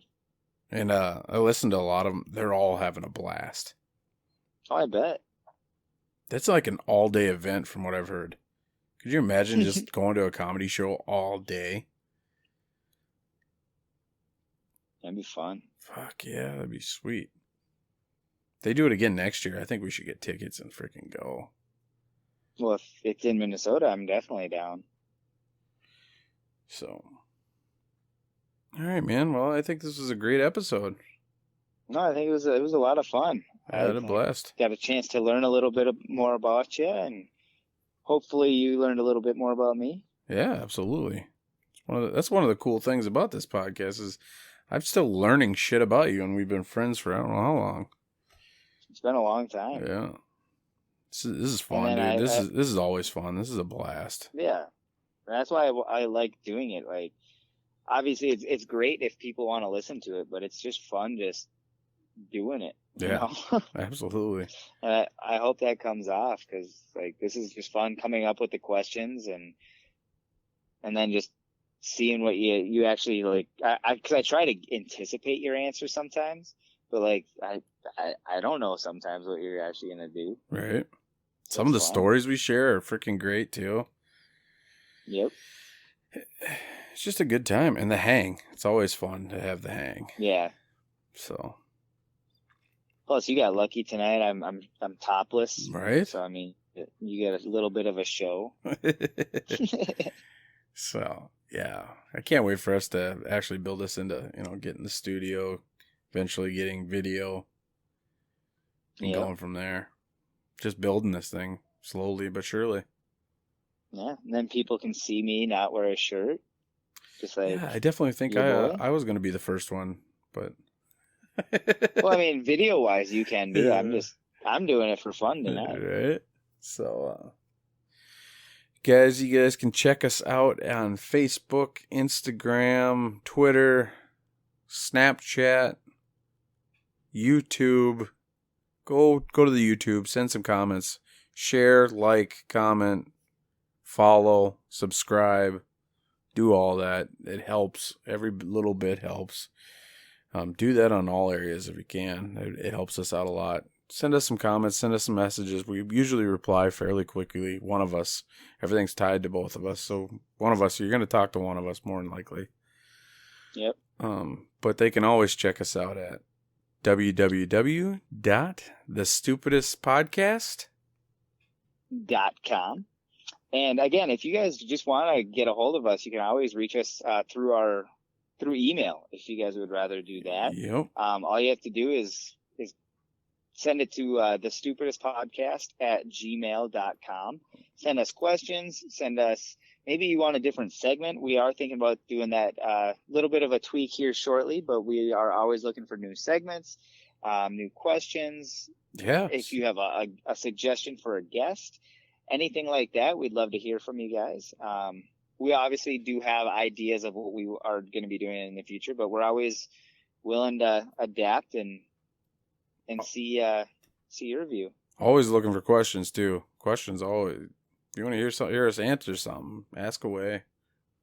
And I listened to a lot of them. They're all having a blast. Oh, I bet. That's like an all-day event from what I've heard. Could you imagine just going to a comedy show all day? That'd be fun. Fuck yeah, that'd be sweet. If they do it again next year, I think we should get tickets and freaking go. Well, if it's in Minnesota, I'm definitely down. So, all right, man. Well, I think this was a great episode. No, I think it was a lot of fun. I had a blast. Got a chance to learn a little bit more about you, and hopefully you learned a little bit more about me. Yeah, absolutely. That's one of the cool things about this podcast is I'm still learning shit about you, and we've been friends for I don't know how long. It's been a long time. Yeah. This is fun, dude. This is always fun. This is a blast. Yeah. That's why I like doing it. Like, obviously, it's great if people want to listen to it, but it's just fun just doing it. Yeah, you know? Absolutely. And I hope that comes off because, like, this is just fun coming up with the questions and then just seeing what you actually like. Because I try to anticipate your answer sometimes, but like I don't know sometimes what you're actually gonna do. Right. Some of the stories we share are freaking great too. Yep. It's just a good time, and the hang. It's always fun to have the hang. Yeah. So. Plus, you got lucky tonight. I'm topless. Right. So I mean, you get a little bit of a show. So yeah, I can't wait for us to actually build this into getting the studio, eventually getting video, and going from there. Just building this thing slowly but surely. Yeah, and then people can see me not wear a shirt. Just like I definitely think I was going to be the first one, but. Well, I mean, video wise, you can be. I'm doing it for fun tonight. Right. So, guys, you guys can check us out on Facebook, Instagram, Twitter, Snapchat, YouTube. Go to the YouTube, send some comments, share, like, comment, follow, subscribe, do all that. It helps. Every little bit helps. Do that on all areas if you can. It helps us out a lot. Send us some comments. Send us some messages. We usually reply fairly quickly. One of us. Everything's tied to both of us. So one of us, you're going to talk to one of us more than likely. Yep. But they can always check us out at www.thestupidestpodcast.com. And again, if you guys just want to get a hold of us, you can always reach us through email if you guys would rather do that. Yep. All you have to do is send it to thestupidestpodcast@gmail.com. Send us questions. Send us, maybe you want a different segment. We are thinking about doing that little bit of a tweak here shortly, but we are always looking for new segments, new questions. Yeah. If you have a suggestion for a guest, anything like that, we'd love to hear from you guys. We obviously do have ideas of what we are going to be doing in the future, but we're always willing to adapt and see your view. Always looking for questions too. Questions always. If you want to hear us answer something, ask away.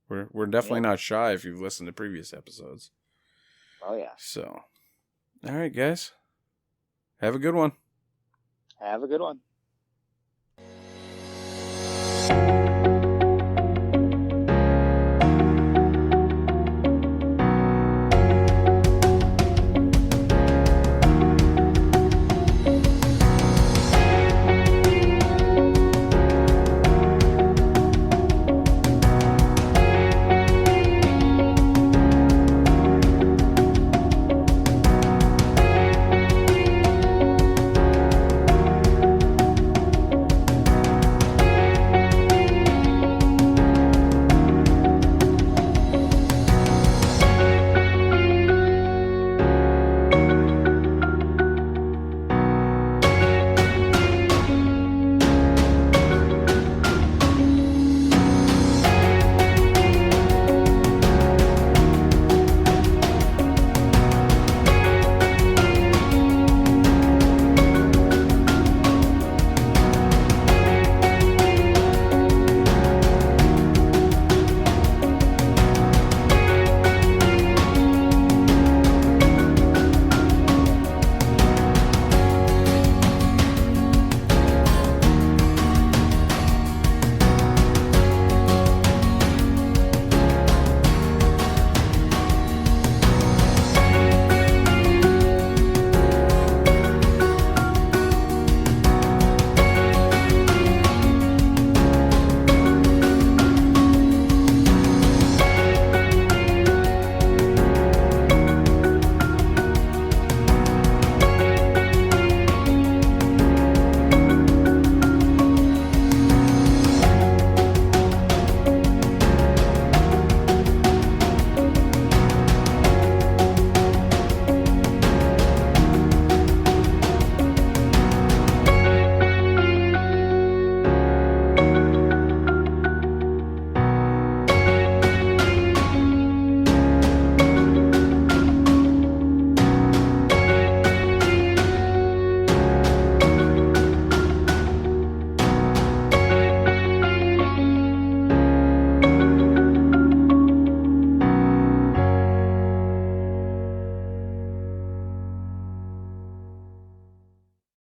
We're definitely not shy if you've listened to previous episodes. Oh yeah. So, all right, guys. Have a good one. Have a good one.